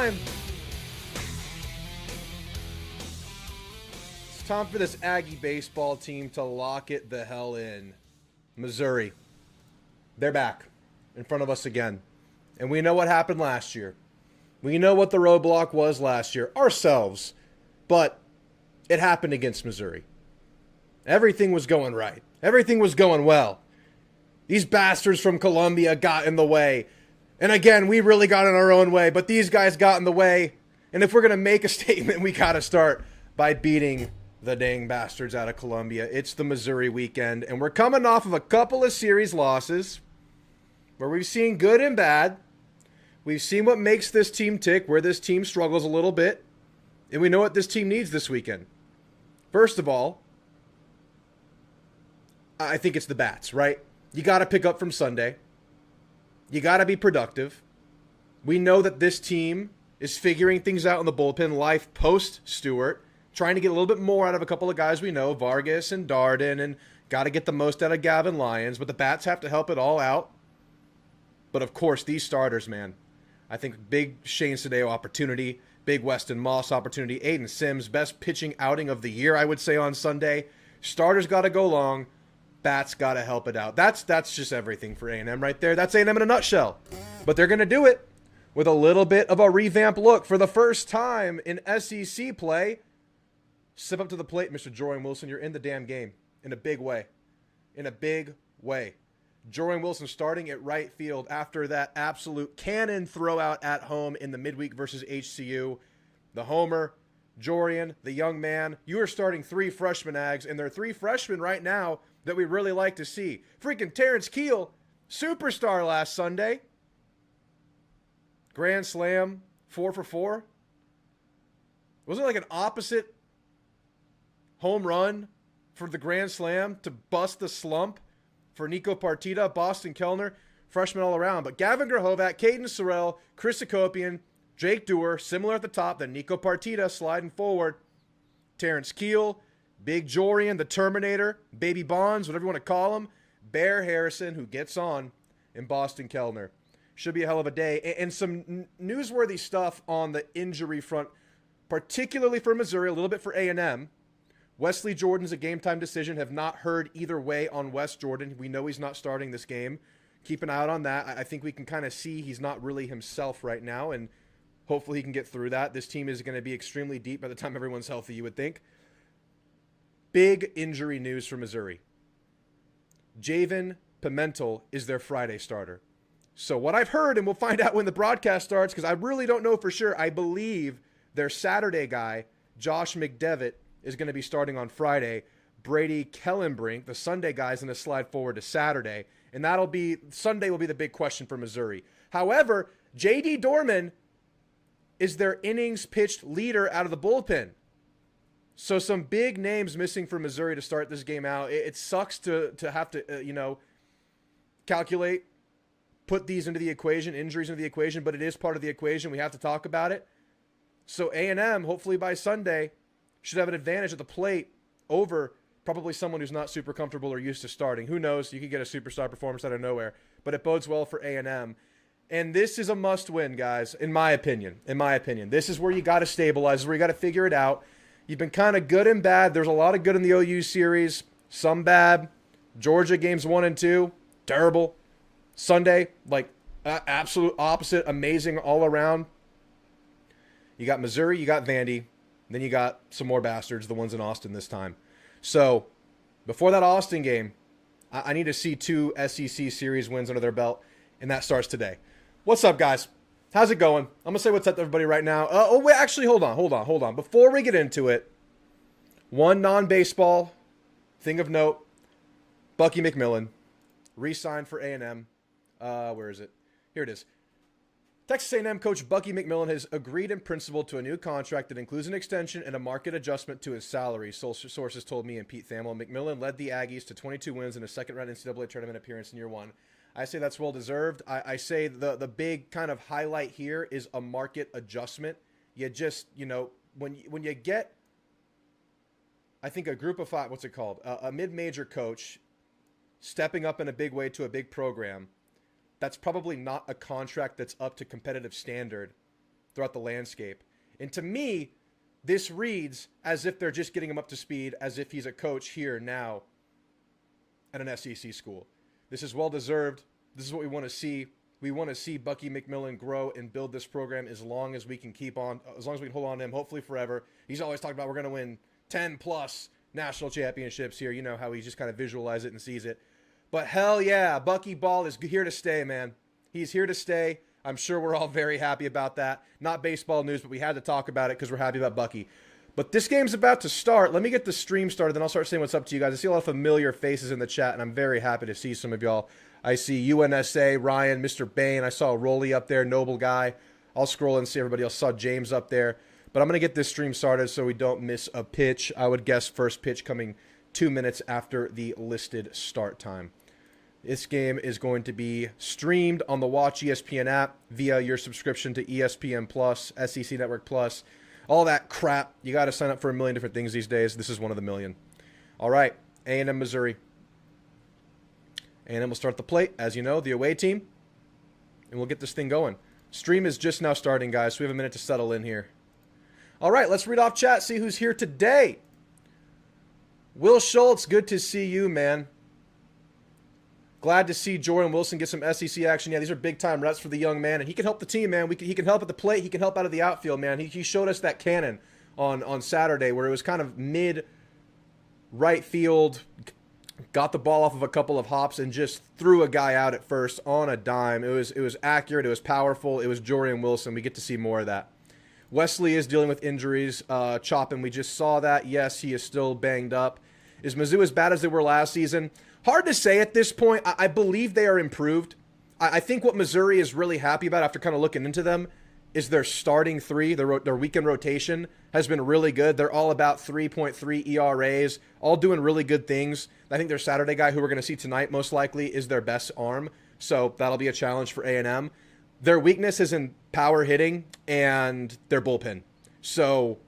time. It's time for this Aggie baseball team to lock it the hell in. Missouri. They're back in front of us again. And we know what happened last year. We know what the roadblock was last year. Ourselves. But it happened against Missouri. Everything was going right. Everything was going well. These bastards from Columbia got in the way. And again, we really got in our own way. But these guys got in the way. And if we're going to make a statement, we got to start by beating the dang bastards out of Columbia. It's the Missouri weekend. And we're coming off of a couple of series losses where we've seen good and bad. We've seen what makes this team tick, where this team struggles a little bit. And we know what this team needs this weekend. First of all, I think it's the bats, right? You got to pick up from Sunday. You got to be productive. We know that this team is figuring things out in the bullpen life post-Stewart, trying to get a little bit more out of a couple of guys we know, Vargas and Darden, and got to get the most out of Gavin Lyons. But the bats have to help it all out. But, of course, these starters, man. I think big Shane Sadeo opportunity, big Weston Moss opportunity, Aiden Sims, best pitching outing of the year, I would say, on Sunday. Starters got to go long. Bats got to help it out. That's just everything for A&M right there. That's A&M in a nutshell. But they're going to do it with a little bit of a revamped look for the first time in SEC play. Step up to the plate, Mr. Jordan Wilson. You're in the damn game in a big way. In a big way. Jordan Wilson starting at right field after that absolute cannon throwout at home in the midweek versus HCU. The homer, Jorian, the young man. You are starting three freshman Ags, and there are three freshmen right now that we really like to see. Freaking Terrence Keel, superstar last Sunday. Grand slam, 4 for 4. Wasn't it like an opposite home run for the grand slam to bust the slump for Nico Partita, Boston Kellner, freshmen all around. But Gavin Grahovac, Caden Sorrell, Chris Akopian, Jake Dewar, similar at the top, then Nico Partita sliding forward. Terrence Keel, Big Jorian, the Terminator, Baby Bonds, whatever you want to call him. Bear Harrison, who gets on, and Boston Kellner. Should be a hell of a day. And some newsworthy stuff on the injury front, particularly for Missouri, a little bit for A&M. Wesley Jordan's a game-time decision. Have not heard either way on Wes Jordan. We know he's not starting this game. Keep an eye out on that. I think we can kind of see he's not really himself right now, and hopefully he can get through that. This team is going to be extremely deep by the time everyone's healthy, you would think. Big injury news for Missouri. Javen Pimentel is their Friday starter. So what I've heard, and we'll find out when the broadcast starts, because I really don't know for sure, I believe their Saturday guy, Josh McDevitt, is going to be starting on Friday. Brady Kellenbrink, the Sunday guy, is going to slide forward to Saturday. And Sunday will be the big question for Missouri. However, J.D. Dorman is their innings pitched leader out of the bullpen. So some big names missing for Missouri to start this game out. It sucks to have to, calculate, put these into the equation, injuries into the equation, but it is part of the equation. We have to talk about it. So A&M, hopefully by Sunday, should have an advantage at the plate over probably someone who's not super comfortable or used to starting. Who knows? You could get a superstar performance out of nowhere, but it bodes well for A&M. And this is a must-win, guys, in my opinion. This is where you got to stabilize, this is where you got to figure it out. You've been kind of good and bad. There's a lot of good in the OU series, some bad. Georgia games 1 and 2, terrible. Sunday, absolute opposite, amazing all around. You got Missouri, you got Vandy. Then you got some more bastards, the ones in Austin this time. So, before that Austin game, I need to see 2 SEC series wins under their belt, and that starts today. What's up, guys? How's it going? I'm going to say what's up to everybody right now. Wait, actually, hold on. Before we get into it, one non-baseball thing of note, Bucky McMillan, re-signed for A&M. Where is it? Here it is. Texas A&M coach Bucky McMillan has agreed in principle to a new contract that includes an extension and a market adjustment to his salary, sources told me and Pete Thamel. McMillan led the Aggies to 22 wins in a second-round NCAA tournament appearance in year 1. I say that's well-deserved. I say the big kind of highlight here is a market adjustment. You just, when you get, I think, a group of 5, what's it called? A mid-major coach stepping up in a big way to a big program, that's probably not a contract that's up to competitive standard throughout the landscape. And to me, this reads as if they're just getting him up to speed, as if he's a coach here now at an SEC school. This is well-deserved. This is what we want to see. We want to see Bucky McMillan grow and build this program as long as we can as long as we can hold on to him, hopefully forever. He's always talked about we're going to win 10-plus national championships here. You know how he just kind of visualizes it and sees it. But hell yeah, Bucky Ball is here to stay, man. He's here to stay. I'm sure we're all very happy about that. Not baseball news, but we had to talk about it because we're happy about Bucky. But this game's about to start. Let me get the stream started, then I'll start saying what's up to you guys. I see a lot of familiar faces in the chat, and I'm very happy to see some of y'all. I see UNSA, Ryan, Mr. Bain. I saw Rolly up there, noble guy. I'll scroll and see everybody else. Saw James up there. But I'm going to get this stream started so we don't miss a pitch. I would guess first pitch coming 2 minutes after the listed start time. This game is going to be streamed on the Watch ESPN app via your subscription to ESPN Plus, SEC Network Plus, all that crap. You got to sign up for a million different things these days. This is one of the million. All right, A&M, Missouri. A&M will start the plate, as you know, the away team, and we'll get this thing going. Stream is just now starting, guys, so we have a minute to settle in here. All right, let's read off chat, see who's here today. Will Schultz, good to see you, man. Glad to see Jordan Wilson get some SEC action. Yeah, these are big-time reps for the young man, and he can help the team, man. He can help at the plate. He can help out of the outfield, man. He showed us that cannon on Saturday where it was kind of mid-right field, got the ball off of a couple of hops, and just threw a guy out at first on a dime. It was accurate. It was powerful. It was Jordan Wilson. We get to see more of that. Wesley is dealing with injuries. Choppin, we just saw that. Yes, he is still banged up. Is Mizzou as bad as they were last season? Hard to say at this point. I believe they are improved. I think what Missouri is really happy about after kind of looking into them is their starting three. Their weekend rotation has been really good. They're all about 3.3 ERAs, all doing really good things. I think their Saturday guy, who we're going to see tonight most likely, is their best arm. So that'll be a challenge for A&M. Their weakness is in power hitting and their bullpen. So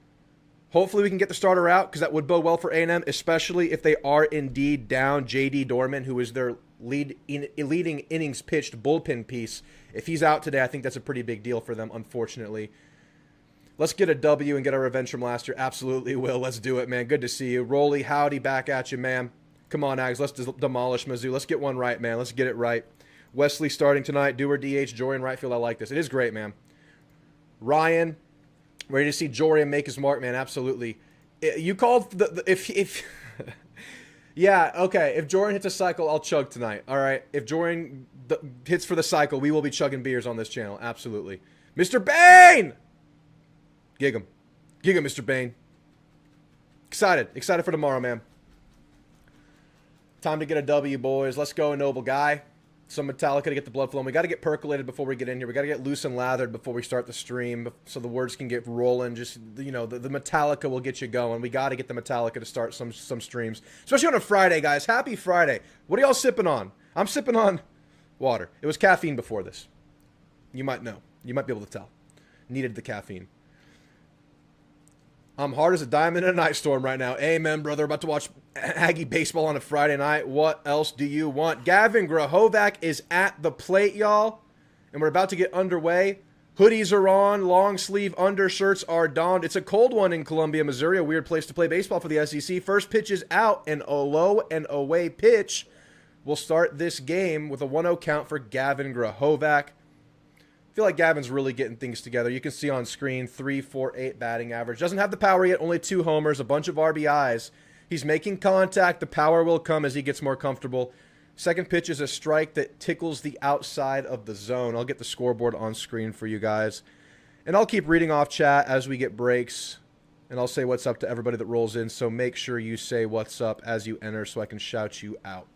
hopefully we can get the starter out because that would bode well for A&M, especially if they are indeed down J.D. Dorman, who is their leading innings pitched bullpen piece. If he's out today, I think that's a pretty big deal for them, unfortunately. Let's get a W and get our revenge from last year. Absolutely will. Let's do it, man. Good to see you. Rolly, howdy, back at you, man. Come on, Ags. Let's demolish Mizzou. Let's get one right, man. Let's get it right. Wesley starting tonight. Dewar DH, Jorian right field. I like this. It is great, man. Ryan, ready to see Jorian make his mark, man. Absolutely. You called if yeah, okay. If Jorian hits a cycle, I'll chug tonight. All right. If Jorian hits for the cycle, we will be chugging beers on this channel. Absolutely. Mr. Bain! Gig him. Gig him, Mr. Bain. Excited. Excited for tomorrow, man. Time to get a W, boys. Let's go, noble guy. Some Metallica to get the blood flowing. We got to get percolated before we get in here. We got to get loose and lathered before we start the stream so the words can get rolling. Just, you know, the Metallica will get you going. We got to get the Metallica to start some streams. Especially on a Friday, guys. Happy Friday. What are y'all sipping on? I'm sipping on water. It was caffeine before this. You might know. You might be able to tell. Needed the caffeine. I'm hard as a diamond in a night storm right now. Amen, brother. About to watch Aggie baseball on a Friday night. What else do you want? Gavin Grahovac is at the plate, y'all. And we're about to get underway. Hoodies are on. Long sleeve undershirts are donned. It's a cold one in Columbia, Missouri. A weird place to play baseball for the SEC. First pitch is out. And a low and away pitch will start this game with a 1-0 count for Gavin Grahovac. I feel like Gavin's really getting things together. You can see on screen 3.48 batting average. Doesn't have the power yet, only 2 homers, a bunch of RBIs. He's making contact. The power will come as he gets more comfortable. Second pitch is a strike that tickles the outside of the zone. I'll get the scoreboard on screen for you guys. And I'll keep reading off chat as we get breaks. And I'll say what's up to everybody that rolls in. So make sure you say what's up as you enter so I can shout you out.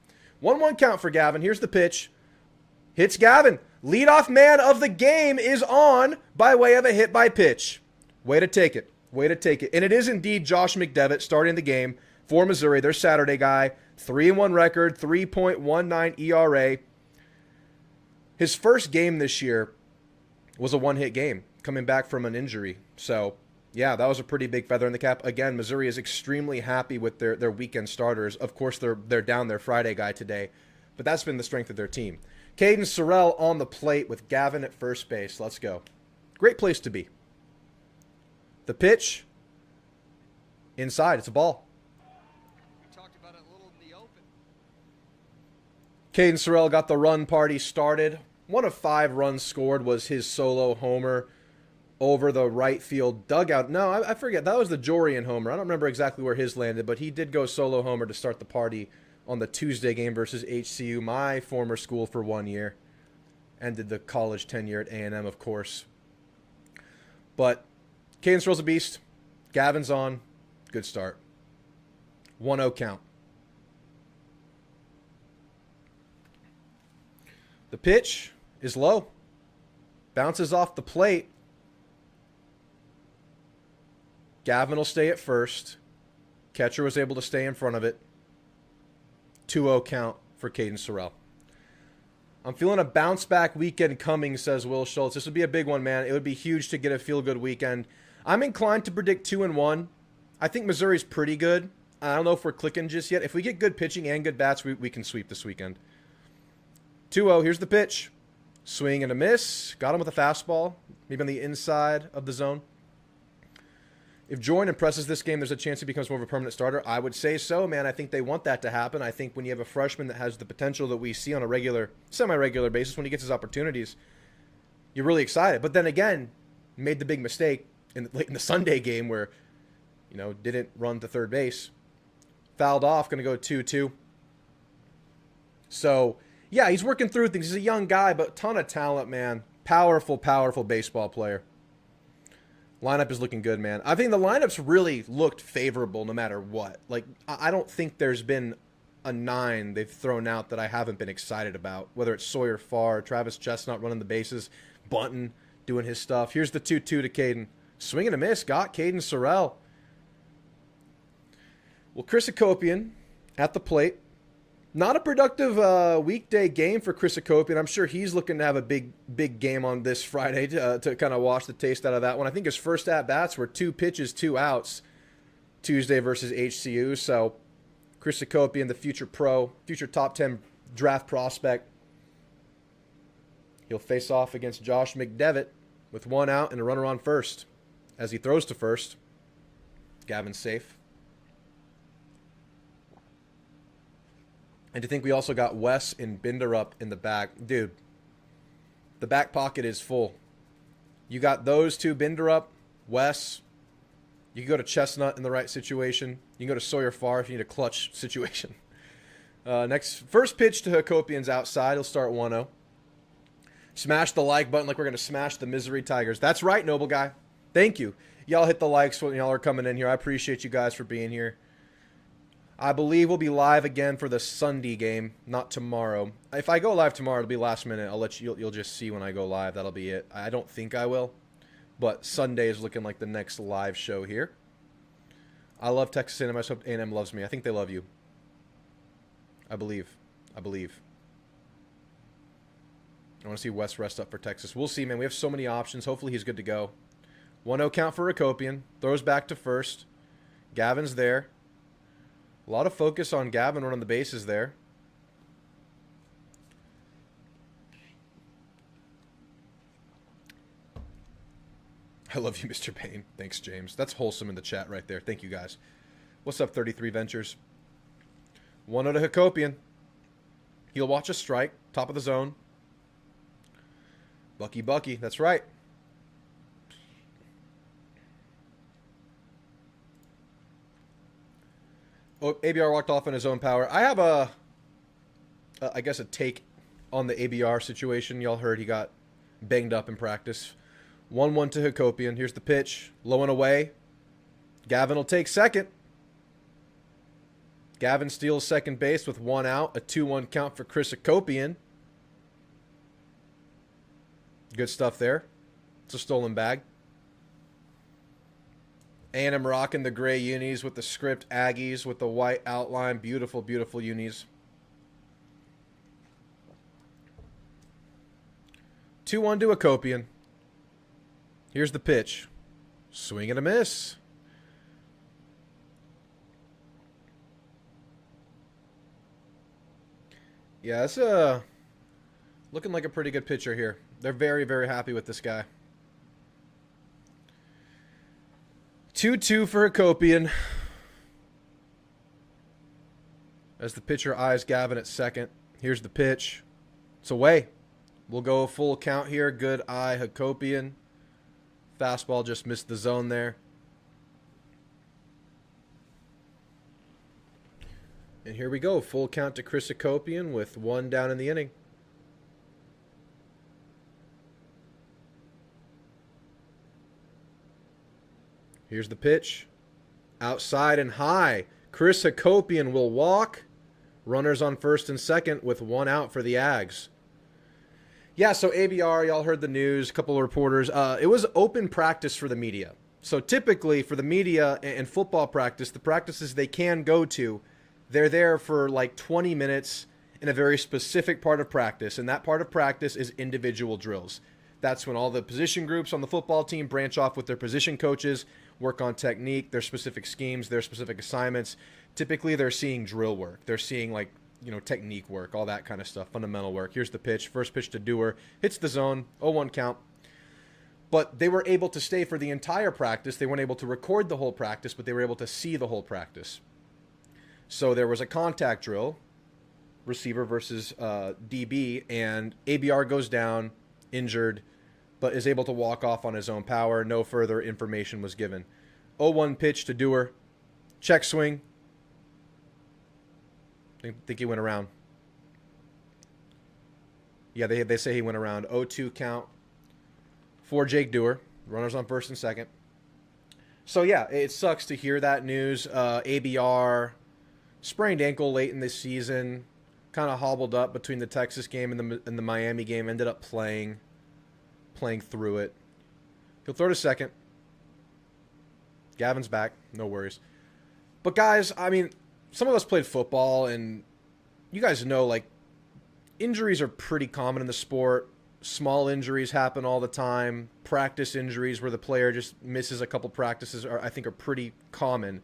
1-1 count for Gavin. Here's the pitch. Hits Gavin. Leadoff man of the game is on by way of a hit by pitch. Way to take it. Way to take it. And it is indeed Josh McDevitt starting the game for Missouri. Their Saturday guy. 3-1 record. 3.19 ERA. His first game this year was a one-hit game coming back from an injury. So, yeah, that was a pretty big feather in the cap. Again, Missouri is extremely happy with their weekend starters. Of course, they're down their Friday guy today. But that's been the strength of their team. Caden Sorrell on the plate with Gavin at first base. Let's go. Great place to be. The pitch. Inside. It's a ball. We talked about it a little in the open. Caden Sorrell got the run party started. 1 of 5 runs scored was his solo homer over the right field dugout. No, I forget. That was the Jorian homer. I don't remember exactly where his landed, but he did go solo homer to start the party on the Tuesday game versus HCU, my former school for 1 year. Ended the college tenure at A&M, of course. But Caden Sorrell's a beast. Gavin's on. Good start. 1-0 count. The pitch is low. Bounces off the plate. Gavin will stay at first. Catcher was able to stay in front of it. 2-0 count for Caden Sorrell. I'm feeling a bounce-back weekend coming, says Will Schultz. This would be a big one, man. It would be huge to get a feel-good weekend. I'm inclined to predict 2-1. I think Missouri's pretty good. I don't know if we're clicking just yet. If we get good pitching and good bats, we can sweep this weekend. 2-0, here's the pitch. Swing and a miss. Got him with a fastball. Maybe on the inside of the zone. If Jordan impresses this game, there's a chance he becomes more of a permanent starter. I would say so, man. I think they want that to happen. I think when you have a freshman that has the potential that we see on a regular, semi-regular basis when he gets his opportunities, you're really excited. But then again, made the big mistake late in the Sunday game where, didn't run to third base. Fouled off, going to go 2-2. So, yeah, he's working through things. He's a young guy, but ton of talent, man. Powerful, powerful baseball player. Lineup is looking good, man. I think the lineups really looked favorable no matter what. Like, I don't think there's been a 9 they've thrown out that I haven't been excited about. Whether it's Sawyer Farr, Travis Chestnut running the bases, Bunton doing his stuff. Here's the 2-2 to Caden. Swing and a miss. Got Caden Sorrell. Well, Chris Akopian at the plate. Not a productive weekday game for Chris Akopian. I'm sure he's looking to have a big game on this Friday to kind of wash the taste out of that one. I think his first at-bats were 2 pitches, 2 outs, Tuesday versus HCU. So Chris Akopian, the future pro, future top 10 draft prospect. He'll face off against Josh McDevitt with 1 out and a runner on first. As he throws to first, Gavin's safe. And to think we also got Wes and Binder up in the back. Dude, the back pocket is full. You got those 2, Binder up, Wes. You can go to Chestnut in the right situation. You can go to Sawyer Farr if you need a clutch situation. First pitch to Hakopian's outside. He'll start 1-0. Smash the like button like we're going to smash the Missouri Tigers. That's right, Noble Guy. Thank you. Y'all hit the likes when y'all are coming in here. I appreciate you guys for being here. I believe we'll be live again for the Sunday game, not tomorrow. If I go live tomorrow, it'll be last minute. I'll let you. You'll just see when I go live. That'll be it. I don't think I will, but Sunday is looking like the next live show here. I love Texas A&M. I hope A&M loves me. I think they love you. I believe. I want to see Wes rest up for Texas. We'll see, man. We have so many options. Hopefully he's good to go. 1-0 count for Akopian. Throws back to first. Gavin's there. A lot of focus on Gavin running the bases there. I love you, Mr. Payne. Thanks, James. That's wholesome in the chat right there. Thank you, guys. What's up, 33 Ventures? 1-0 to Hakopian. He'll watch a strike. Top of the zone. Bucky. That's right. Oh, ABR walked off in his own power. I have I guess a take on the ABR situation. Y'all heard he got banged up in practice. 1-1 to Hakopian. Here's the pitch. Low and away. Gavin will take second. Gavin steals second base with 1 out. A 2-1 count for Chris Hakopian. Good stuff there. It's a stolen bag. A&M rocking the gray unis with the script Aggies with the white outline. Beautiful, beautiful unis. 2-1 to Hakopian. Here's the pitch. Swing and a miss. Yeah, it's looking like a pretty good pitcher here. They're very, very happy with this guy. 2-2 for Hakopian. As the pitcher eyes Gavin at second. Here's the pitch. It's away. We'll go full count here. Good eye, Hakopian. Fastball just missed the zone there. And here we go. Full count to Chris Hakopian with one down in the inning. Here's the pitch. Outside and high. Chris Hakopian will walk. Runners on first and second with one out for the Ags. Yeah, so ABR, y'all heard the news, a couple of reporters. It was open practice for the media. So typically for the media and football practice, the practices they can go to, they're there for like 20 minutes in a very specific part of practice. And that part of practice is individual drills. That's when all the position groups on the football team branch off with their position coaches, work on technique, their specific schemes, their specific assignments. Typically, they're seeing drill work. They're seeing, like, technique work, all that kind of stuff, fundamental work. Here's the pitch. First pitch to Dewar. Hits the zone. 0-1 count. But they were able to stay for the entire practice. They weren't able to record the whole practice, but they were able to see the whole practice. So there was a contact drill, receiver versus DB, and ABR goes down, injured, but is able to walk off on his own power. No further information was given. 0-1 pitch to Dewar. Check swing. I think he went around. Yeah, they say he went around. 0-2 count for Jake Dewar. Runners on first and second. So, yeah, it sucks to hear that news. ABR sprained ankle late in the season. Kind of hobbled up between the Texas game and the Miami game. Ended up playing through it. He'll throw to second. Gavin's back. No worries. But, guys, I mean, some of us played football, and you guys know, like, injuries are pretty common in the sport. Small injuries happen all the time. Practice injuries where the player just misses a couple practices I think are pretty common.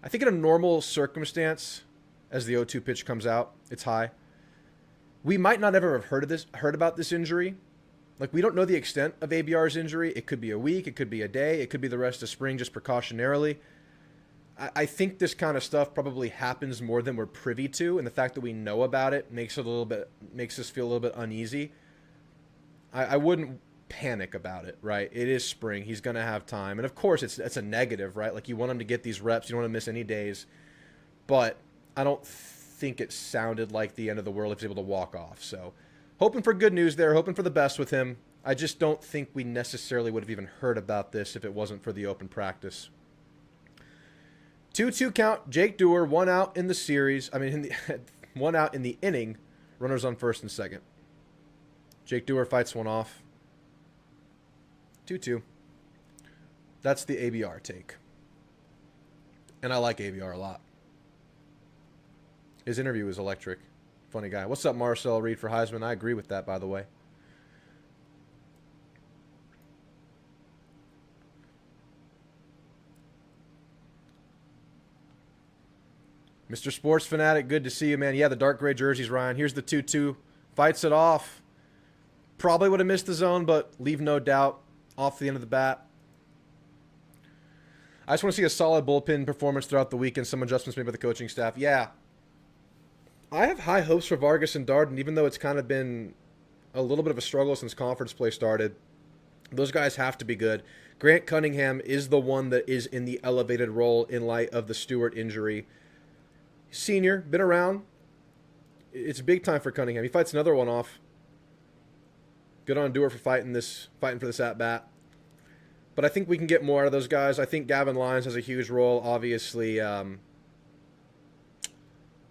I think in a normal circumstance, as the 0-2 pitch comes out, it's high. We might not ever have heard about this injury. Like, we don't know the extent of ABR's injury. It could be a week. It could be a day. It could be the rest of spring just precautionarily. I think this kind of stuff probably happens more than we're privy to, and the fact that we know about it makes us feel a little bit uneasy. I wouldn't panic about it, right? It is spring. He's going to have time. And, of course, it's a negative, right? Like, you want him to get these reps. You don't want to miss any days. But I don't think it sounded like the end of the world if he's able to walk off. So, hoping for good news there. Hoping for the best with him. I just don't think we necessarily would have even heard about this if it wasn't for the open practice. 2-2 count. Jake Dewar, one out in the series. One out in the inning. Runners on first and second. Jake Dewar fights one off. 2-2. That's the ABR take. And I like ABR a lot. His interview was electric. Funny guy. What's up, Marcel Reed for Heisman? I agree with that, by the way. Mr. Sports Fanatic, good to see you, man. Yeah, the dark gray jerseys, Ryan. Here's the 2-2. Fights it off. Probably would have missed the zone, but leave no doubt. Off the end of the bat. I just want to see a solid bullpen performance throughout the week and some adjustments made by the coaching staff. Yeah. I have high hopes for Vargas and Darden, even though it's kind of been a little bit of a struggle since conference play started. Those guys have to be good. Grant Cunningham is the one that is in the elevated role in light of the Stewart injury. Senior, been around. It's big time for Cunningham. He fights another one off. Good on Dewar for fighting for this at-bat. But I think we can get more out of those guys. I think Gavin Lyons has a huge role. Obviously,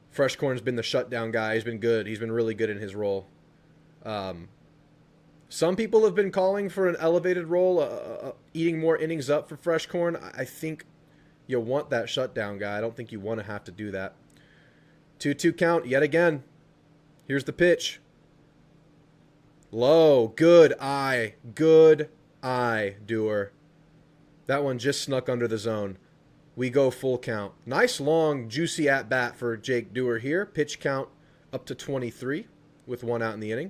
Freshcorn's been the shutdown guy. He's been good. He's been really good in his role. Some people have been calling for an elevated role, eating more innings up for Freshcorn. I think you want that shutdown guy. I don't think you want to have to do that. 2-2 count yet again. Here's the pitch. Low. Good eye. Good eye, Dewar. That one just snuck under the zone. We go full count. Nice, long, juicy at-bat for Jake Dewar here. Pitch count up to 23 with one out in the inning.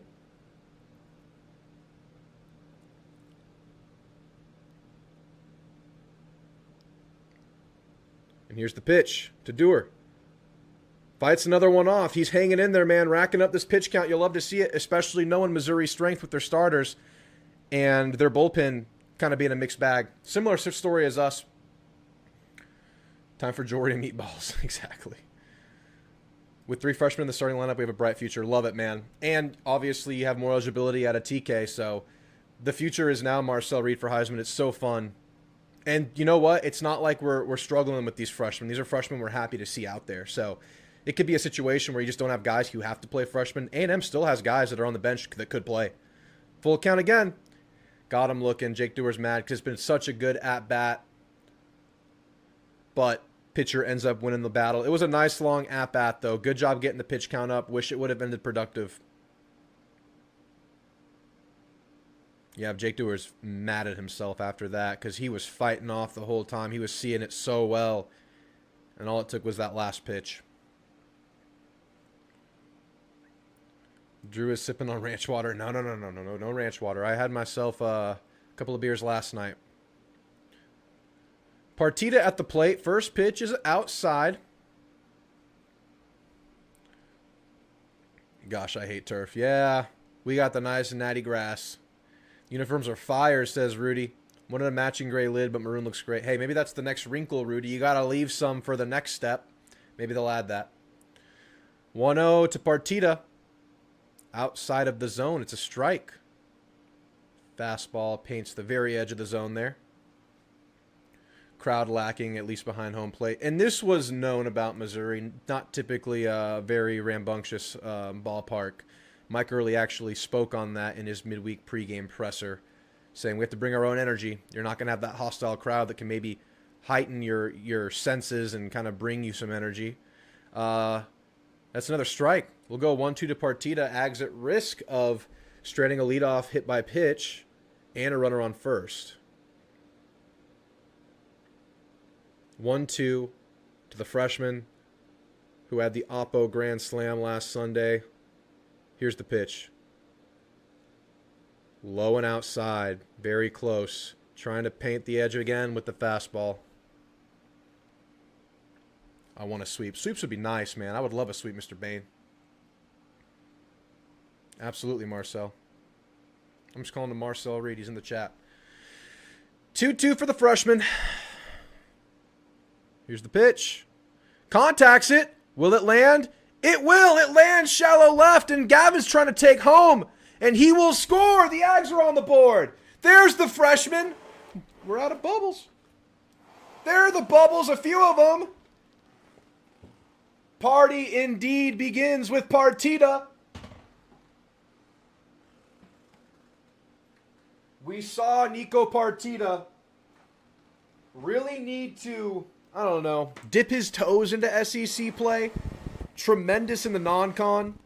And here's the pitch to Dewar. Fights another one off. He's hanging in there, man, racking up this pitch count. You'll love to see it, especially knowing Missouri's strength with their starters and their bullpen kind of being a mixed bag. Similar story as us. Time for Jory and meatballs. Exactly. With 3 freshmen in the starting lineup, we have a bright future. Love it, man. And obviously you have more eligibility at a TK, so the future is now Marcel Reed for Heisman. It's so fun. And you know what? It's not like we're struggling with these freshmen. These are freshmen we're happy to see out there. So it could be a situation where you just don't have guys who have to play freshmen. A&M still has guys that are on the bench that could play. Full count again. Got him looking. Jake Dewar's mad because it's been such a good at-bat. But pitcher ends up winning the battle. It was a nice long at-bat, though. Good job getting the pitch count up. Wish it would have ended productive. Yeah, Jake Dewar's mad at himself after that because he was fighting off the whole time. He was seeing it so well. And all it took was that last pitch. Drew is sipping on ranch water. No ranch water. I had myself a couple of beers last night. Partita at the plate. First pitch is outside. Gosh, I hate turf. Yeah, we got the nice and natty grass. Uniforms are fire, says Rudy. Wanted a matching gray lid, but maroon looks great. Hey, maybe that's the next wrinkle, Rudy. You got to leave some for the next step. Maybe they'll add that. 1-0 to Partita. Outside of the zone. It's a strike. Fastball paints the very edge of the zone there. Crowd lacking, at least behind home plate. And this was known about Missouri. Not typically a very rambunctious ballpark. Mike Early actually spoke on that in his midweek pregame presser, saying we have to bring our own energy. You're not going to have that hostile crowd that can maybe heighten your senses and kind of bring you some energy. That's another strike. We'll go 1-2 to Partita. Ags at risk of straining a leadoff hit by pitch and a runner on first. 1-2 to the freshman who had the Oppo Grand Slam last Sunday. Here's the pitch. Low and outside. Very close. Trying to paint the edge again with the fastball. I want a sweep. Sweeps would be nice, man. I would love a sweep, Mr. Bain. Absolutely, Marcel. I'm just calling him Marcel Reed. He's in the chat. 2-2 for the freshman. Here's the pitch. Contacts it. Will it land? It will. It lands shallow left, and Gavin's trying to take home, and he will score. The Ags are on the board. There's the freshman. We're out of bubbles. There are the bubbles, a few of them. Party indeed begins with Partita. We saw Nico Partita really need to, I don't know, dip his toes into SEC play. Tremendous in the non-con.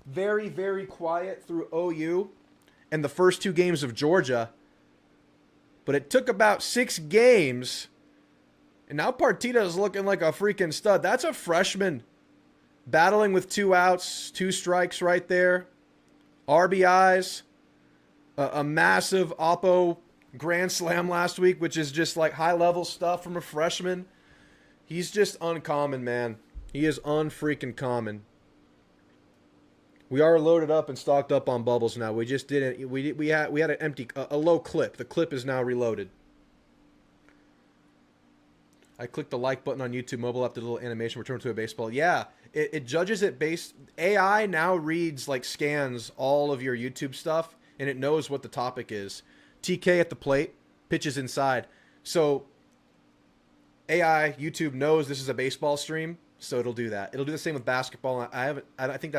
Very, very quiet through OU and the first 2 games of Georgia. But it took about 6 games. And now Partita is looking like a freaking stud. That's a freshman battling with 2 outs, 2 strikes right there. RBIs. A massive Oppo Grand Slam last week, which is just like high-level stuff from a freshman. He's just uncommon, man. He is unfreaking common. We are loaded up and stocked up on bubbles now. We just didn't. We had an empty, a low clip. The clip is now reloaded. I clicked the like button on YouTube mobile app, did a little animation, return to a baseball. Yeah, it judges it based. AI now reads, like, scans all of your YouTube stuff, and it knows what the topic is. TK at the plate, pitches inside. So AI, YouTube knows this is a baseball stream, so it'll do that. It'll do the same with basketball. I think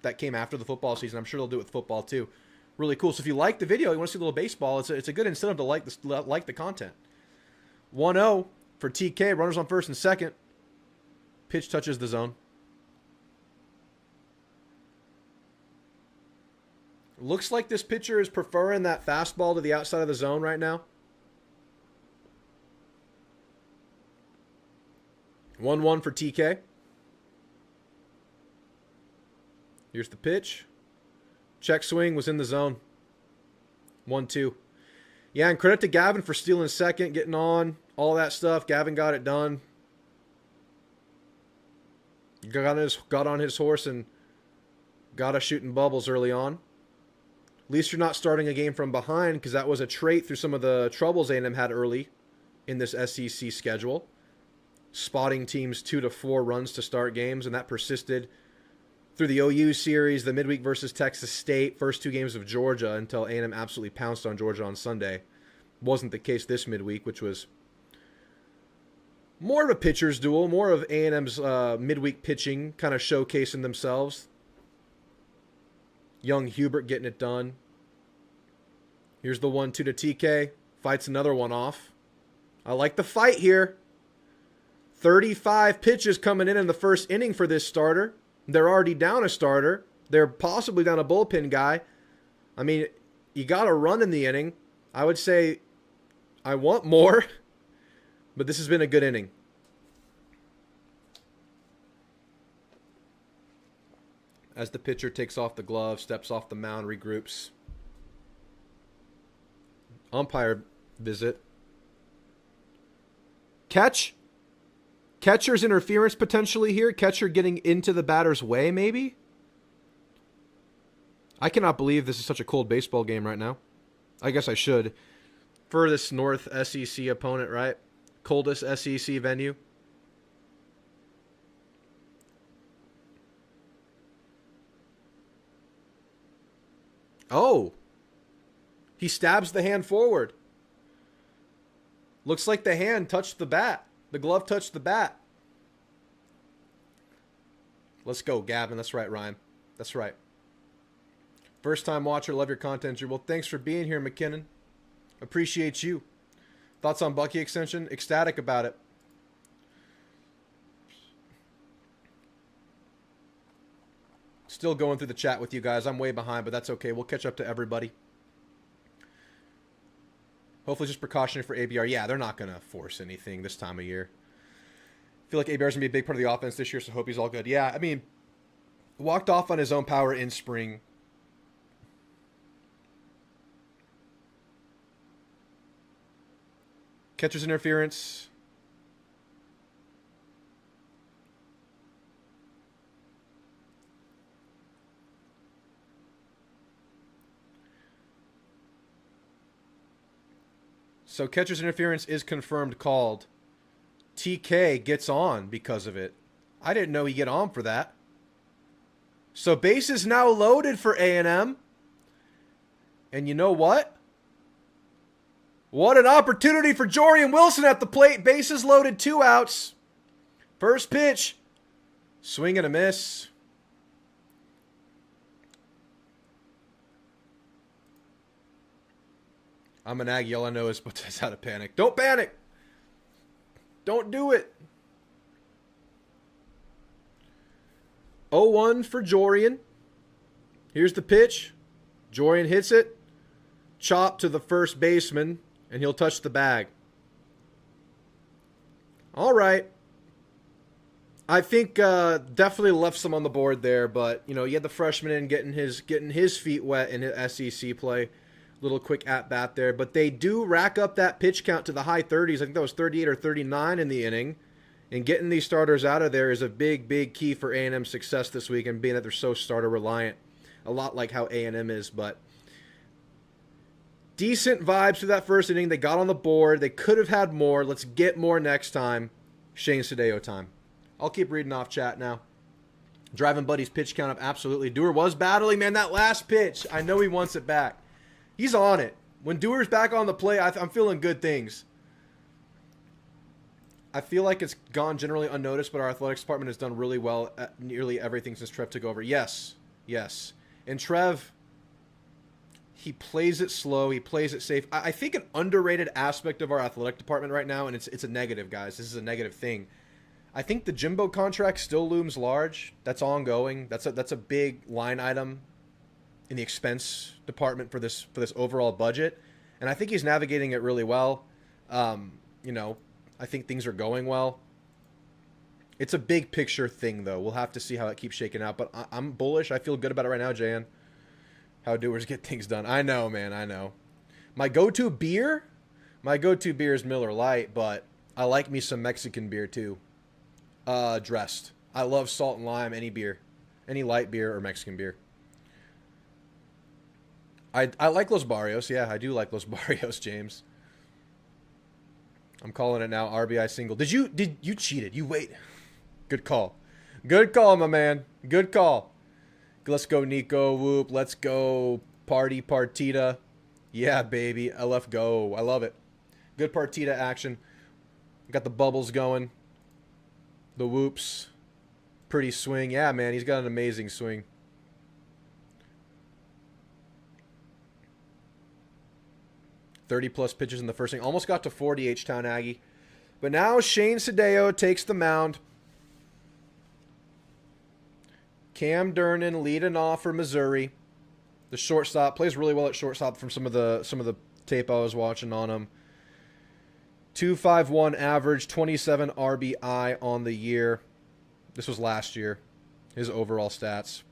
that came after the football season. I'm sure they'll do it with football too. Really cool. So if you like the video, you want to see a little baseball, it's a good incentive to like the content. 1-0 for TK. Runners on first and second. Pitch touches the zone. Looks like this pitcher is preferring that fastball to the outside of the zone right now. 1-1 for TK. Here's the pitch. Check swing was in the zone. 1-2. Yeah, and credit to Gavin for stealing second, getting on, all that stuff. Gavin got it done. got on his horse and got us shooting bubbles early on. At least you're not starting a game from behind, because that was a trait through some of the troubles A&M had early in this SEC schedule. Spotting teams 2 to 4 runs to start games, and that persisted through the OU series, the midweek versus Texas State, first 2 games of Georgia, until A&M absolutely pounced on Georgia on Sunday. Wasn't the case this midweek, which was more of a pitcher's duel, more of A&M's midweek pitching kind of showcasing themselves. Young Hubert getting it done. Here's the 1-2 to TK. Fights another one off. I like the fight here. 35 pitches coming in the first inning for this starter. They're already down a starter. They're possibly down a bullpen guy. I mean, you got to run in the inning. I would say I want more, but this has been a good inning. As the pitcher takes off the glove, steps off the mound, regroups. Umpire visit. Catch. Catcher's interference potentially here. Catcher getting into the batter's way, maybe? I cannot believe this is such a cold baseball game right now. I guess I should. Furthest north SEC opponent, right? Coldest SEC venue. Oh. He stabs the hand forward. Looks like the hand touched the bat. The glove touched the bat. Let's go, Gavin. That's right, Ryan. That's right. First time watcher. Love your content, Drew. Well, thanks for being here, McKinnon. Appreciate you. Thoughts on Bucky extension? Ecstatic about it. Still going through the chat with you guys. I'm way behind, but that's okay. We'll catch up to everybody. Hopefully just precautionary for ABR. Yeah, they're not going to force anything this time of year. I feel like ABR is going to be a big part of the offense this year, so hope he's all good. Yeah, I mean, walked off on his own power in spring. Catcher's interference. So catcher's interference is confirmed called. TK gets on because of it. I didn't know he'd get on for that. So base is now loaded for A&M. And you know what? What an opportunity for Jorian Wilson at the plate. Bases loaded, 2 outs. First pitch. Swing and a miss. I'm an Aggie Yell. I know is, but that's how to panic. Don't panic. Don't do it. 0-1 for Jorian. Here's the pitch. Jorian hits it. Chop to the first baseman, and he'll touch the bag. All right. I think definitely left some on the board there, but you had the freshman in getting his feet wet in his SEC play. Little quick at-bat there. But they do rack up that pitch count to the high 30s. I think that was 38 or 39 in the inning. And getting these starters out of there is a big, big key for A&M's success this week, and being that they're so starter-reliant. A lot like how A&M is, but decent vibes through that first inning. They got on the board. They could have had more. Let's get more next time. Shane Sadeo time. I'll keep reading off chat now. Driving Buddy's pitch count up, absolutely. Dewar was battling, man, that last pitch. I know he wants it back. He's on it. When Dewar's back on the play, I'm feeling good things. I feel like it's gone generally unnoticed, but our athletics department has done really well at nearly everything since Trev took over. Yes. Yes. And Trev, he plays it slow. He plays it safe. I think an underrated aspect of our athletic department right now, and it's a negative, guys. This is a negative thing. I think the Jimbo contract still looms large. That's ongoing. That's a big line item in the expense department for this overall budget, and I think he's navigating it really well. I think things are going well. It's a big picture thing, though. We'll have to see how it keeps shaking out, but I'm bullish. I feel good about it right now, Jan. How doers get things done. I know, man. I know. My go-to beer is Miller Lite, but I like me some Mexican beer too. Dressed. I love salt and lime, any beer. Any light beer or Mexican beer. I like Los Barrios. Yeah, I do like Los Barrios, James. I'm calling it now. RBI single. Did you cheated? You wait. Good call. Good call, my man. Good call. Let's go, Nico. Whoop. Let's go, Party Partita. Yeah, baby. LF go. I love it. Good Partita action. Got the bubbles going. The whoops. Pretty swing. Yeah, man. He's got an amazing swing. +30 pitches in the first inning. Almost got to 40 H-Town Aggie. But now Shane Sadeo takes the mound. Cam Durnan leading off for Missouri. The shortstop plays really well at shortstop from some of the tape I was watching on him. 2.51 average, 27 RBI on the year. This was last year. His overall stats.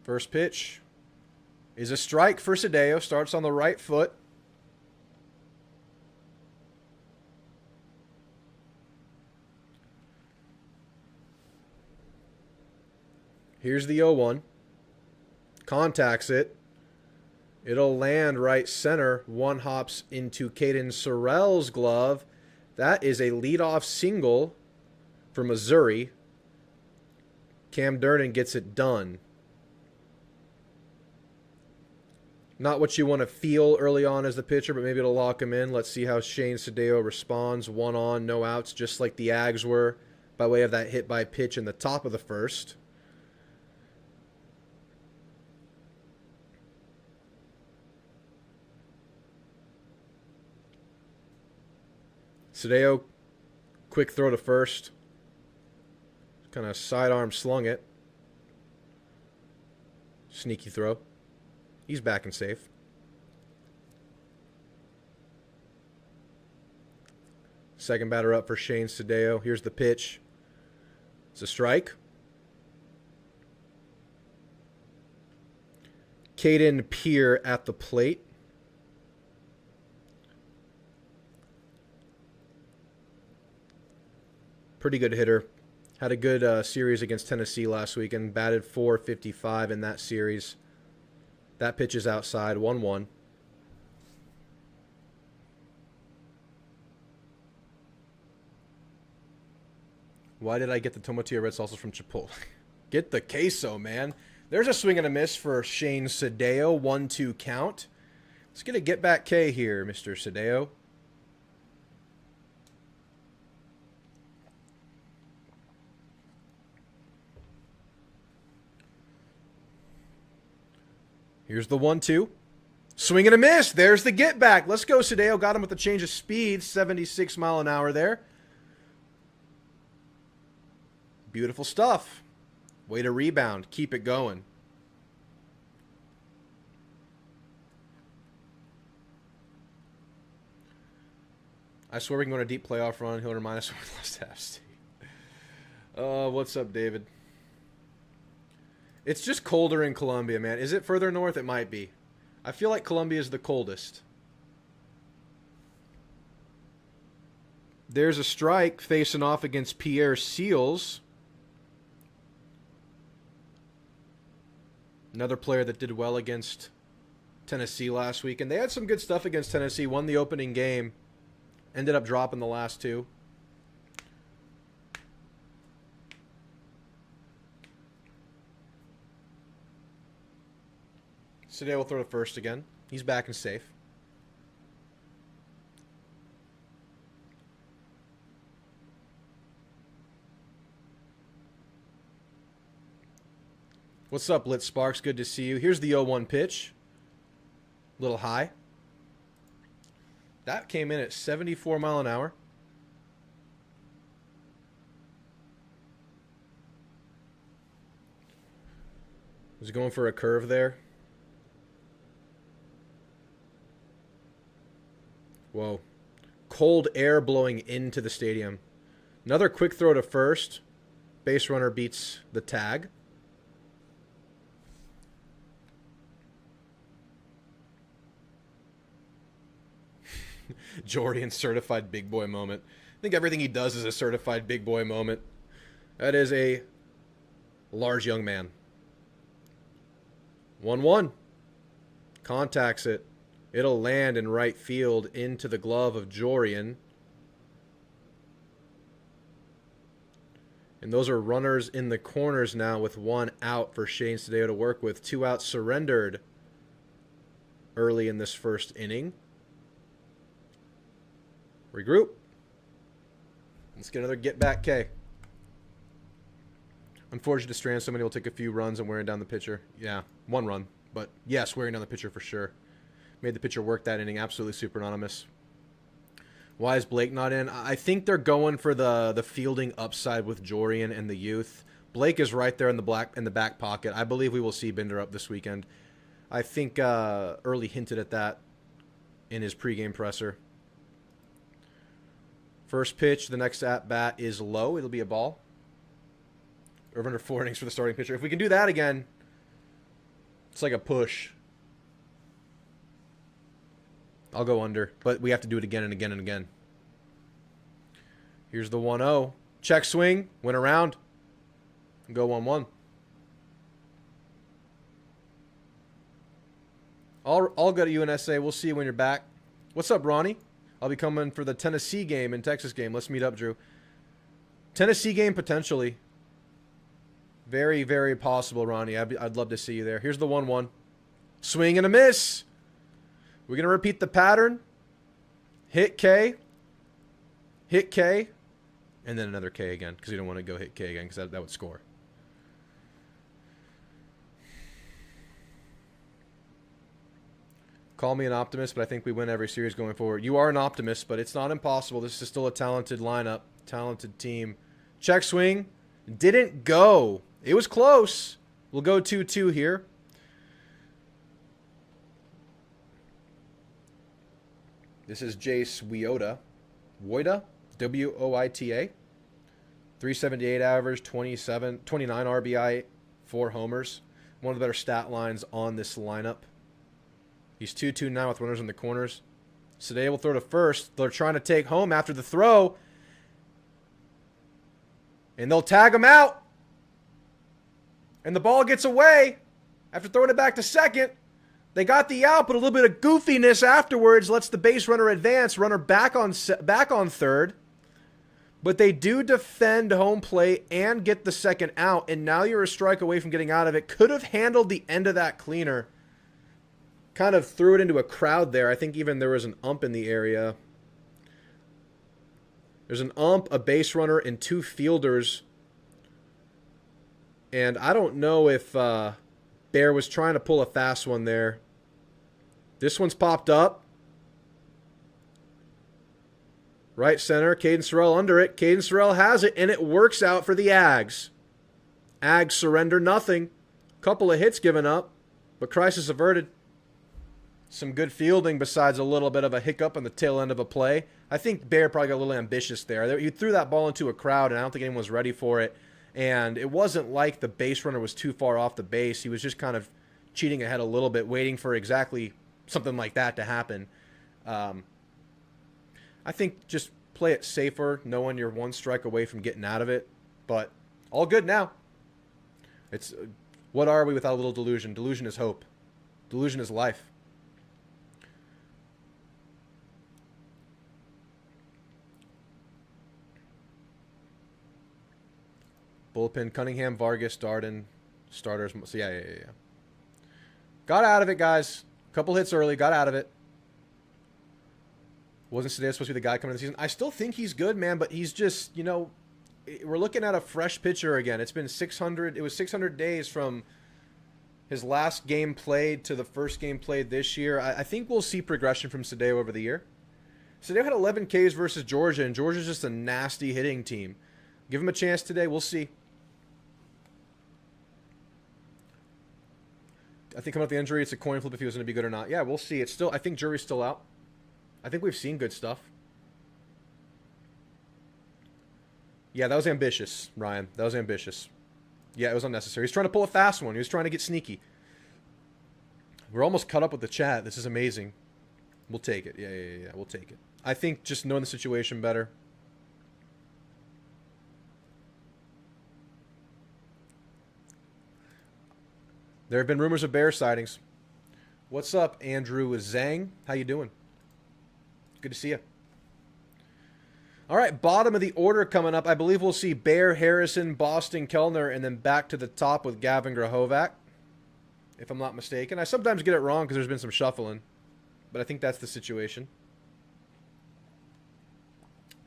First pitch is a strike for Sadeo. Starts on the right foot. Here's the 0-1. Contacts it. It'll land right center. One hops into Caden Sorrell's glove. That is a leadoff single for Missouri. Cam Durnan gets it done. Not what you want to feel early on as the pitcher, but maybe it'll lock him in. Let's see how Shane Sadeo responds. 1 on, no outs, just like the Ags were by way of that hit by pitch in the top of the first. Sadeo, quick throw to first. Kind of sidearm slung it. Sneaky throw. He's back and safe. Second batter up for Shane Sadeo. Here's the pitch. It's a strike. Caden Peer at the plate. Pretty good hitter. Had a good series against Tennessee last week and batted .455 in that series. That pitch is outside, 1-1. Why did I get the tomatillo red salsa from Chipotle? Get the queso, man. There's a swing and a miss for Shane Sadeo. 1-2 count. Let's get a get back K here, Mr. Sadeo. Here's the 1-2. Swing and a miss. There's the get back. Let's go, Sadeo. Got him with the change of speed. 76 mile an hour there. Beautiful stuff. Way to rebound. Keep it going. I swear we can go on a deep playoff run. He'll remind us when we lost to App State. What's up, David? It's just colder in Columbia, man. Is it further north? It might be. I feel like Columbia is the coldest. There's a strike facing off against Pierre Seals. Another player that did well against Tennessee last week. And they had some good stuff against Tennessee. Won the opening game. Ended up dropping the last two. Sadeo will throw to first again. He's back and safe. What's up, Lit Sparks? Good to see you. Here's the 0-1 pitch. Little high. That came in at 74 mile an hour. Was he going for a curve there? Whoa. Cold air blowing into the stadium. Another quick throw to first. Base runner beats the tag. Jordan certified big boy moment. I think everything he does is a certified big boy moment. That is a large young man. 1-1. Contacts it. It'll land in right field into the glove of Jorian. And those are runners in the corners now with 1 out for Shane Sadeo to work with. 2 outs surrendered early in this first inning. Regroup. Let's get another get back K. Unfortunate to strand somebody will take a few runs and wearing down the pitcher. Yeah, 1 run. But yes, wearing down the pitcher for sure. Made the pitcher work that inning. Absolutely super anonymous. Why is Blake not in? I think they're going for the fielding upside with Jorian and the youth. Blake is right there in the back pocket. I believe we will see Binder up this weekend. I think Early hinted at that in his pregame presser. First pitch, the next at-bat is low. It'll be a ball. Over under 4 innings for the starting pitcher. If we can do that again, it's like a push. I'll go under, but we have to do it again and again and again. Here's the 1-0. Check swing. Went around. Go 1-1. I'll go to UNSA. We'll see you when you're back. What's up, Ronnie? I'll be coming for the Tennessee game and Texas game. Let's meet up, Drew. Tennessee game, potentially. Very, very possible, Ronnie. I'd love to see you there. Here's the 1-1. Swing and a miss. We're going to repeat the pattern. Hit K. Hit K. And then another K again, because you don't want to go hit K again, because that would score. Call me an optimist, but I think we win every series going forward. You are an optimist, but it's not impossible. This is still a talented lineup, talented team. Check swing. Didn't go. It was close. We'll go 2-2 here. This is Jace Wioda. Woida? W-O-I-T-A. 378 average, 29 RBI, 4 homers. One of the better stat lines on this lineup. He's 2-2 now with runners in the corners. Sadeo will throw to first. They're trying to take home after the throw. And they'll tag him out. And the ball gets away after throwing it back to second. They got the out, but a little bit of goofiness afterwards lets the base runner advance. Runner back on third. But they do defend home plate and get the second out. And now you're a strike away from getting out of it. Could have handled the end of that cleaner. Kind of threw it into a crowd there. I think even there was an ump in the area. There's an ump, a base runner, and 2 fielders. And I don't know if Bear was trying to pull a fast one there. This one's popped up. Right center, Caden Sorrell under it. Caden Sorrell has it, and it works out for the Ags. Ags surrender nothing. Couple of hits given up, but crisis averted. Some good fielding besides a little bit of a hiccup on the tail end of a play. I think Bear probably got a little ambitious there. He threw that ball into a crowd, and I don't think anyone was ready for it. And it wasn't like the base runner was too far off the base. He was just kind of cheating ahead a little bit, waiting for exactly something like that to happen. I think just play it safer, knowing you're 1 strike away from getting out of it. But all good now. It's what are we without a little delusion? Delusion is hope. Delusion is life. Bullpen, Cunningham, Vargas, Darden, starters. So yeah. Got out of it, guys. Couple hits early, got out of it. Wasn't Sadeo supposed to be the guy coming in the season? I still think he's good, man, but he's just, we're looking at a fresh pitcher again. It's been 600. It was 600 days from his last game played to the first game played this year. I think we'll see progression from Sadeo over the year. Sadeo had 11 Ks versus Georgia, and Georgia's just a nasty hitting team. Give him a chance today. We'll see. I think coming up the injury, it's a coin flip if he was going to be good or not. Yeah, we'll see. I think jury's still out. I think we've seen good stuff. Yeah, that was ambitious, Ryan. That was ambitious. Yeah, it was unnecessary. He's trying to pull a fast one. He was trying to get sneaky. We're almost caught up with the chat. This is amazing. We'll take it. Yeah. We'll take it. I think just knowing the situation better. There have been rumors of bear sightings. What's up, Andrew Zhang? How you doing? Good to see you. All right, bottom of the order coming up. I believe we'll see Bear, Harrison, Boston, Kellner, and then back to the top with Gavin Grahovac, if I'm not mistaken. I sometimes get it wrong because there's been some shuffling, but I think that's the situation.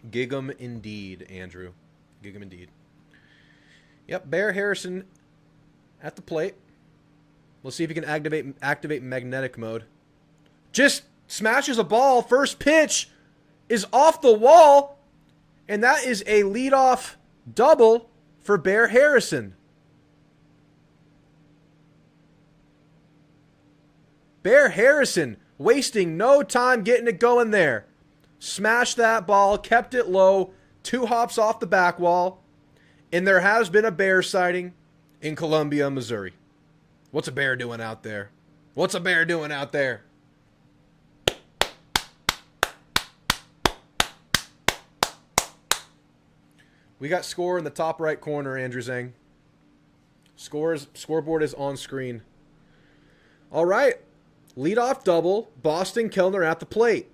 Gig 'em indeed, Andrew. Gig 'em indeed. Yep, Bear, Harrison at the plate. We'll see if he can activate magnetic mode. Just smashes a ball. First pitch is off the wall. And that is a leadoff double for Bear Harrison. Bear Harrison wasting no time getting it going there. Smashed that ball, kept it low, 2 hops off the back wall. And there has been a bear sighting in Columbia, Missouri. What's a bear doing out there? What's a bear doing out there? We got score in the top right corner, Andrew Zhang. Scoreboard is on screen. All right. Leadoff double. Boston Kellner at the plate.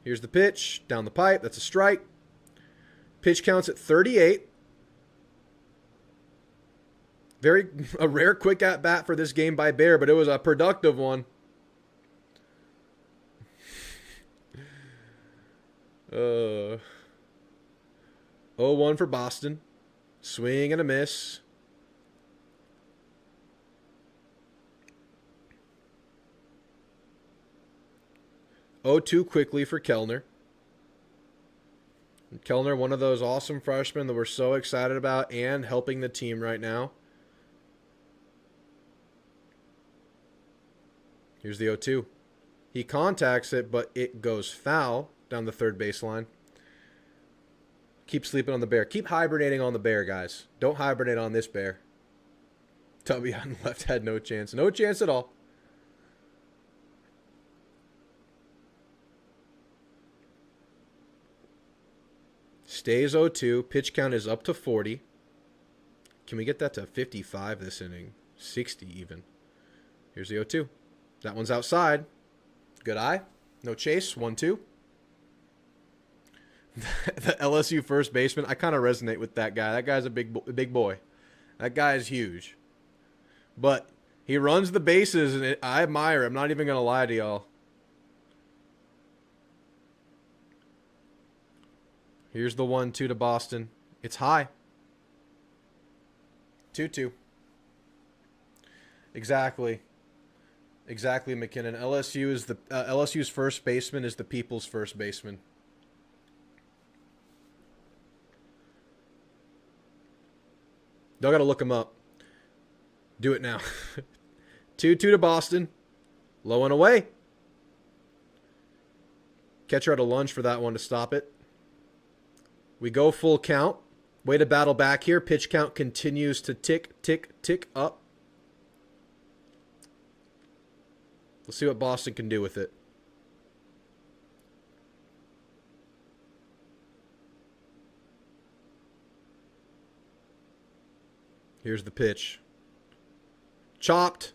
Here's the pitch. Down the pipe. That's a strike. Pitch counts at 38. A rare quick at-bat for this game by Bear, but it was a productive one. 0-1 for Boston. Swing and a miss. Oh-2 quickly for Kellner. Kellner, one of those awesome freshmen that we're so excited about and helping the team right now. Here's the 0-2. He contacts it, but it goes foul down the third baseline. Keep sleeping on the bear. Keep hibernating on the bear, guys. Don't hibernate on this bear. Tubby on the left had no chance. No chance at all. Stays 0-2. Pitch count is up to 40. Can we get that to 55 this inning? 60 even. Here's the 0-2. That one's outside. Good eye. No chase. 1-2. The LSU first baseman, I kind of resonate with that guy. That guy's a big boy. That guy is huge. But he runs the bases, and I admire him. I'm not even going to lie to y'all. Here's the 1-2 to Boston. It's high. 2-2. Exactly, McKinnon. LSU's first baseman is the people's first baseman. Y'all got to look him up. Do it now. 2-2 to Boston. Low and away. Catcher had a lunge for that one to stop it. We go full count. Way to battle back here. Pitch count continues to tick, tick, tick up. Let's see what Boston can do with it. Here's the pitch. Chopped.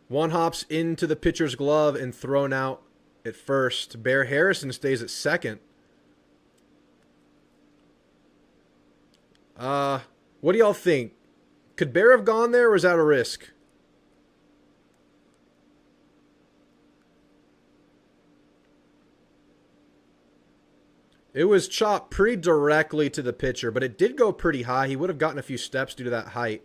One hops into the pitcher's glove and thrown out at first. Bear Harrison stays at second. What do y'all think? Could Bear have gone there, or was that a risk? It was chopped pretty directly to the pitcher, but it did go pretty high. He would have gotten a few steps due to that height.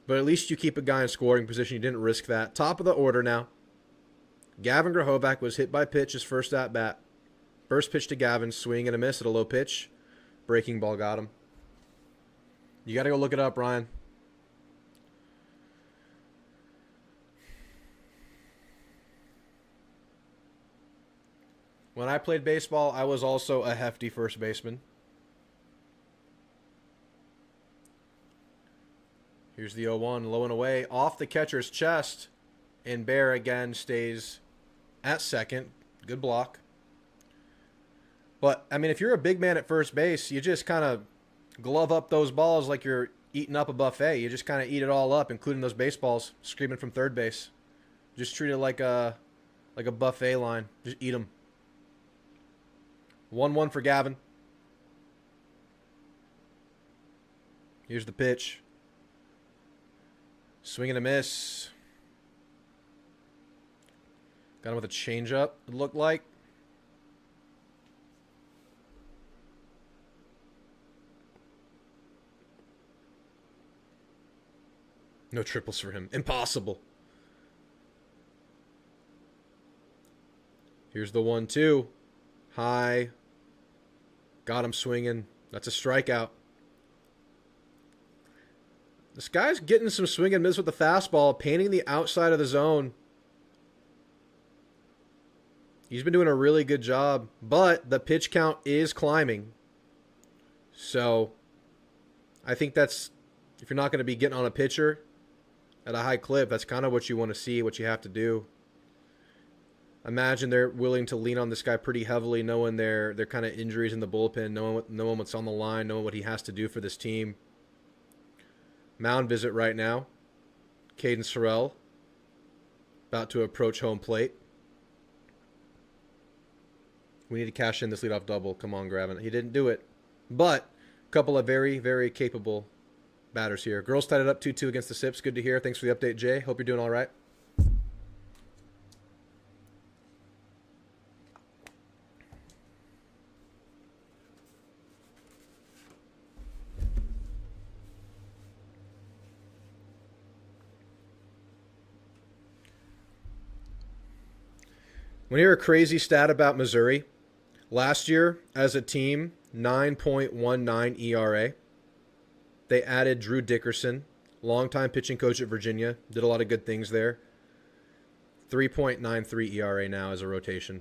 But at least you keep a guy in scoring position. You didn't risk that. Top of the order now. Gavin Grahovac was hit by pitch his first at-bat. First pitch to Gavin, swing and a miss at a low pitch. Breaking ball got him. You got to go look it up, Ryan. When I played baseball, I was also a hefty first baseman. Here's the 0-1, low and away, off the catcher's chest. And Bear again stays at second. Good block. But, I mean, if you're a big man at first base, you just kind of glove up those balls like you're eating up a buffet. You just kind of eat it all up, including those baseballs screaming from third base. Just treat it like a buffet line. Just eat them. 1-1 for Gavin. Here's the pitch. Swing and a miss. Got him with a changeup, it looked like. No triples for him. Impossible. Here's the 1-2. High. Got him swinging. That's a strikeout. This guy's getting some swing and miss with the fastball, painting the outside of the zone. He's been doing a really good job, but the pitch count is climbing. So, I think that's, if you're not going to be getting on a pitcher at a high clip, that's kind of what you want to see, what you have to do. Imagine they're willing to lean on this guy pretty heavily, knowing their kind of injuries in the bullpen, knowing what's on the line, knowing what he has to do for this team. Mound visit right now. Caden Sorrell about to approach home plate. We need to cash in this leadoff double. Come on, Gravin. He didn't do it. But a couple of very, very capable batters here. Girls tied it up 2-2 against the Sips. Good to hear. Thanks for the update, Jay. Hope you're doing all right. Want to hear a crazy stat about Missouri? Last year, as a team, 9.19 ERA. They added Drew Dickerson, longtime pitching coach at Virginia. Did a lot of good things there. 3.93 ERA now as a rotation.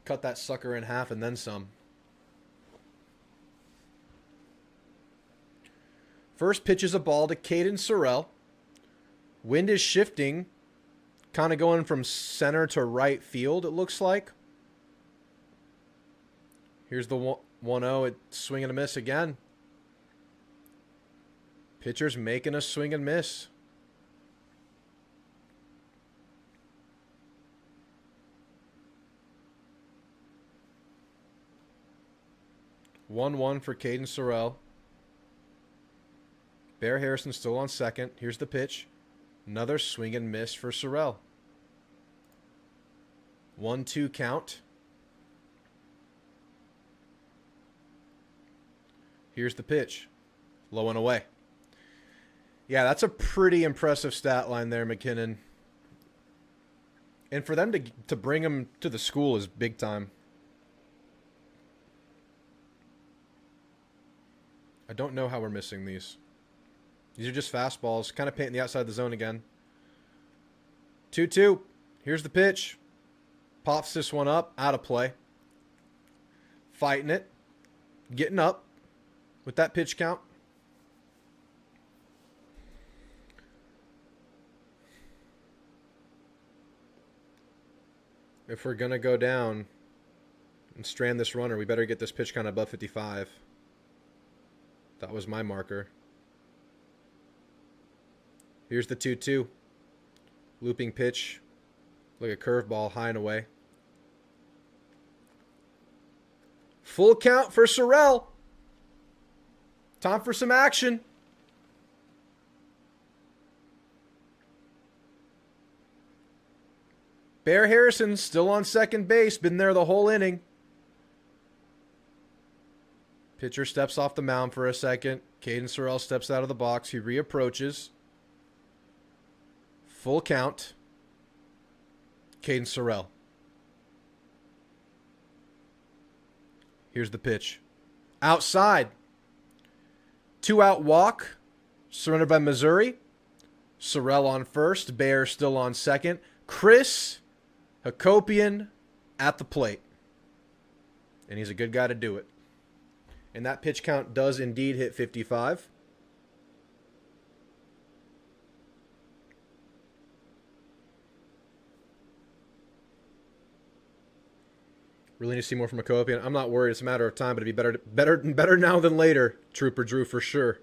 Cut that sucker in half and then some. First pitch is a ball to Caden Sorrell. Wind is shifting, kind of going from center to right field, it looks like. Here's the 1-0. It's swing and a miss again. Pitcher's making a swing and miss. (1-1) for Caden Sorrell. Bear Harrison still on second. Here's the pitch. Another swing and miss for Sorrell. 1-2 count. Here's the pitch. Low and away. Yeah, that's a pretty impressive stat line there, McKinnon. And for them to bring him to the school is big time. I don't know how we're missing these. These are just fastballs, kind of painting the outside of the zone again. 2-2. Here's the pitch. Pops this one up, out of play. Fighting it. Getting up with that pitch count. If we're going to go down and strand this runner, we better get this pitch count above 55. That was my marker. Here's the 2-2. Looping pitch. Like a curveball, high and away. Full count for Sorrell. Time for some action. Bear Harrison still on second base. Been there the whole inning. Pitcher steps off the mound for a second. Caden Sorrell steps out of the box. He reapproaches. Full count. Caden Sorrell. Here's the pitch. Outside. 2-out walk. Surrendered by Missouri. Sorrell on first. Bear still on second. Chris Hakopian at the plate. And he's a good guy to do it. And that pitch count does indeed hit 55. Really need to see more from Hakopian. I'm not worried. It's a matter of time, but it'd be better now than later, Trooper Drew, for sure.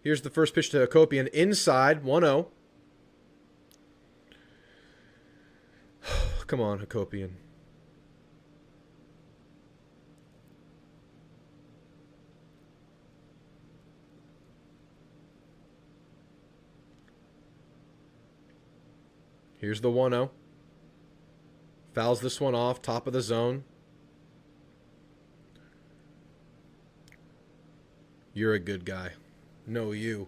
Here's the first pitch to Hakopian. Inside, 1-0. Come on, Hakopian. Here's the 1-0. Fouls this one off, top of the zone. You're a good guy. No, you.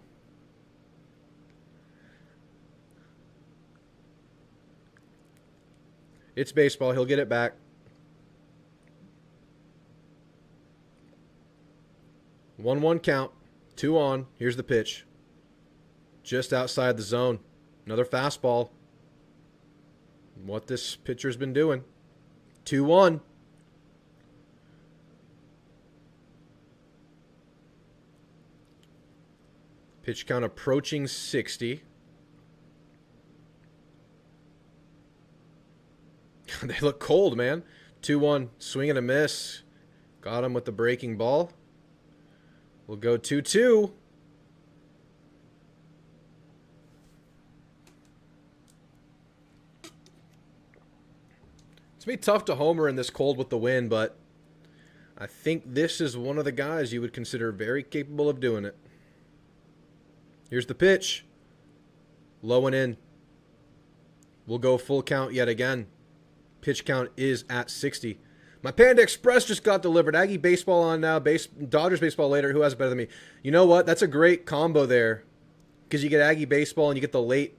It's baseball. He'll get it back. One count. 2 on. Here's the pitch. Just outside the zone. Another fastball. What this pitcher's been doing. 2-1. Pitch count approaching 60. They look cold, man. 2-1. Swing and a miss. Got him with the breaking ball. We'll go 2-2. It's going to be tough to homer in this cold with the wind, but I think this is one of the guys you would consider very capable of doing it. Here's the pitch. Low and in. We'll go full count yet again. Pitch count is at 60. My Panda Express just got delivered. Aggie baseball on now. Dodgers baseball later. Who has it better than me? You know what? That's a great combo there. Because you get Aggie baseball and you get the late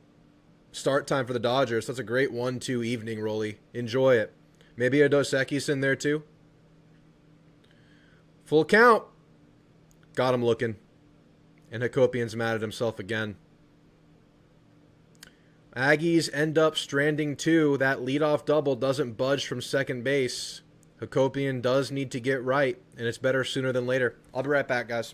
start time for the Dodgers. That's a great 1-2 evening, Rolly. Enjoy it. Maybe a Dos Equis in there too. Full count. Got him looking. And Hakopian's mad at himself again. Aggies end up stranding 2. That leadoff double doesn't budge from second base. Hakopian does need to get right, and it's better sooner than later. I'll be right back, guys.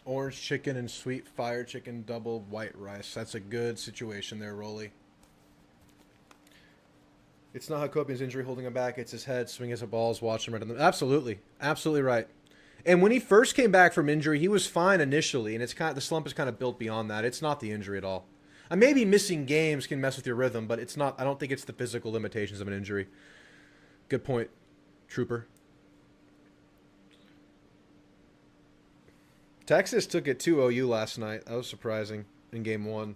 Orange chicken and sweet fire chicken double white rice. That's a good situation there, Rolly. It's not Hakopian's injury holding him back. It's his head. Swing as a balls. Watch him right on them. Absolutely. Absolutely right. And when he first came back from injury, he was fine initially. And it's kind of, the slump is kind of built beyond that. It's not the injury at all. Maybe missing games can mess with your rhythm, but it's not. I don't think it's the physical limitations of an injury. Good point, Trooper. Texas took it 2-0 last night. That was surprising in Game 1.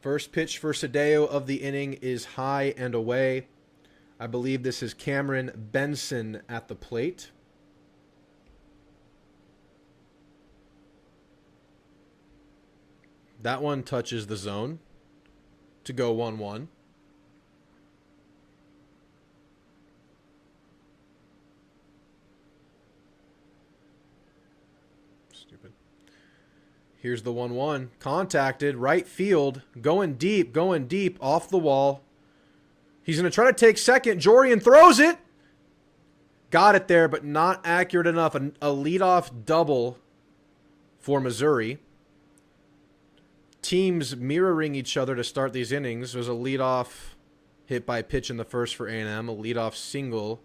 First pitch for Sadeo of the inning is high and away. I believe this is Cameron Benson at the plate. That one touches the zone to go 1-1. Here's the 1-1. Contacted. Right field. Going deep. Off the wall. He's going to try to take second. Jorian throws it. Got it there, but not accurate enough. A leadoff double for Missouri. teams mirroring each other to start these innings. There was a leadoff hit by pitch in the first for A&M, a leadoff single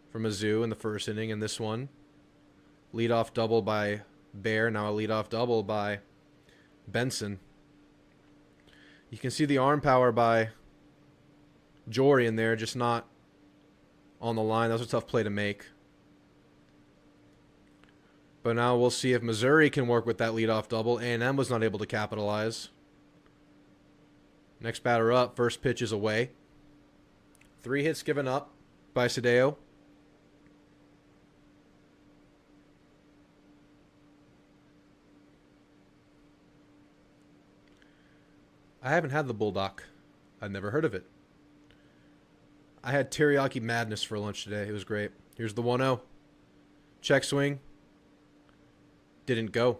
for Mizzou in the first inning in this one. Leadoff double by Bear, now a leadoff double by Benson. You can see the arm power by Jory in there, just not on the line. That was a tough play to make. But now we'll see if Missouri can work with that leadoff double. A&M was not able to capitalize. Next batter up, first pitch is away. 3 hits given up by Sadeo. I haven't had the Bulldog. I've never heard of it. I had teriyaki madness for lunch today. It was great. Here's the 1-0. Check swing. Didn't go.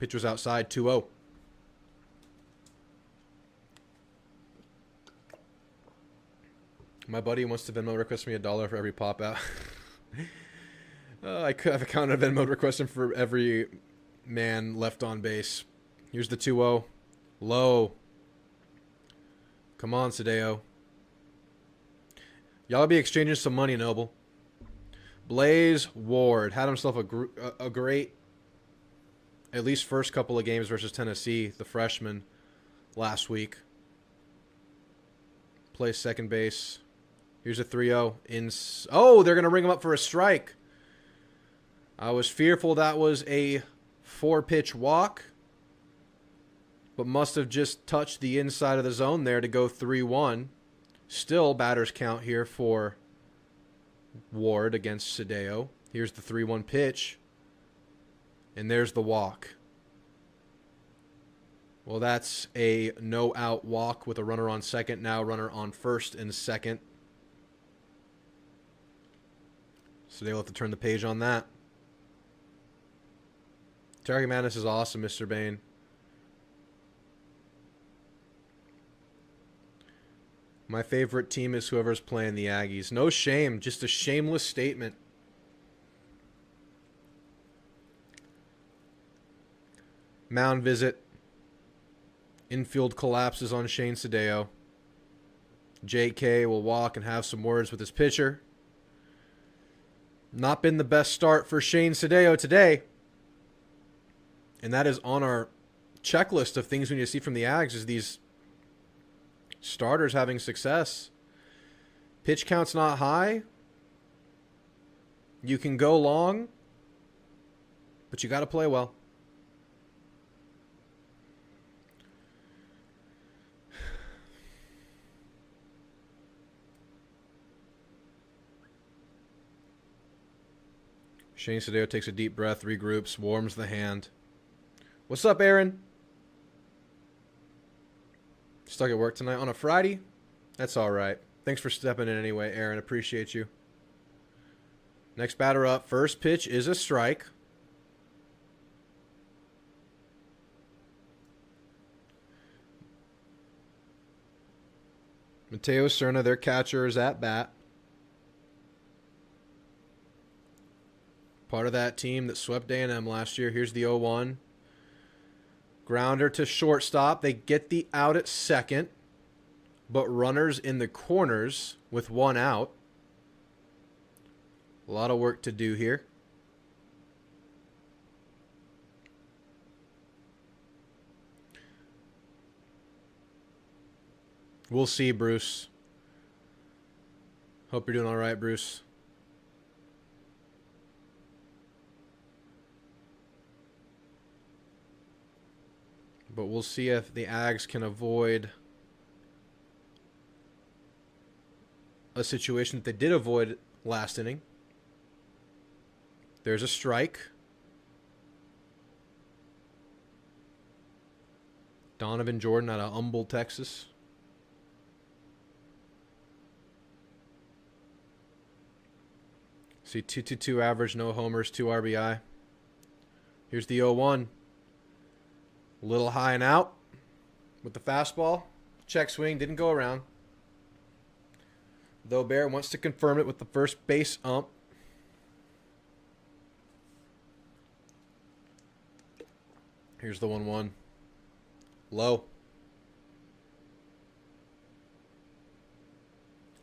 Pitch was outside, 2-0. My buddy wants to Venmo request me $1 for every pop out. I could have accounted Venmo requesting for every man left on base. Here's the 2-0. Low. Come on, Sadeo. Y'all be exchanging some money, Noble. Blaze Ward had himself a great, at least first couple of games versus Tennessee, the freshman, last week. Plays second base. Here's a 3-0. Oh, they're going to ring him up for a strike. I was fearful that was a 4-pitch walk, but must have just touched the inside of the zone there to go 3-1. Still batters count here for Ward against Sadeo. Here's the 3-1 pitch. And there's the walk. Well, that's a no-out walk with a runner on second. Now runner on first and second. So they'll have to turn the page on that. Terry Madness is awesome, Mr. Bain. My favorite team is whoever's playing the Aggies. No shame, just a shameless statement. Mound visit. Infield collapses on Shane Sadeo. JK will walk and have some words with his pitcher. Not been the best start for Shane Sadeo today. And that is on our checklist of things we need to see from the Ags, is these starters having success. Pitch count's not high. You can go long, but you got to play well. Shane Sadeo takes a deep breath, regroups, warms the hand. What's up, Aaron? Stuck at work tonight on a Friday? That's all right. Thanks for stepping in anyway, Aaron. Appreciate you. Next batter up. First pitch is a strike. Mateo Cerna, their catcher, is at bat. Part of that team that swept A&M last year. Here's the 0-1. Grounder to shortstop. They get the out at second, but runners in the corners with 1 out. A lot of work to do here. We'll see, Bruce. Hope you're doing all right, Bruce. But we'll see if the Ags can avoid a situation that they did avoid last inning. There's a strike. Donovan Jordan out of Humboldt, Texas. See, 2.22 average, no homers, 2 RBI. Here's the 0-1. A little high and out with the fastball. Check swing, didn't go around. Though Bear wants to confirm it with the first base ump. Here's the 1-1. Low.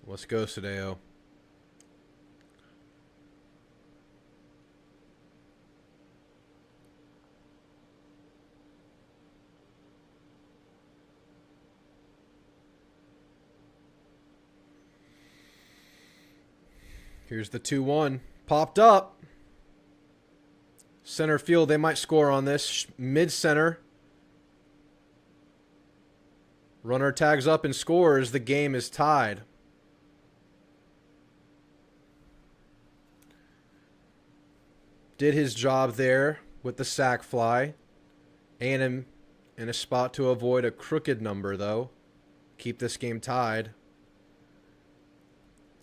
Let's go, Sadeo. Here's the 2-1. Popped up. Center field, they might score on this. Mid-center. Runner tags up and scores. The game is tied. Did his job there with the sac fly. A&M in a spot to avoid a crooked number, though. Keep this game tied.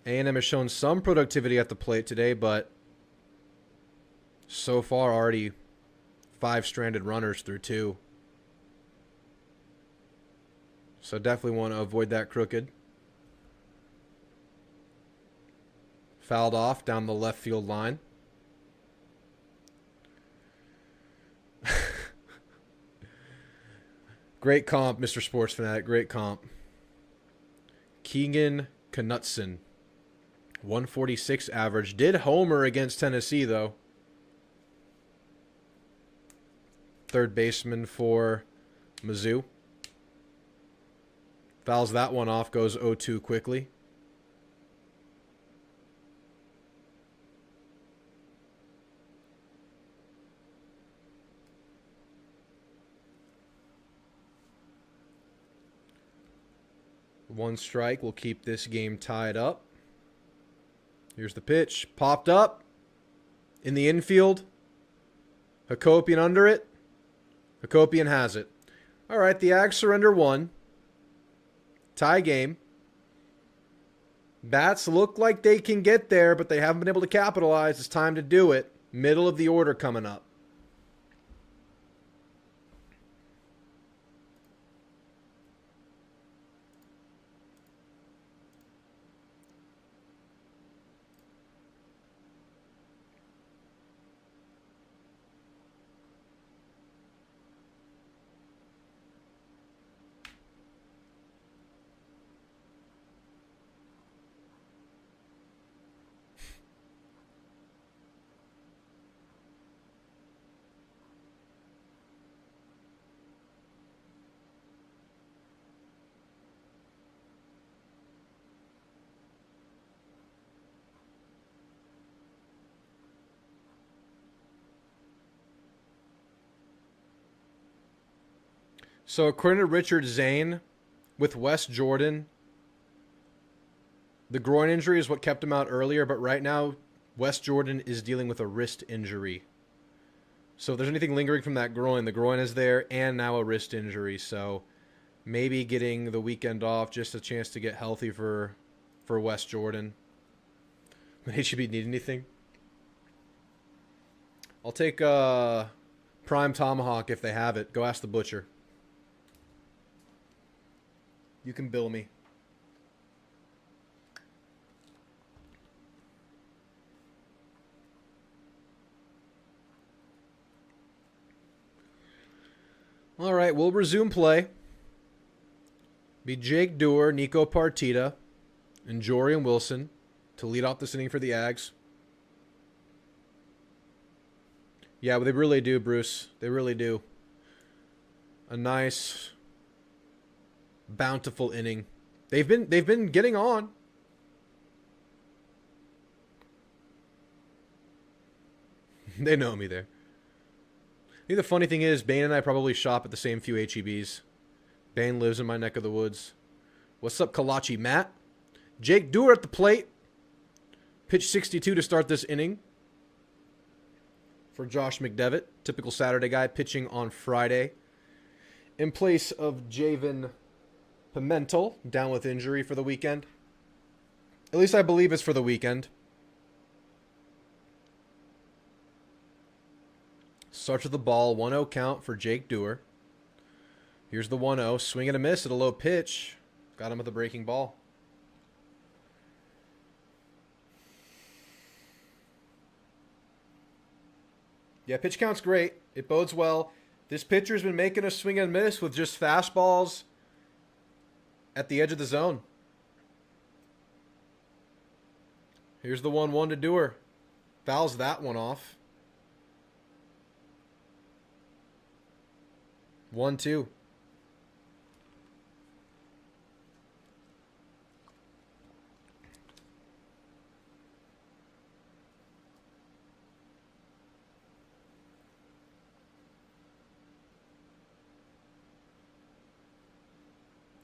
A&M has shown some productivity at the plate today, but so far already 5 stranded runners through 2. So definitely want to avoid that crooked. Fouled off down the left field line. Great comp, Mr. Sports Fanatic. Great comp. Keegan Knutson. 146 average. Did homer against Tennessee, though. Third baseman for Mizzou. Fouls that one off. Goes 0-2 quickly. One strike will keep this game tied up. Here's the pitch. Popped up. In the infield. Hakopian under it. Hakopian has it. All right, the Ags surrender 1. Tie game. Bats look like they can get there, but they haven't been able to capitalize. It's time to do it. Middle of the order coming up. So according to Richard Zane, with Wes Jordan, the groin injury is what kept him out earlier, but right now Wes Jordan is dealing with a wrist injury. So if there's anything lingering from that groin, the groin is there, and now a wrist injury. So maybe getting the weekend off, just a chance to get healthy for Wes Jordan. But HEB need anything? I'll take Prime Tomahawk if they have it. Go ask the butcher. You can bill me. All right, we'll resume play. Be Jake Dewar, Nico Partita, and Jorian Wilson to lead off this inning for the Ags. Yeah, they really do, Bruce. They really do. A nice, bountiful inning. They've been getting on. They know me there. I think the funny thing is, Bane and I probably shop at the same few HEBs. Bane lives in my neck of the woods. What's up, Kalachi Matt? Jake Dewar at the plate. Pitch 62 to start this inning. For Josh McDevitt, typical Saturday guy, pitching on Friday. In place of Javen Pimentel, down with injury for the weekend. At least I believe it's for the weekend. Starts with the ball, 1-0 count for Jake Dewar. Here's the 1-0, swing and a miss at a low pitch. Got him with a breaking ball. Yeah, pitch count's great. It bodes well. This pitcher's been making a swing and miss with just fastballs at the edge of the zone. Here's the 1-1 to Dewar. Fouls that one off. 1-2.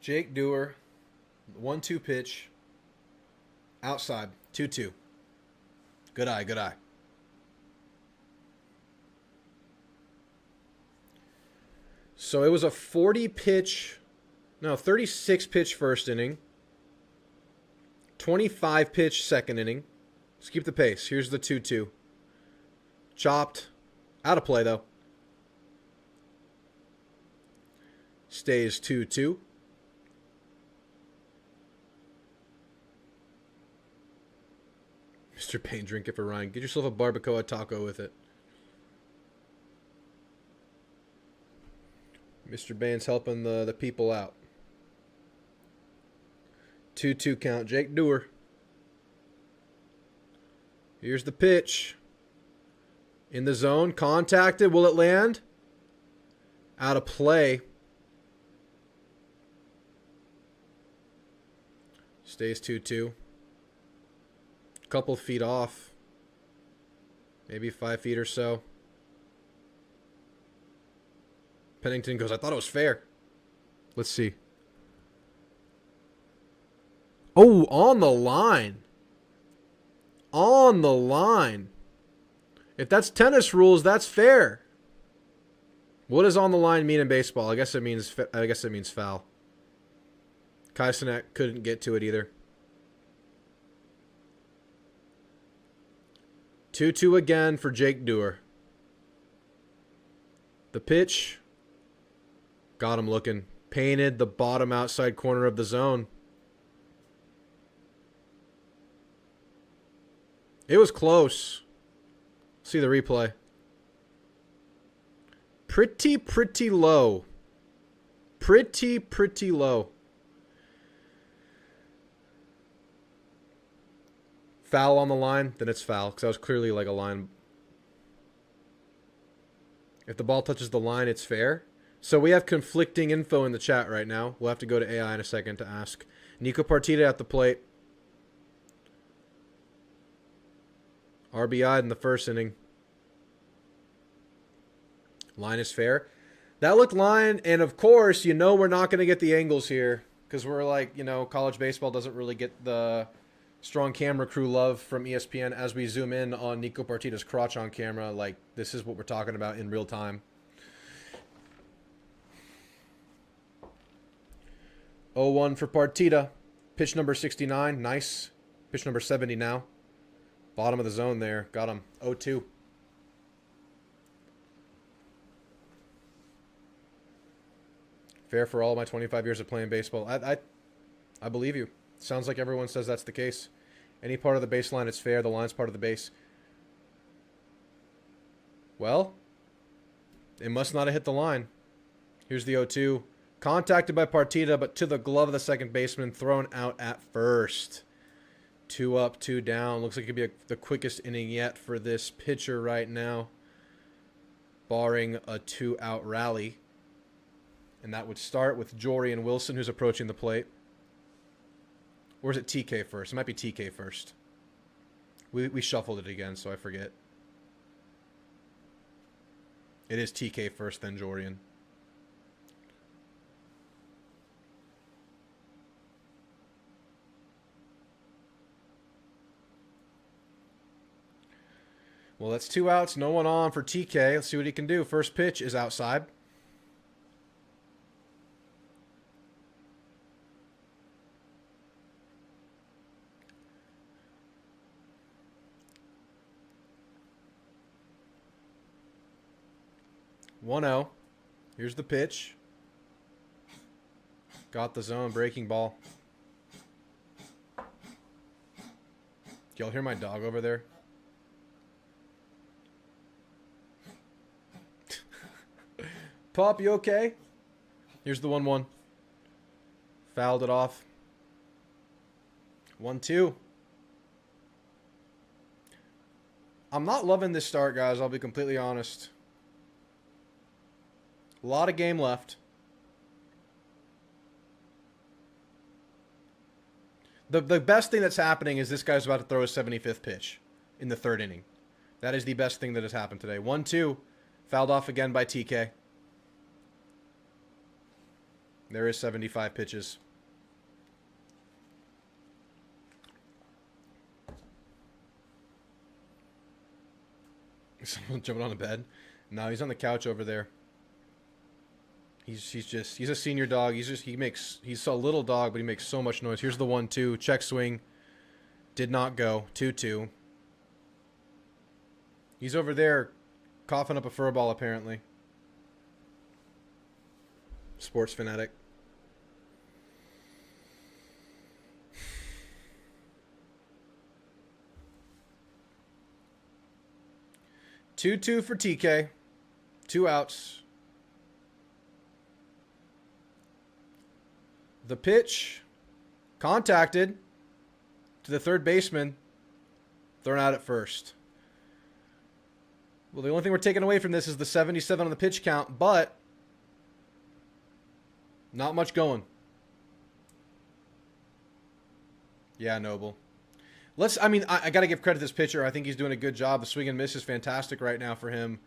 Jake Dewar, 1-2 pitch, outside, 2-2. Good eye, good eye. So it was a 36 pitch first inning, 25 pitch second inning. Let's keep the pace. Here's the 2-2. Chopped, out of play though. Stays 2-2. Mr. Payne, drink it for Ryan. Get yourself a barbacoa taco with it. Mr. Bain's helping the people out. 2-2 count. Jake Dewar. Here's the pitch. In the zone. Contacted. Will it land? Out of play. Stays 2-2. Couple feet off. Maybe 5 feet or so. Pennington goes, I thought it was fair. Let's see. Oh, on the line. On the line. If that's tennis rules, that's fair. What does on the line mean in baseball? I guess it means foul. Kai Cenat couldn't get to it either. 2-2 again for Jake Dewar. The pitch. Got him looking. Painted the bottom outside corner of the zone. It was close. See the replay. Pretty low. Pretty low. Foul on the line, then it's foul, because that was clearly like a line. If the ball touches the line, it's fair. So we have conflicting info in the chat right now. We'll have to go to AI in a second to ask. Nico Partita at the plate. RBI'd in the first inning. Line is fair. That looked line, and of course, you know we're not going to get the angles here, because we're like, college baseball doesn't really get the strong camera crew love from ESPN as we zoom in on Nico Partita's crotch on camera. Like, this is what we're talking about in real time. 0-1 for Partita. Pitch number 69. Nice. Pitch number 70 now. Bottom of the zone there. Got him. 0-2. Fair for all my 25 years of playing baseball. I believe you. Sounds like everyone says that's the case. Any part of the baseline, it's fair. The line's part of the base. Well, it must not have hit the line. Here's the 0-2. Contacted by Partita, but to the glove of the second baseman. Thrown out at first. 2 up, 2 down. Looks like it could be the quickest inning yet for this pitcher right now, barring a 2-out rally. And that would start with Jorian Wilson, who's approaching the plate. Or is it TK first? It might be TK first. We shuffled it again, so I forget. It is TK first, then Jorian. Well, that's 2 outs, no one on for TK. Let's see what he can do. First pitch is outside. One-0. Here's the pitch. Got the zone, breaking ball. Y'all hear my dog over there? Pup, you okay? Here's the 1-1. Fouled it off. 1-2. I'm not loving this start, guys. I'll be completely honest. A lot of game left. The best thing that's happening is this guy's about to throw his 75th pitch in the 3rd inning. That is the best thing that has happened today. 1-2. Fouled off again by TK. There is 75 pitches. Someone jumping on the bed? No, he's on the couch over there. He's a senior dog. He's a little dog, but he makes so much noise. Here's the 1-2. Check swing. Did not go. 2-2. He's over there coughing up a fur ball, apparently. Sports fanatic. Two for TK. 2 outs. The pitch contacted to the 3rd baseman. Thrown out at first. Well, the only thing we're taking away from this is the 77 on the pitch count, but not much going. Yeah, Noble. I got to give credit to this pitcher. I think he's doing a good job. The swing and miss is fantastic right now for him.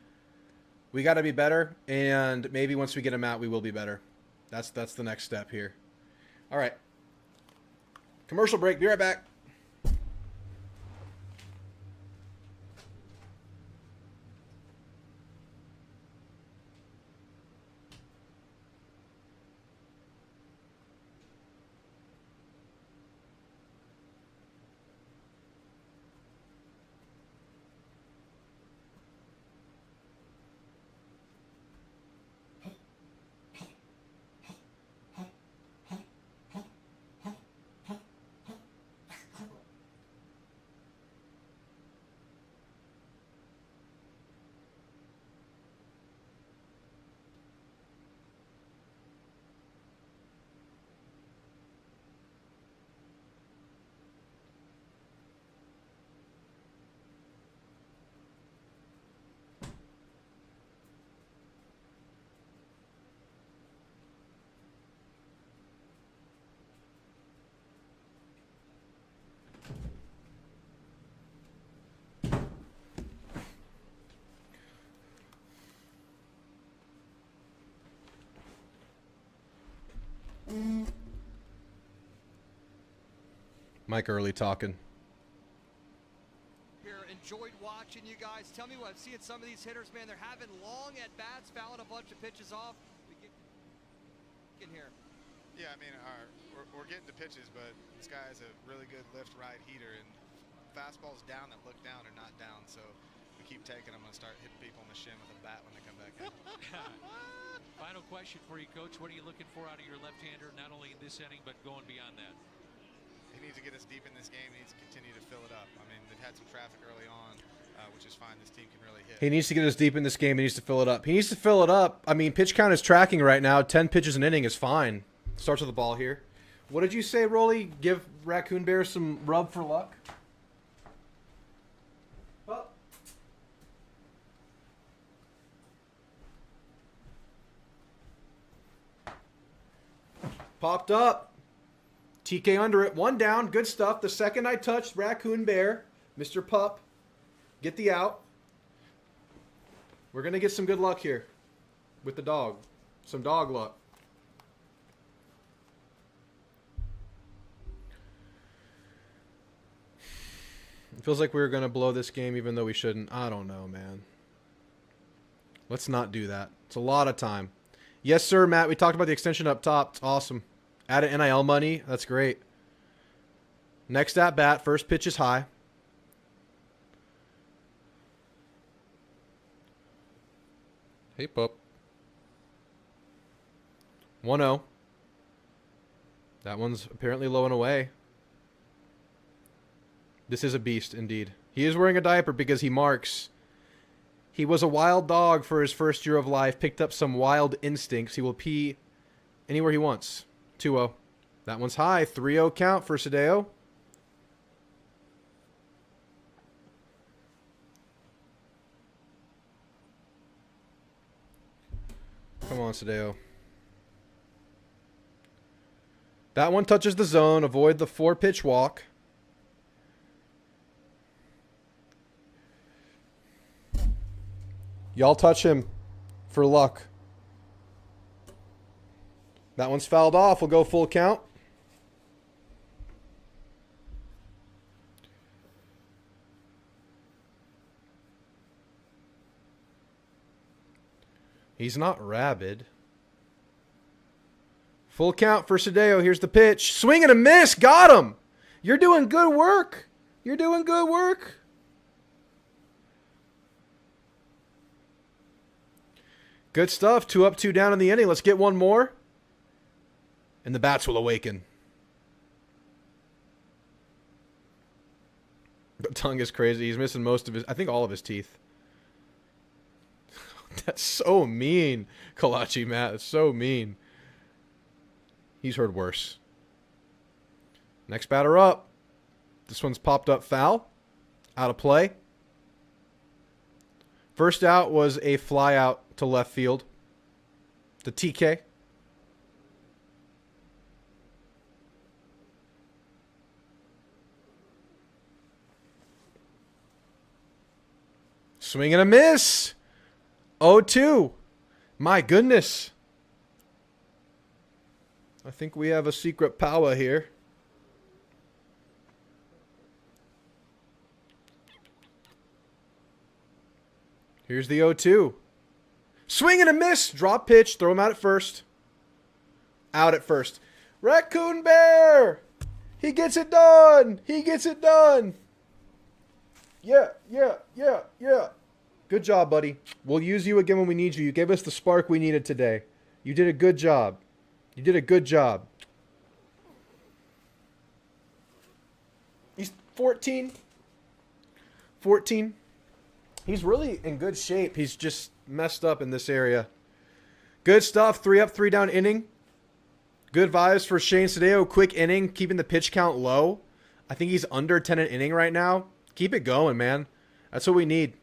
We got to be better, and maybe once we get him out, we will be better. That's the next step here. All right. Commercial break. Be right back. Mike Early talking. Here, enjoyed watching you guys. Tell me what, I'm seeing some of these hitters, man, they're having long at-bats, fouling a bunch of pitches off. We get in here. Yeah, I mean, we're getting to pitches, but this guy has a really good lift-right heater, and fastballs down that look down are not down, so we keep taking them. I'm going to start hitting people in the shin with a bat when they come back in. Final question for you, Coach. What are you looking for out of your left-hander, not only in this inning, but going beyond that? He needs to get us deep in this game. He needs to continue to fill it up. I mean, they've had some traffic early on, which is fine. This team can really hit. He needs to get us deep in this game. He needs to fill it up. He needs to fill it up. I mean, pitch count is tracking right now. 10 pitches an inning is fine. Starts with the ball here. What did you say, Rolly? Give Raccoon Bear some rub for luck? Well. Popped up. TK under it. 1 down. Good stuff. The second I touched Raccoon Bear, Mr. Pup, get the out. We're going to get some good luck here with the dog. Some dog luck. It feels like we were going to blow this game even though we shouldn't. I don't know, man. Let's not do that. It's a lot of time. Yes, sir, Matt. We talked about the extension up top. It's awesome. Added NIL money. That's great. Next at bat. First pitch is high. Hey, pup. 1-0. That one's apparently low and away. This is a beast, indeed. He is wearing a diaper because he marks He was a wild dog for his first year of life, picked up some wild instincts. He will pee anywhere he wants. 2-0. That one's high. 3-0 count for Sadeo. Come on, Sadeo. That one touches the zone. Avoid the 4-pitch walk. Y'all touch him for luck. That one's fouled off. We'll go full count. He's not rabid. Full count for Sadeo. Here's the pitch. Swing and a miss. Got him. You're doing good work. You're doing good work. Good stuff. 2 up, 2 down in the inning. Let's get one more. And the bats will awaken. The tongue is crazy. He's missing most of his, I think all of his teeth. That's so mean, Kalachi Matt. That's so mean. He's heard worse. Next batter up. This one's popped up foul. Out of play. First out was a fly out to left field. The TK. Swing and a miss. 0-2. My goodness. I think we have a secret power here. Here's the 0-2. Swing and a miss. Drop pitch. Throw him out at first. Out at first. Raccoon Bear. He gets it done. He gets it done. Yeah. Good job, buddy. We'll use you again when we need you. You gave us the spark we needed today. You did a good job. You did a good job. He's 14. 14. He's really in good shape. He's just messed up in this area. Good stuff. 3 up, 3 down inning. Good vibes for Shane Sadeo. Quick inning, keeping the pitch count low. I think he's under 10 an inning right now. Keep it going, man. That's what we need.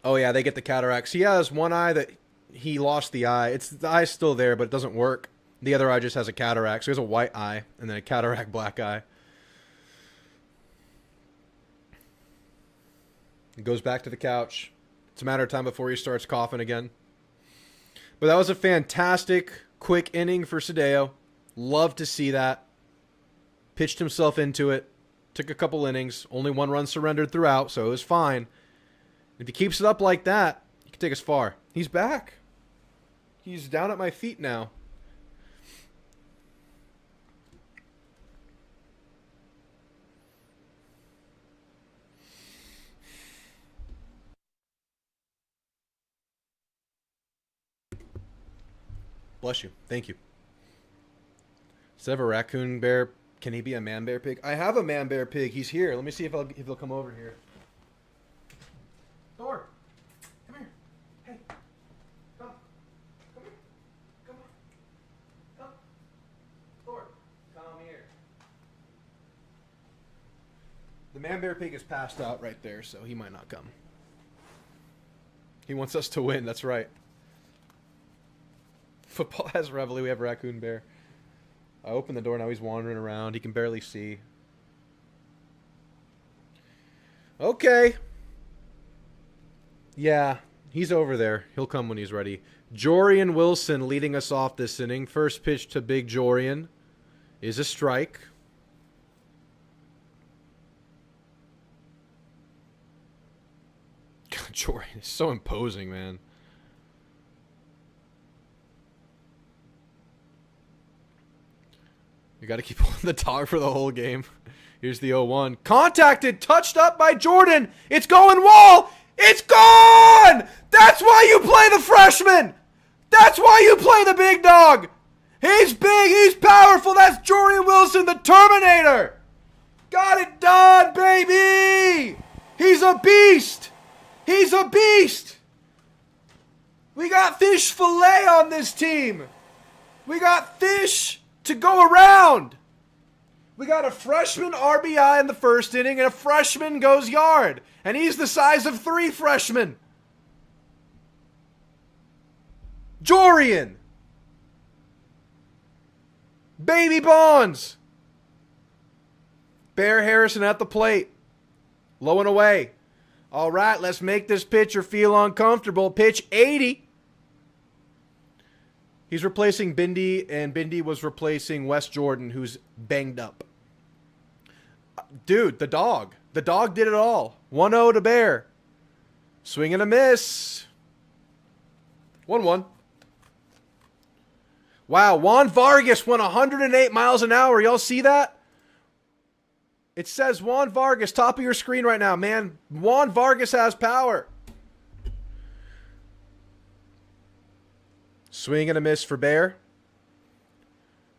Oh, yeah, they get the cataracts. He has one eye that he lost the eye. The eye's still there, but it doesn't work. The other eye just has a cataract. So he has a white eye and then a cataract black eye. He goes back to the couch. It's a matter of time before he starts coughing again. But that was a fantastic quick inning for Sadeo. Love to see that. Pitched himself into it. Took a couple innings. Only 1 run surrendered throughout, so it was fine. If he keeps it up like that, he can take us far. He's back. He's down at my feet now. Bless you. Thank you. Instead of a raccoon bear, can he be a man bear pig? I have a man bear pig. He's here. Let me see if he'll come over here. Thor, come here. Hey, come. Come here. Come on. Come. Thor, come here. The man bear pig is passed out right there, so he might not come. He wants us to win. That's right. Football has Reveille. We have Raccoon Bear. I open the door. Now he's wandering around. He can barely see. Okay. Yeah, he's over there. He'll come when he's ready. Jorian Wilson leading us off this inning. First pitch to Big Jorian is a strike. God, Jorian is so imposing, man. You got to keep holding the dog for the whole game. Here's the 0-1. Contacted, touched up by Jordan. It's going wall. It's gone! That's why you play the freshman! That's why you play the big dog! He's big. He's powerful. That's Jordan Wilson, the Terminator. Got it done, baby. He's a beast. He's a beast. We got fish fillet on this team. We got fish to go around. We got a freshman RBI in the first inning and a freshman goes yard. And he's the size of 3 freshmen. Jorian. Baby Bonds. Bear Harrison at the plate. Low and away. All right, let's make this pitcher feel uncomfortable. Pitch 80. He's replacing Bindi, and Bindi was replacing Wes Jordan, who's banged up. Dude, the dog. The dog did it all. 1-0 to Bear. Swing and a miss. 1-1. Wow, Juan Vargas went 108 miles an hour. Y'all see that? It says Juan Vargas, top of your screen right now, man. Juan Vargas has power. Swing and a miss for Bear.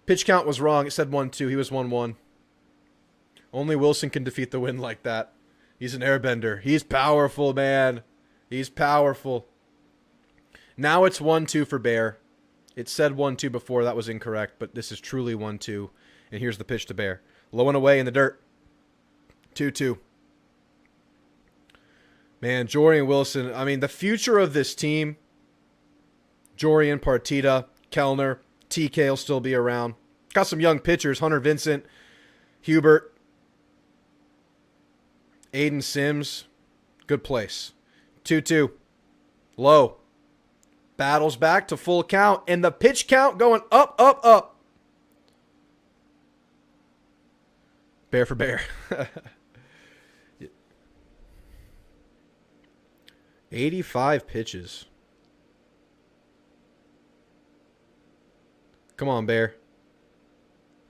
Pitch count was wrong. It said 1-2. He was 1-1. Only Wilson can defeat the wind like that. He's an airbender. He's powerful, man. He's powerful. Now it's 1-2 for Bear. It said 1-2 before. That was incorrect, but this is truly 1-2. And here's the pitch to Bear. Low and away in the dirt. 2-2. Man, Jorian Wilson. I mean, the future of this team. Jorian, Partita, Kellner, TK will still be around. Got some young pitchers. Hunter Vincent, Hubert, Aiden Sims. Good place. 2-2. Low. Battles back to full count. And the pitch count going up, up, up. Bear for Bear. 85 pitches. Come on, Bear.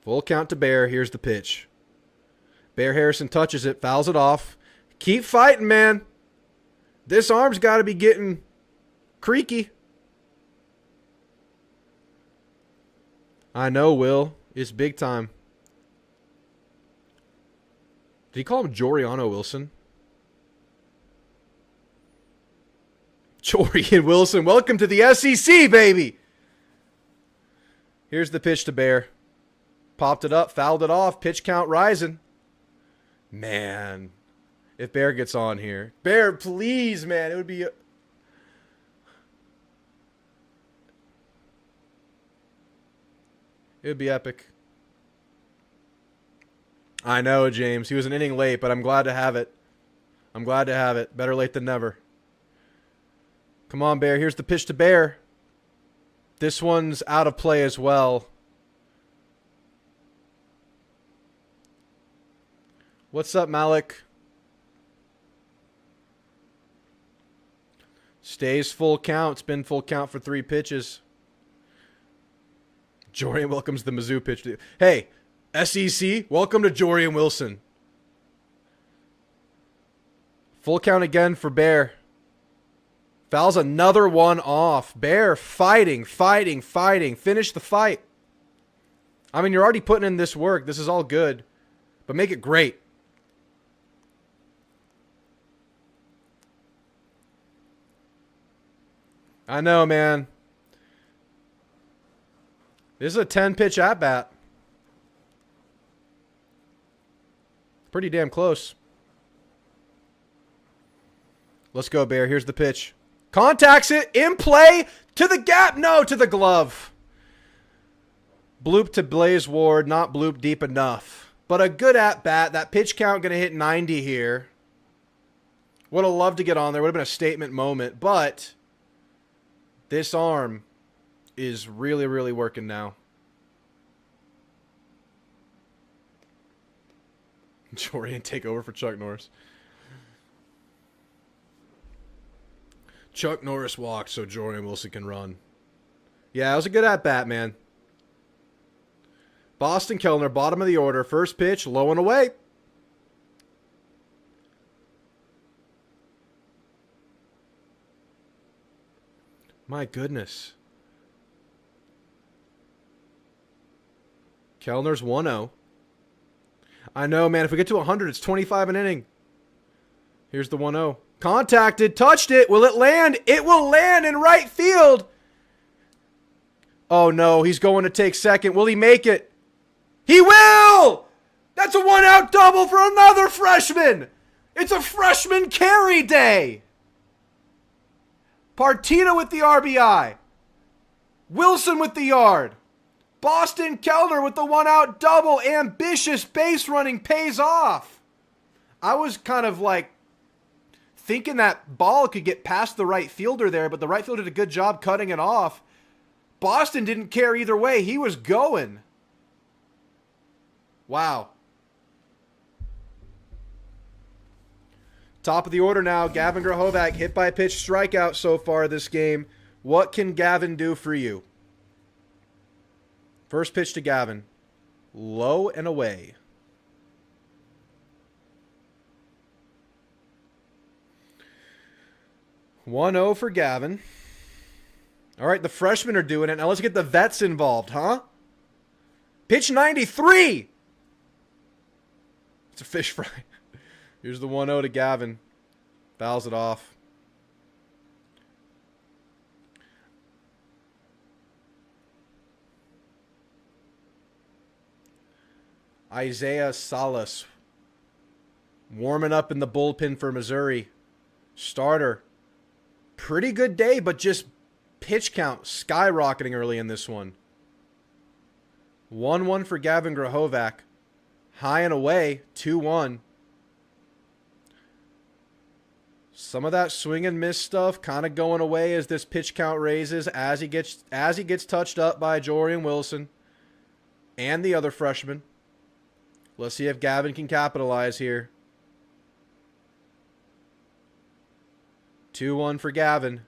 Full count to Bear. Here's the pitch. Bear Harrison touches it, fouls it off. Keep fighting, man. This arm's got to be getting creaky. I know, Will. It's big time. Did he call him Joriano Wilson? Jorian Wilson, welcome to the SEC, baby. Here's the pitch to Bear. Popped it up, fouled it off, pitch count rising. Man, if Bear gets on here. Bear, please, man. It would be... It would be epic. I know, James. He was an inning late, but I'm glad to have it. I'm glad to have it. Better late than never. Come on, Bear. Here's the pitch to Bear. This one's out of play as well. What's up, Malik? Stays full count. It's been full count for 3 pitches. Jorian welcomes the Mizzou pitch. Hey, SEC, welcome to Jorian Wilson. Full count again for Bear. Fouls another one off. Bear fighting, fighting, fighting. Finish the fight. I mean, you're already putting in this work. This is all good. But make it great. I know, man. This is a 10-pitch at-bat. Pretty damn close. Let's go, Bear. Here's the pitch. Contacts it. In play. To the gap. No, to the glove. Bloop to Blaze Ward. Not bloop deep enough. But a good at-bat. That pitch count going to hit 90 here. Would have loved to get on there. Would have been a statement moment. But this arm is really, really working now. Jorian take over for Chuck Norris. Chuck Norris walked so Jorian Wilson can run. Yeah, it was a good at-bat, man. Boston Kellner, bottom of the order. First pitch, low and away. My goodness. Kellner's 1-0. I know, man. If we get to 100, it's 25 an inning. Here's the 1-0. Contacted. Touched it. Will it land? It will land in right field. Oh, no. He's going to take second. Will he make it? He will! That's a 1-out double for another freshman. It's a freshman carry day. Partita with the RBI. Wilson with the yard. Boston Kellner with the 1-out double. Ambitious base running pays off. I was kind of like thinking that ball could get past the right fielder there, but the right fielder did a good job cutting it off. Boston didn't care either way. He was going. Wow. Top of the order now. Gavin Grahovac hit by pitch strikeout so far this game. What can Gavin do for you? First pitch to Gavin. Low and away. "1-0 for Gavin. All right, the freshmen are doing it. Now let's get the vets involved, huh? Pitch 93. It's a fish fry. Here's the 1-0 to Gavin. Fouls it off. Isaiah Salas warming up in the bullpen for Missouri. Starter. Pretty good day, but just pitch count skyrocketing early in this one. 1-1 for Gavin Grahovac. High and away, 2-1. Some of that swing and miss stuff kind of going away as this pitch count raises, as he gets touched up by Jorian Wilson and the other freshman. Let's see if Gavin can capitalize here. 2-1 for Gavin.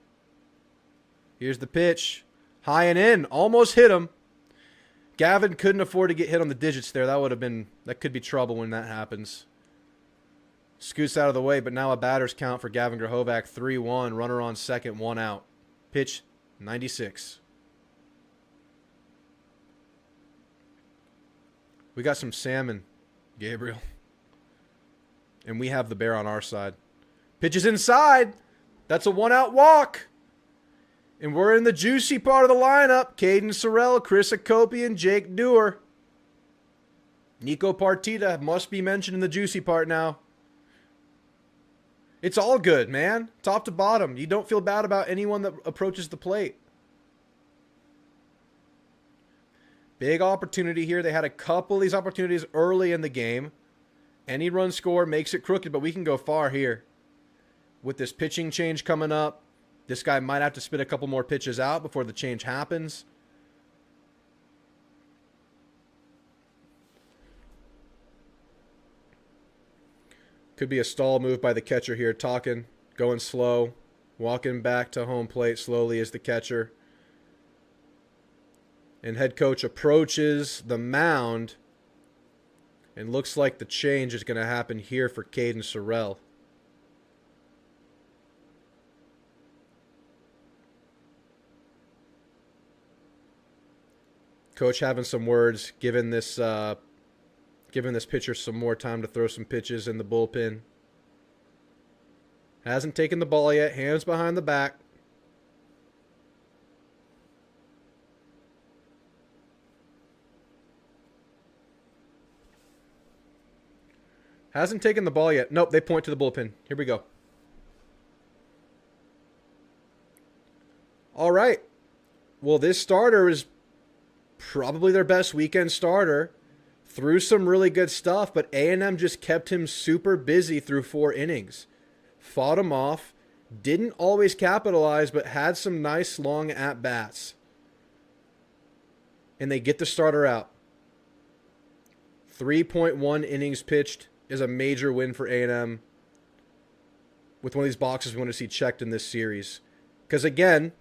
Here's the pitch. High and in. Almost hit him. Gavin couldn't afford to get hit on the digits there. That could be trouble when that happens. Scoots out of the way, but now a batter's count for Gavin Grahovac. 3-1. Runner on second, 1 out. Pitch 96. We got some salmon, Gabriel. And we have the bear on our side. Pitch is inside. That's a 1-out walk. And we're in the juicy part of the lineup. Caden Sorrell, Chris Acopi, and Jake Dewar. Nico Partita must be mentioned in the juicy part now. It's all good, man. Top to bottom. You don't feel bad about anyone that approaches the plate. Big opportunity here. They had a couple of these opportunities early in the game. Any run score makes it crooked, but we can go far here. With this pitching change coming up, this guy might have to spit a couple more pitches out before the change happens. Could be a stall move by the catcher here. Talking, going slow, walking back to home plate slowly as the catcher. And head coach approaches the mound. And looks like the change is going to happen here for Caden Sorrell. Coach having some words, giving this pitcher some more time to throw some pitches in the bullpen. Hasn't taken the ball yet. Hands behind the back. Hasn't taken the ball yet. Nope, they point to the bullpen. Here we go. All right. Well, this starter is probably their best weekend starter. Threw some really good stuff, but A&M just kept him super busy through 4 innings. Fought him off. Didn't always capitalize, but had some nice long at-bats. And they get the starter out. 3.1 innings pitched is a major win for A&M with one of these boxes we want to see checked in this series. Because again,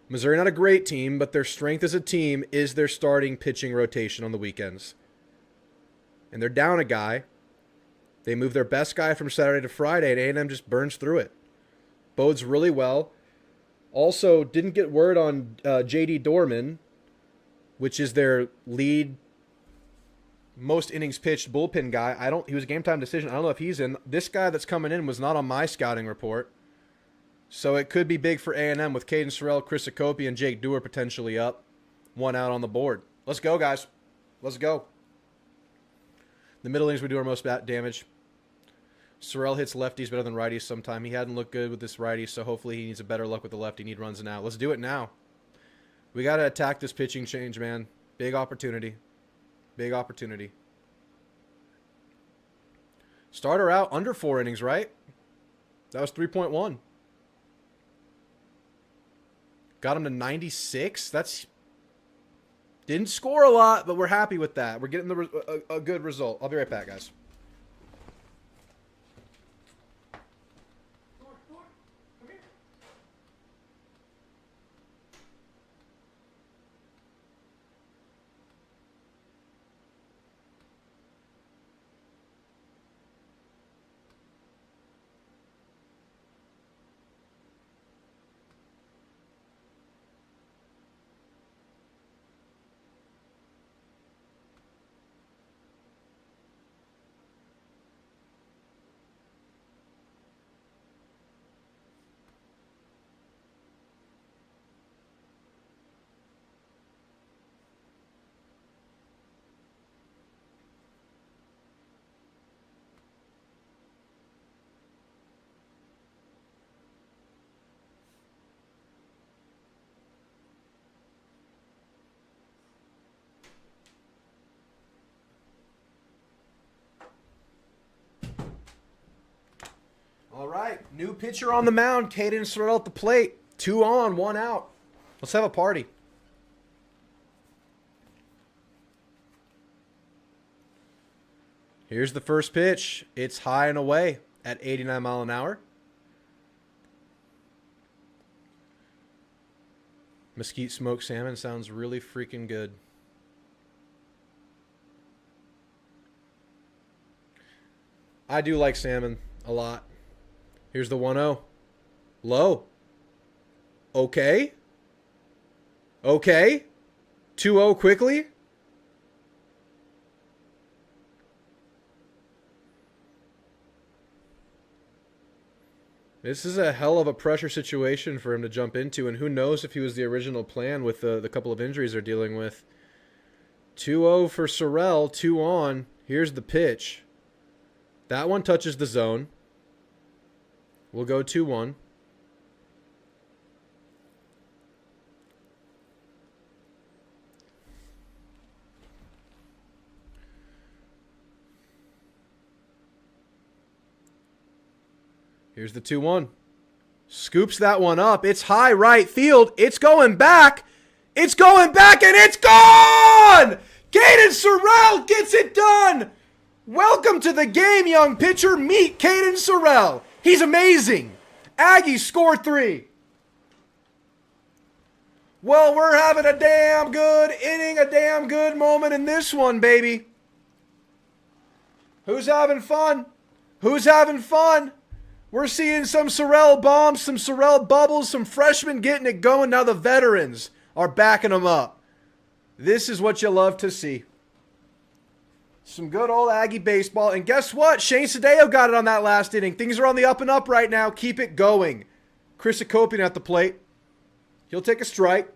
Missouri not a great team, but their strength as a team is their starting pitching rotation on the weekends. And they're down a guy. They move their best guy from Saturday to Friday, and A&M just burns through it. Bodes really well. Also, didn't get word on J.D. Dorman. which is their lead most innings pitched bullpen guy. He was a game time decision. I don't know if he's in. This guy that's coming in was not on my scouting report. So it could be big for A&M with Caden Sorrell, Chris Akopi, and Jake Dewar potentially up. One out on the board. Let's go, guys. Let's go. The middle innings we do our most damage. Sorrell hits lefties better than righties sometime. He hadn't looked good with this righty, so hopefully he needs a better luck with the lefty. Need runs and out. Let's do it now. We got to attack this pitching change, man. Big opportunity. Big opportunity. Starter out under 4 innings, right? That was 3.1. Got him to 96. That's didn't score a lot, but we're happy with that. We're getting a good result. I'll be right back, guys. All right, new pitcher on the mound, Caden Sorrell at the plate. 2 on, 1 out. Let's have a party. Here's the first pitch. It's high and away at 89 mile an hour. Mesquite smoked salmon sounds really freaking good. I do like salmon a lot. Here's the 1-0. Low. Okay. Okay. 2-0 quickly. This is a hell of a pressure situation for him to jump into, and who knows if he was the original plan with the couple of injuries they're dealing with. 2-0 for Sorrell, 2 on. Here's the pitch. That one touches the zone. We'll go 2-1. Here's the 2-1. Scoops that one up. It's high right field. It's going back. It's going back, and it's gone! Caden Sorrell gets it done! Welcome to the game, young pitcher. Meet Caden Sorrell. He's amazing. Aggies score 3. Well, we're having a damn good inning, a damn good moment in this one, baby. Who's having fun? Who's having fun? We're seeing some Sorrell bombs, some Sorrell bubbles, some freshmen getting it going. Now the veterans are backing them up. This is what you love to see. Some good old Aggie baseball. And guess what? Shane Sadeo got it on that last inning. Things are on the up and up right now. Keep it going. Chris Akopian at the plate. He'll take a strike.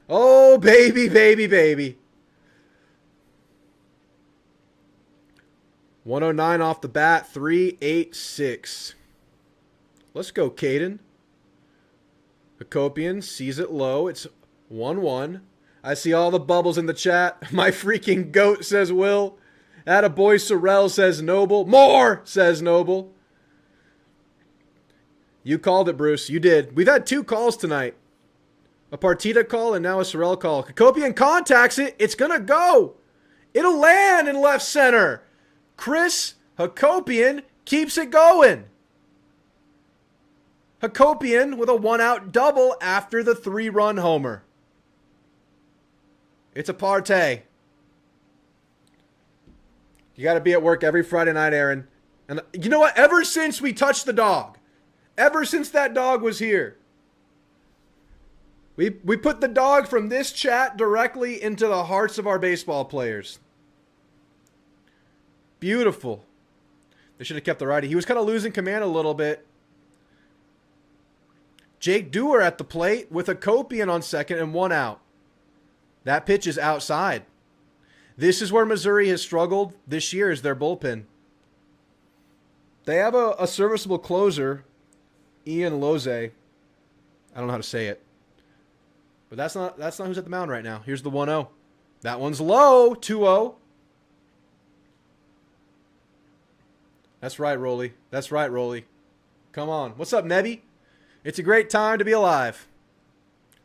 Oh, baby, baby, baby. 109 off the bat. 3-8-6. Let's go, Caden. Akopian sees it low. It's 1-1. I see all the bubbles in the chat. My freaking goat, says Will. Attaboy Sorrell, says Noble. More, says Noble. You called it, Bruce. You did. We've had 2 calls tonight. A Partita call and now a Sorrell call. Akopian contacts it. It's going to go. It'll land in left center. Chris Akopian keeps it going. Akopian with a 1-out double after the 3-run homer. It's a partay. You got to be at work every Friday night, Aaron. And you know what? Ever since we touched the dog, ever since that dog was here, We put the dog from this chat directly into the hearts of our baseball players. Beautiful. They should have kept the righty. He was kind of losing command a little bit. Jake Dewar at the plate with a Copian on second and 1 out. That pitch is outside. This is where Missouri has struggled this year, is their bullpen. They have a serviceable closer, Ian Loze. I don't know how to say it. But that's not who's at the mound right now. Here's the 1-0. That one's low, 2-0. That's right, Rolly. That's right, Rolly. Come on. What's up, Nebby? It's a great time to be alive.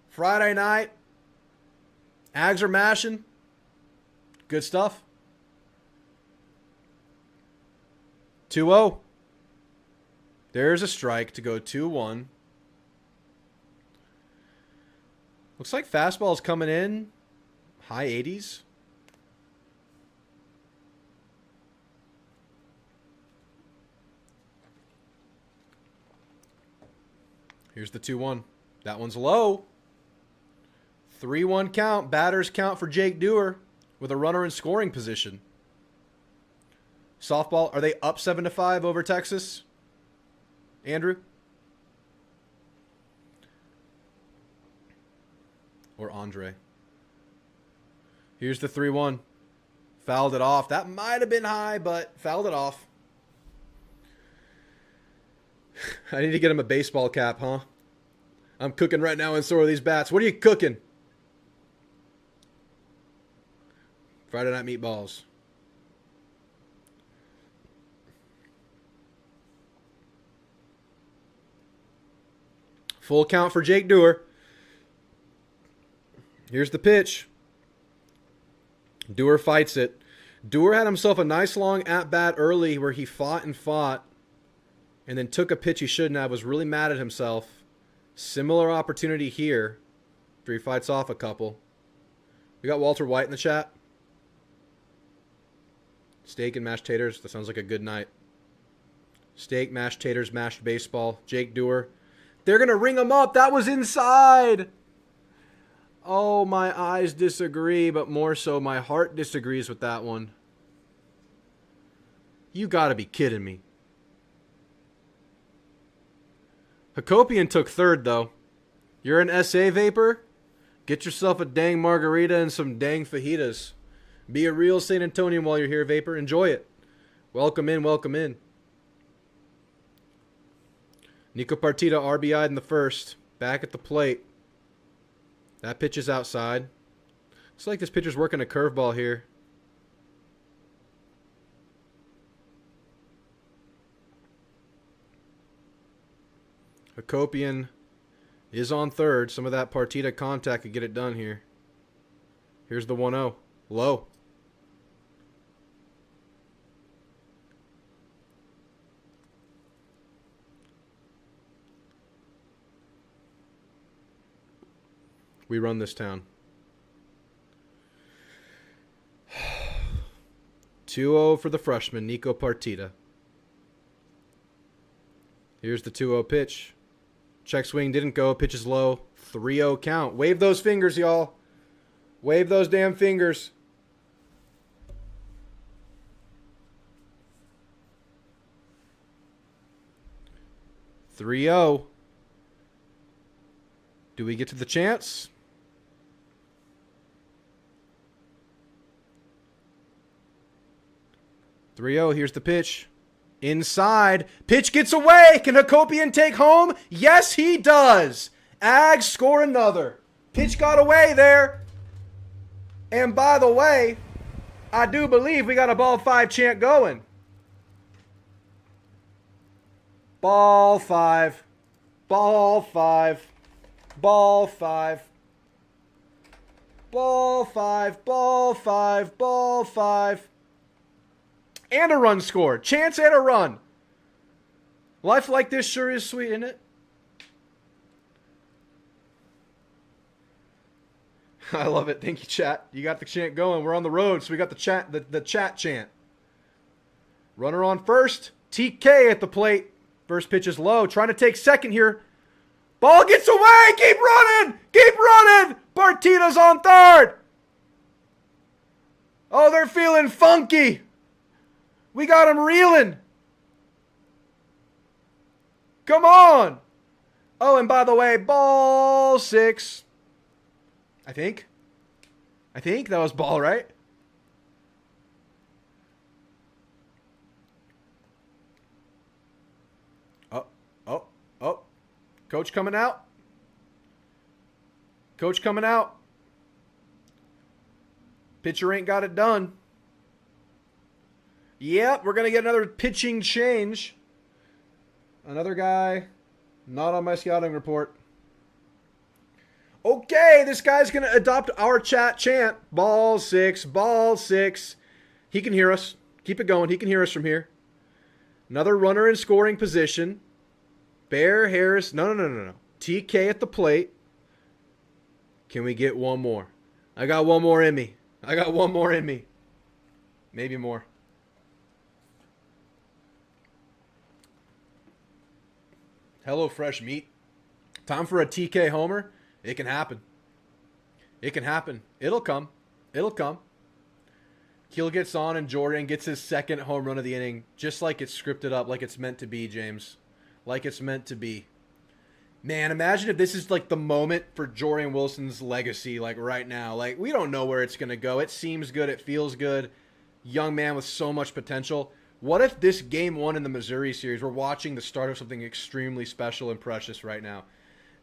Friday night. Ags are mashing. Good stuff. 2-0. There's a strike to go 2-1. Looks like fastball's coming in. High 80s. Here's the 2-1. That one's low. 3-1 count. Batters count for Jake Dewar with a runner in scoring position. Softball, are they up 7-5 over Texas? Andrew? Or Andre? Here's the 3-1. Fouled it off. That might have been high, but fouled it off. I need to get him a baseball cap, huh? I'm cooking right now and so are these bats. What are you cooking? Friday night meatballs. Full count for Jake Dewar. Here's the pitch. Dewar fights it. Dewar had himself a nice long at-bat early where he fought and then took a pitch he shouldn't have, was really mad at himself. Similar opportunity here after he fights off a couple. We got Walter White in the chat. Steak and mashed taters. That sounds like a good night. Steak, mashed taters, mashed baseball. Jake Dewar. They're going to ring him up. That was inside. Oh, my eyes disagree, but more so my heart disagrees with that one. You got to be kidding me. Hakopian took third, though. You're an SA vapor? Get yourself a dang margarita and some dang fajitas. Be a real San Antonian while you're here, vapor. Enjoy it. Welcome in, welcome in. Nico Partita RBI'd in the first. Back at the plate. That pitch is outside. Looks like this pitcher's working a curveball here. Hakopian is on third. Some of that Partita contact could get it done here. Here's the 1-0. Low. We run this town. 2-0 for the freshman, Nico Partita. Here's the 2-0 pitch. Check swing didn't go. Pitch is low. 3-0 count. Wave those fingers, y'all. Wave those damn fingers. (3-0). Do we get to the chance? (3-0). Here's the pitch. Inside. Pitch gets away. Can Hakopian take home? Yes, he does. Ags score another. Pitch got away there. And by the way, I do believe we got a ball 5 chant going. Ball 5. Ball 5. Ball 5. Ball 5. Ball 5. Ball 5. And a run scored. Chance and a run. Life like this sure is sweet, isn't it? I love it. Thank you, chat. You got the chant going. We're on the road, so we got the chat chant. Runner on first. TK at the plate. First pitch is low. Trying to take second here. Ball gets away. Keep running. Keep running. Runners on third. Oh, they're feeling funky. We got them reeling. Come on. Oh, and by the way, ball 6. I think that was ball, right? Oh. Coach coming out. Coach coming out. Pitcher ain't got it done. Yep, we're going to get another pitching change. Another guy not on my scouting report. Okay, this guy's going to adopt our chat chant. Ball 6, ball 6. He can hear us. Keep it going. He can hear us from here. Another runner in scoring position. Bear Harris. No. TK at the plate. Can we get one more? I got one more in me. Maybe more. Hello, fresh meat. Time for a TK homer. It can happen. It'll come. Keel gets on and Jordan gets his second home run of the inning. Just like it's scripted up. Like it's meant to be, James. Like it's meant to be. Man, imagine if this is like the moment for Jordan Wilson's legacy, like right now. Like, we don't know where it's going to go. It seems good. It feels good. Young man with so much potential. What if this game 1 in the Missouri series, we're watching the start of something extremely special and precious right now?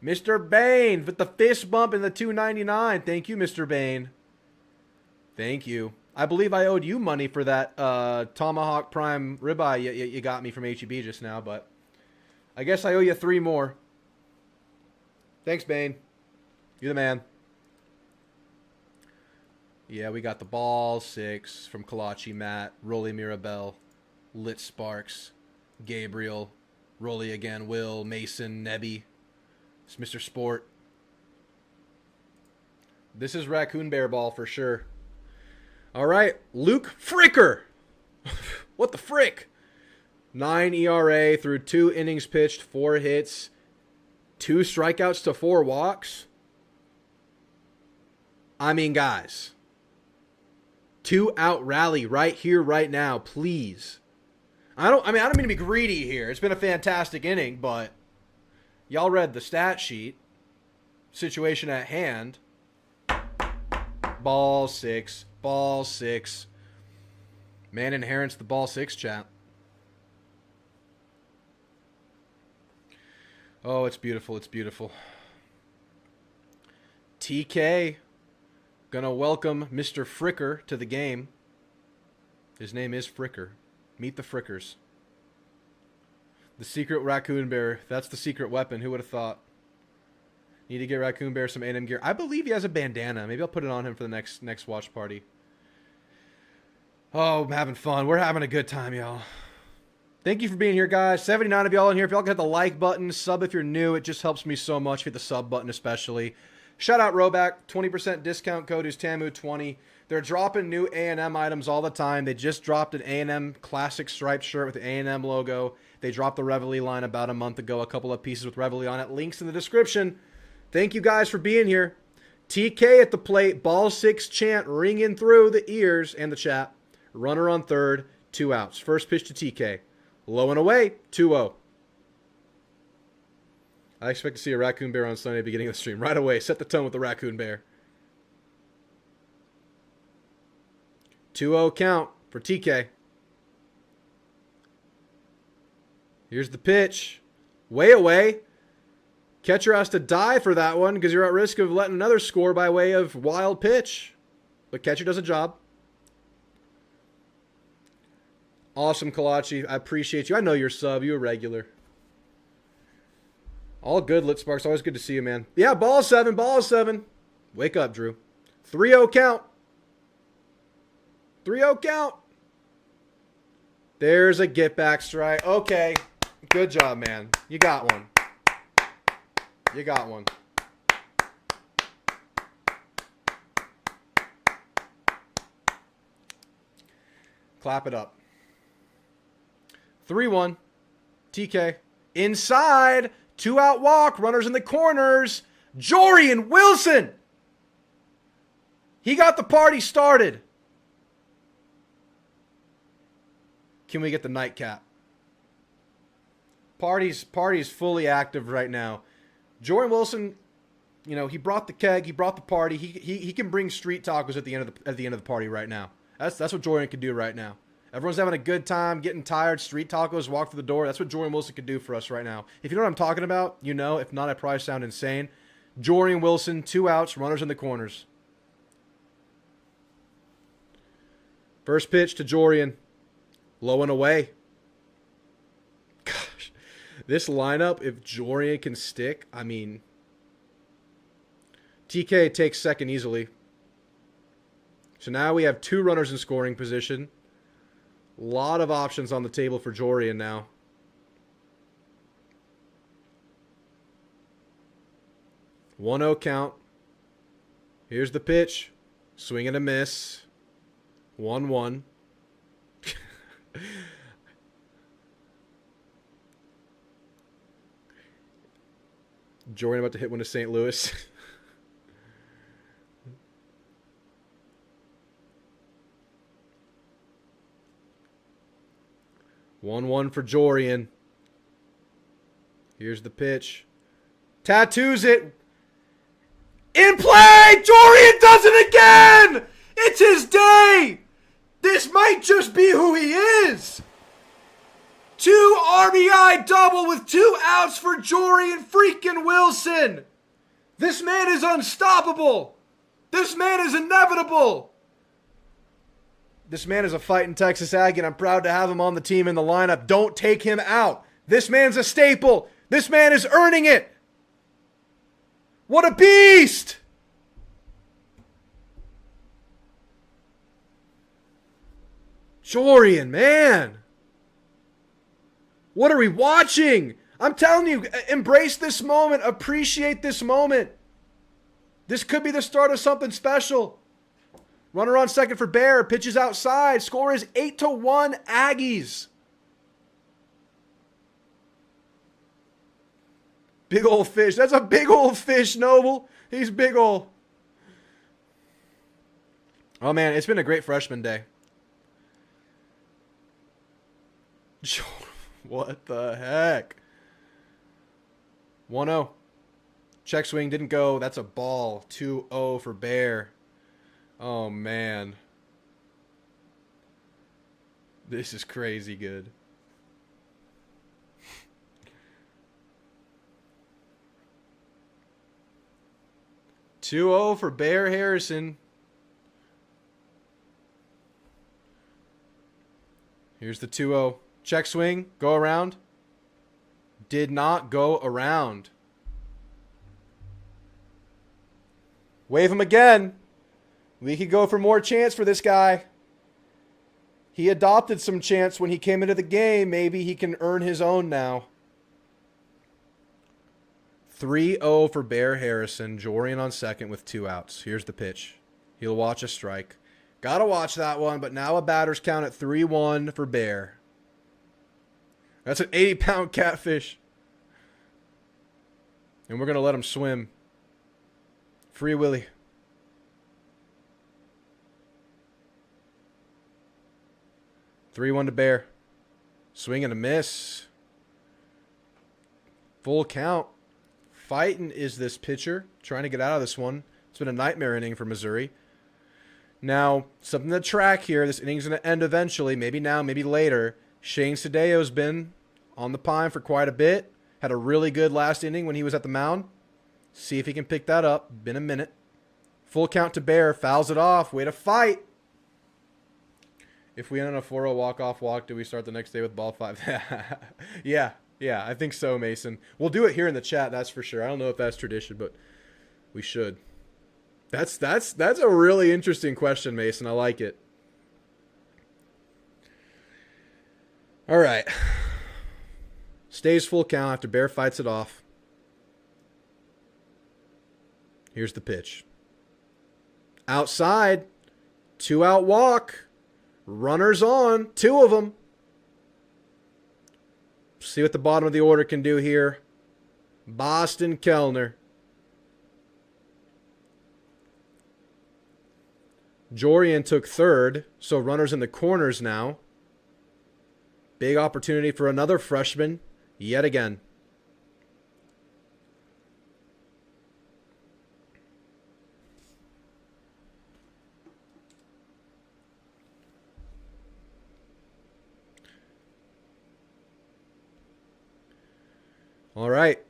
Mr. Bain with the fist bump in the $2.99. Thank you, Mr. Bain. Thank you. I believe I owed you money for that Tomahawk Prime ribeye you got me from HEB just now, but I guess I owe you 3 more. Thanks, Bane. You're the man. Yeah, we got the ball 6 from Kalachi, Matt, Rolly Mirabel, Lit Sparks, Gabriel, Rolly again, Will, Mason, Nebby. It's Mr. Sport. This is Raccoon Bear ball for sure. All right, Luke Fricker. What the frick? 9 ERA through 2 innings pitched, 4 hits. 2 strikeouts to 4 walks. I mean, guys. 2-out rally right here, right now, please. I don't mean to be greedy here. It's been a fantastic inning, but y'all read the stat sheet. Situation at hand. Ball 6. Ball 6. Man inherits the ball 6, chat. Oh, it's beautiful. It's beautiful. TK gonna welcome Mr. Fricker to the game. His name is Fricker. Meet the Frickers. The secret Raccoon Bear. That's the secret weapon. Who would have thought? Need to get Raccoon Bear some A&M gear. I believe he has a bandana. Maybe I'll put it on him for the next watch party. Oh, I'm having fun. We're having a good time, y'all. Thank you for being here, guys. 79 of y'all in here. If y'all can hit the like button, sub if you're new. It just helps me so much. Hit the sub button especially. Shout out Roback. 20% discount code is TAMU20. They're dropping new A&M items all the time. They just dropped an A&M classic striped shirt with the A&M logo. They dropped the Reveille line about a month ago. A couple of pieces with Reveille on it. Links in the description. Thank you guys for being here. TK at the plate. Ball 6 chant ringing through the ears and the chat. Runner on third. 2 outs. First pitch to TK. Low and away, 2-0. I expect to see a Raccoon Bear on Sunday beginning of the stream. Right away, set the tone with the Raccoon Bear. 2-0 count for TK. Here's the pitch. Way away. Catcher has to die for that one because you're at risk of letting another score by way of wild pitch. But catcher does a job. Awesome, Kalachi. I appreciate you. I know you're sub. You're a regular. All good, Lit Sparks. Always good to see you, man. Yeah, ball 7. Ball 7. Wake up, Drew. 3-0 count. 3-0 count. There's a get back strike. Okay. Good job, man. You got one. You got one. Clap it up. 3-1. TK. Inside. 2-out walk. Runners in the corners. Jorian Wilson. He got the party started. Can we get the nightcap? Party's fully active right now. Jordan Wilson, you know, he brought the keg, he brought the party. He can bring street tacos at the end of the party right now. That's what Jordan can do right now. Everyone's having a good time, getting tired, street tacos, walk through the door. That's what Jordan Wilson can do for us right now. If you know what I'm talking about, you know. If not, I probably sound insane. Jordan Wilson, 2 outs, runners in the corners. First pitch to Jorian. Low and away. Gosh, this lineup, if Jorian can stick, I mean, TK takes second easily. So now we have 2 runners in scoring position. A lot of options on the table for Jorian now. One 0 count. Here's the pitch. Swing and a miss. 1-1. Jorian about to hit one to St. Louis. One for Jorian. Here's the pitch. Tattoos it. In play! Jorian does it again! It's his day! This might just be who he is! 2 RBI double with 2 outs for Jorian freaking Wilson! This man is unstoppable! This man is inevitable! This man is a fighting Texas Aggie, and I'm proud to have him on the team in the lineup. Don't take him out. This man's a staple. This man is earning it. What a beast! Jorian, man. What are we watching? I'm telling you, embrace this moment. Appreciate this moment. This could be the start of something special. Runner on second for Bear. Pitches outside. Score is 8-1 Aggies. Big old fish. That's a big old fish, Noble. He's big old. Oh, man. It's been a great freshman day. What the heck? 1-0. Check swing didn't go. That's a ball. 2-0 for Bear. Oh, man. This is crazy good. (2-0) for Bear Harrison. Here's the 2-0. Check swing. Go around. Did not go around. Wave him again. We could go for more chance for this guy. He adopted some chance when he came into the game. Maybe he can earn his own now. 3-0 for Bear Harrison. Jorian on second with 2 outs. Here's the pitch. He'll watch a strike. Gotta watch that one, but now a batter's count at 3-1 for Bear. That's an 80-pound catfish. And we're going to let him swim. Free Willy. (3-1 to Bear. Swing and a miss. Full count. Fighting is this pitcher. Trying to get out of this one. It's been a nightmare inning for Missouri. Now, something to track here. This inning's going to end eventually. Maybe now, maybe later. Shane Sadeo's been on the pine for quite a bit. Had a really good last inning when he was at the mound. See if he can pick that up. Been a minute. Full count to Bear. Fouls it off. Way to fight. If we end on a 4-0 walk-off walk, do we start the next day with ball 5? Yeah, I think so, Mason. We'll do it here in the chat, that's for sure. I don't know if that's tradition, but we should. That's a really interesting question, Mason. I like it. All right. Stays full count after Bear fights it off. Here's the pitch. Outside. 2-out walk. Runners on. 2 of them. See what the bottom of the order can do here. Boston Kellner. Jorian took third, so runners in the corners now. Big opportunity for another freshman yet again. All right.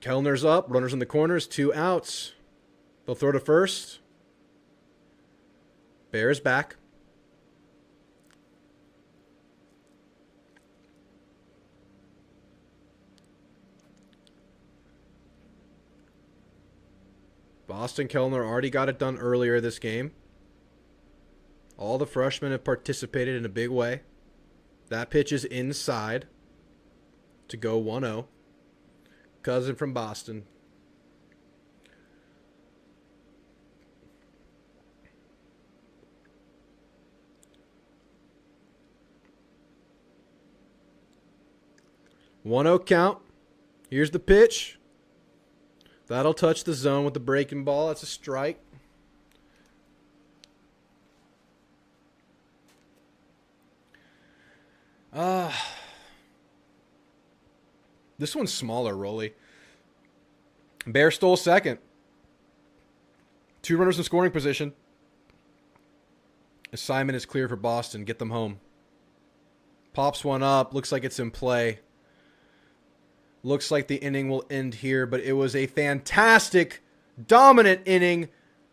Kellner's up. Runners in the corners. 2 outs. They'll throw to first. Bears back. Boston Kellner already got it done earlier this game. All the freshmen have participated in a big way. That pitch is inside to go 1-0. Cousin from Boston. One 0 count. Here's the pitch. That'll touch the zone with the breaking ball. That's a strike. This one's smaller, Rolly. Bear stole second. 2 runners in scoring position. Assignment is clear for Boston. Get them home. Pops one up. Looks like it's in play. Looks like the inning will end here, but it was a fantastic, dominant inning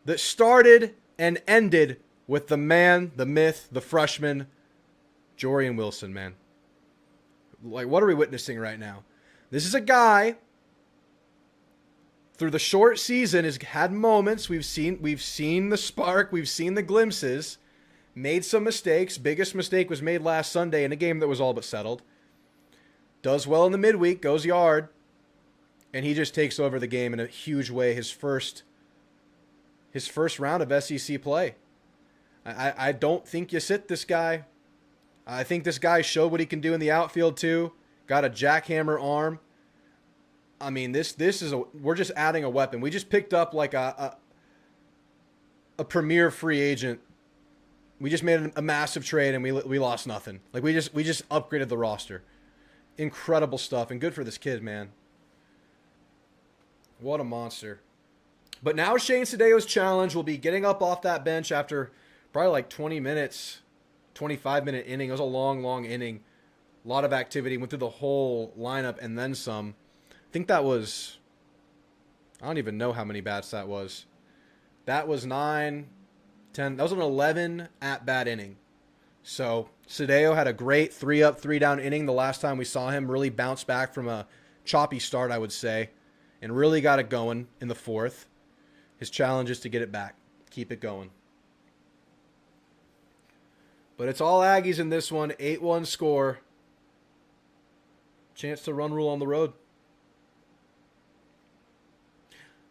that started and ended with the man, the myth, the freshman, Jorian Wilson, man. Like, what are we witnessing right now? This is a guy, through the short season, has had moments. We've seen the spark. We've seen the glimpses. Made some mistakes. Biggest mistake was made last Sunday in a game that was all but settled. Does well in the midweek, goes yard, and he just takes over the game in a huge way. His first round of SEC play. I don't think you sit this guy. I think this guy showed what he can do in the outfield too. Got a jackhammer arm. I mean, we're just adding a weapon. We just picked up like a premier free agent. We just made a massive trade and we lost nothing. Like we just upgraded the roster. Incredible stuff, and good for this kid, man. What a monster. But now Shane Sadeo's challenge will be getting up off that bench after probably like 20 minutes, 25-minute inning. It was a long, long inning. A lot of activity. Went through the whole lineup and then some. I think that was, I don't even know how many bats that was. That was 9, 10. That was an 11 at-bat inning. So Sadeo had a great 3-up, 3-down inning the last time we saw him. Really bounced back from a choppy start, I would say, and really got it going in the 4th. His challenge is to get it back, keep it going. But it's all Aggies in this one. 8-1 score. Chance to run rule on the road.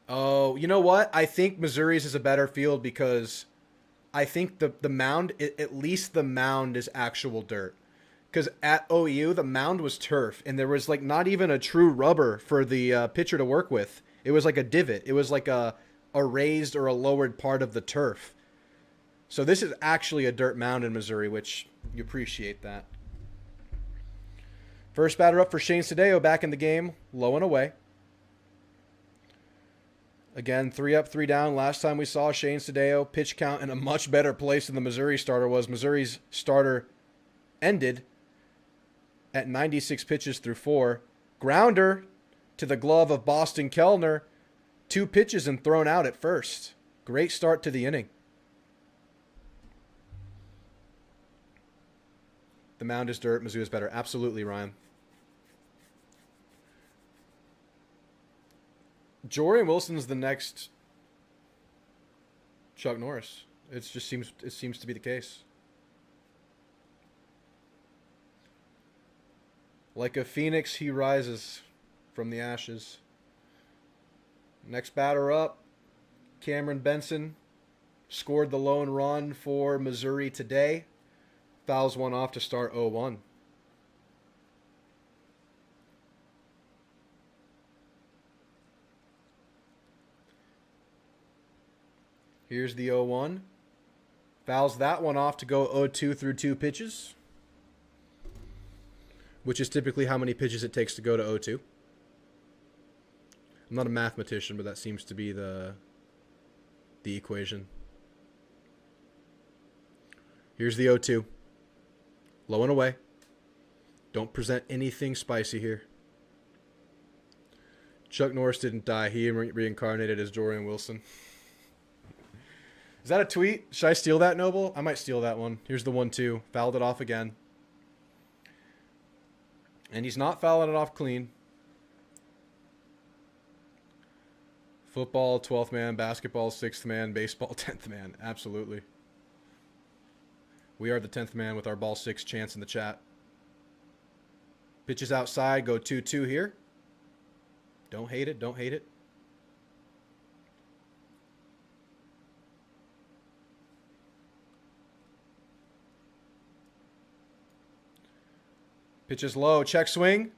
Oh, you know what? I think Missouri's is a better field because I think the mound, at least the mound is actual dirt. Because at OU, the mound was turf, and there was like not even a true rubber for the pitcher to work with. It was like a divot. It was like a raised or a lowered part of the turf. So this is actually a dirt mound in Missouri, which you appreciate that. First batter up for Shane Sadeo back in the game, low and away. Again, 3-up, 3-down. Last time we saw Shane Sadeo pitch count in a much better place than the Missouri starter was. Missouri's starter ended at 96 pitches through 4. Grounder to the glove of Boston Kellner. 2 pitches and thrown out at first. Great start to the inning. The mound is dirt. Mizzou is better. Absolutely, Ryan. Jorian Wilson's the next Chuck Norris. It seems to be the case. Like a phoenix, he rises from the ashes. Next batter up, Cameron Benson scored the lone run for Missouri today. Fouls one off to start 0-1. Here's the 0-1. Fouls that one off to go 0-2 through 2 pitches, which is typically how many pitches it takes to go to 0-2. I'm not a mathematician, but that seems to be the equation. Here's the 0-2. Low and away. Don't present anything spicy here. Chuck Norris didn't die. He reincarnated as Dorian Wilson. Is that a tweet? Should I steal that, Noble? I might steal that one. Here's the 1-2. Fouled it off again. And he's not fouling it off clean. Football, 12th man. Basketball, 6th man. Baseball, 10th man. Absolutely. We are the 10th man with our ball 6 chance in the chat. Pitches outside. Go 2-2 here. Don't hate it. Don't hate it. Pitches low. Check swing.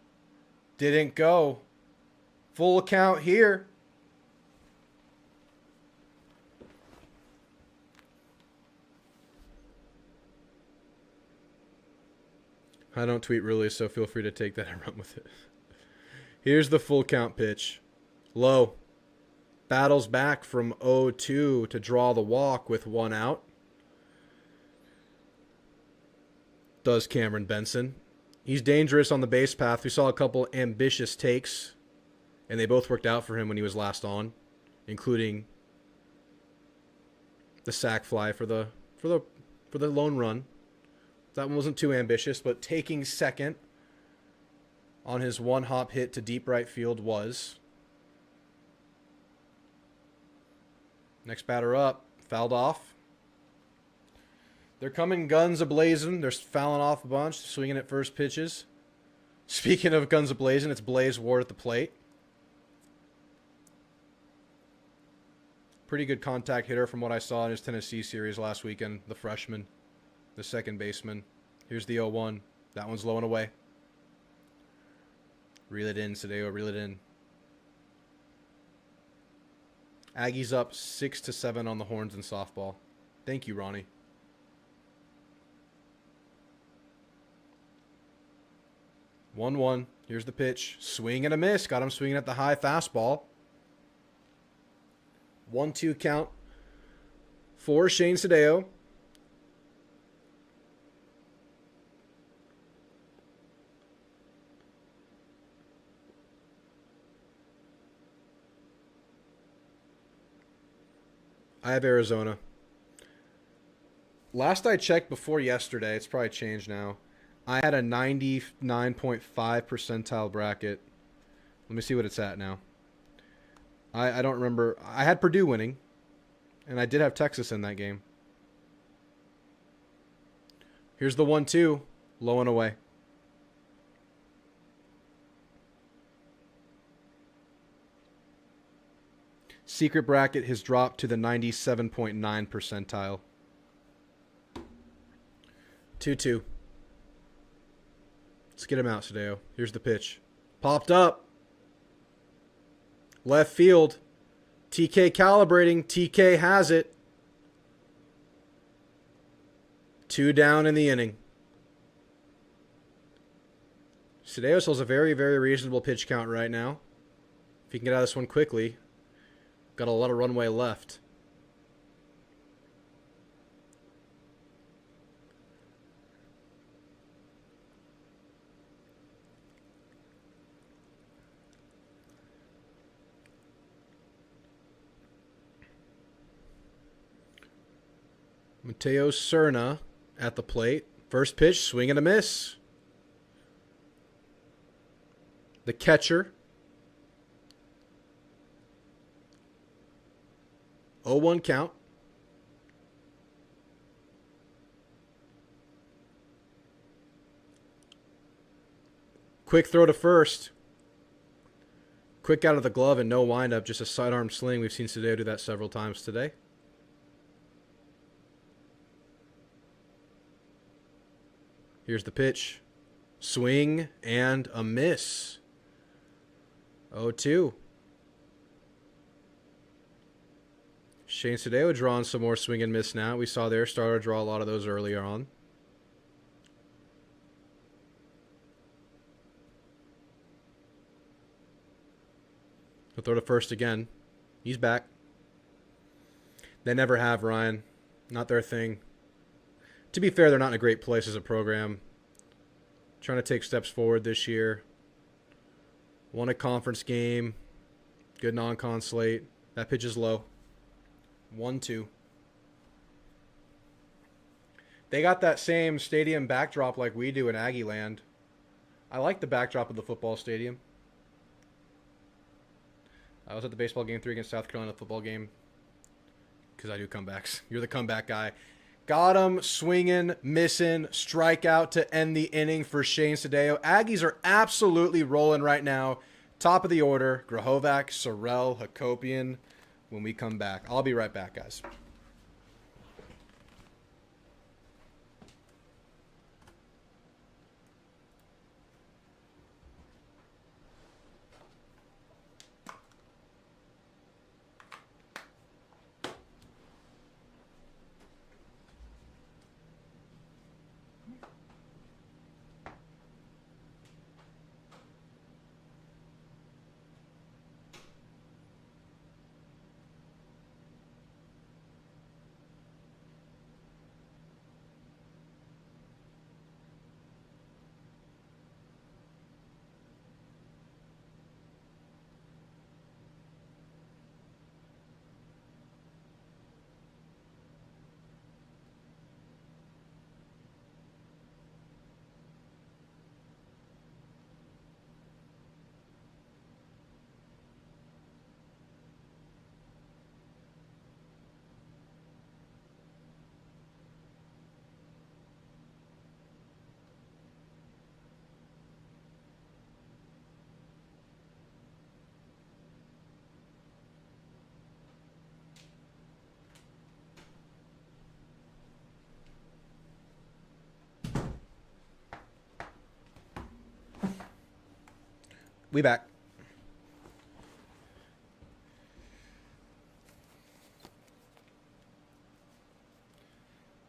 Didn't go. Full count here. I don't tweet really, so feel free to take that and run with it. Here's the full count pitch. Low. Battles back from 0-2 to draw the walk with 1 out. Does Cameron Benson. He's dangerous on the base path. We saw a couple ambitious takes, and they both worked out for him when he was last on, including the sac fly for the lone run. That one wasn't too ambitious, but taking second on his 1-hop hit to deep right field was. Next batter up, fouled off. They're coming guns a-blazing. They're fouling off a bunch, swinging at first pitches. Speaking of guns a-blazing, it's Blaze Ward at the plate. Pretty good contact hitter from what I saw in his Tennessee series last weekend, the freshman. The second baseman. Here's the 0-1. That one's low and away. Reel it in, Sadeo. Reel it in. Aggies up 6-7 on the horns in softball. Thank you, Ronnie. 1-1. Here's the pitch. Swing and a miss. Got him swinging at the high fastball. 1-2 count for Shane Sadeo. I have Arizona. Last I checked before yesterday, it's probably changed now. I had a 99.5 percentile bracket. Let me see what it's at now. I don't remember. I had Purdue winning, and I did have Texas in that game. Here's the 1-2, low and away. Secret bracket has dropped to the 97.9 percentile. 2-2. Let's get him out, Sadeo. Here's the pitch. Popped up. Left field. TK calibrating. TK has it. 2 down in the inning. Sadeo sells a very, very reasonable pitch count right now. If he can get out of this one quickly. Got a lot of runway left. Mateo Cerna at the plate. First pitch, swing and a miss. The catcher. 0-1 count. Quick throw to first. Quick out of the glove and no windup, just a sidearm sling. We've seen Sadeo do that several times today. Here's the pitch. Swing and a miss. 0-2. Shane Sadeo drawing some more swing and miss now. We saw their starter draw a lot of those earlier on. He'll throw to first again. He's back. They never have, Ryan. Not their thing. To be fair, they're not in a great place as a program. Trying to take steps forward this year. Won a conference game. Good non-con slate. That pitch is low. 1-2. They got that same stadium backdrop like we do in Aggie Land. I like the backdrop of the football stadium. I was at the baseball game 3 against South Carolina football game. Because I do comebacks. You're the comeback guy. Got him swinging, missing, strikeout to end the inning for Shane Sadeo. Aggies are absolutely rolling right now. Top of the order, Grahovac, Sorrell, Hakopian when we come back. I'll be right back, guys. We back.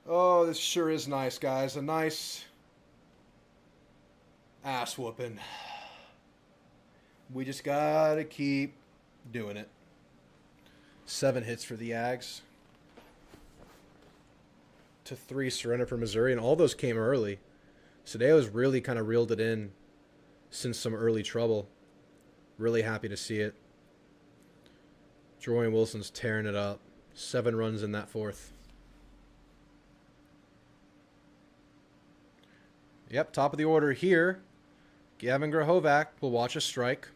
Oh, this sure is nice, guys. A nice ass whooping. We just gotta keep doing it. 7 hits for the Ags. To 3 surrender for Missouri, and all those came early. Sadeo's really kind of reeled it in since some early trouble. Really happy to see it. Jordan Wilson's tearing it up. 7 runs in that 4th. Yep, top of the order here. Gavin Grahovac will watch a strike.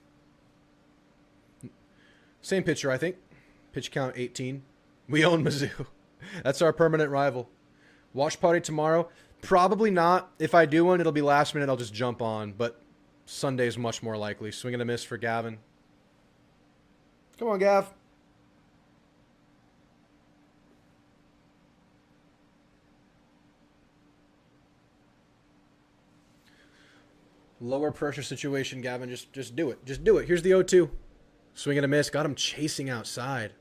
Same pitcher, I think. Pitch count 18. We own Mizzou. That's our permanent rival. Watch party tomorrow. Probably not. If I do one, it'll be last minute. I'll just jump on. But Sunday's much more likely. Swing and a miss for Gavin. Come on, Gav. Lower pressure situation, Gavin. Just do it. Just do it. Here's the 0-2. Swing and a miss. Got him chasing outside.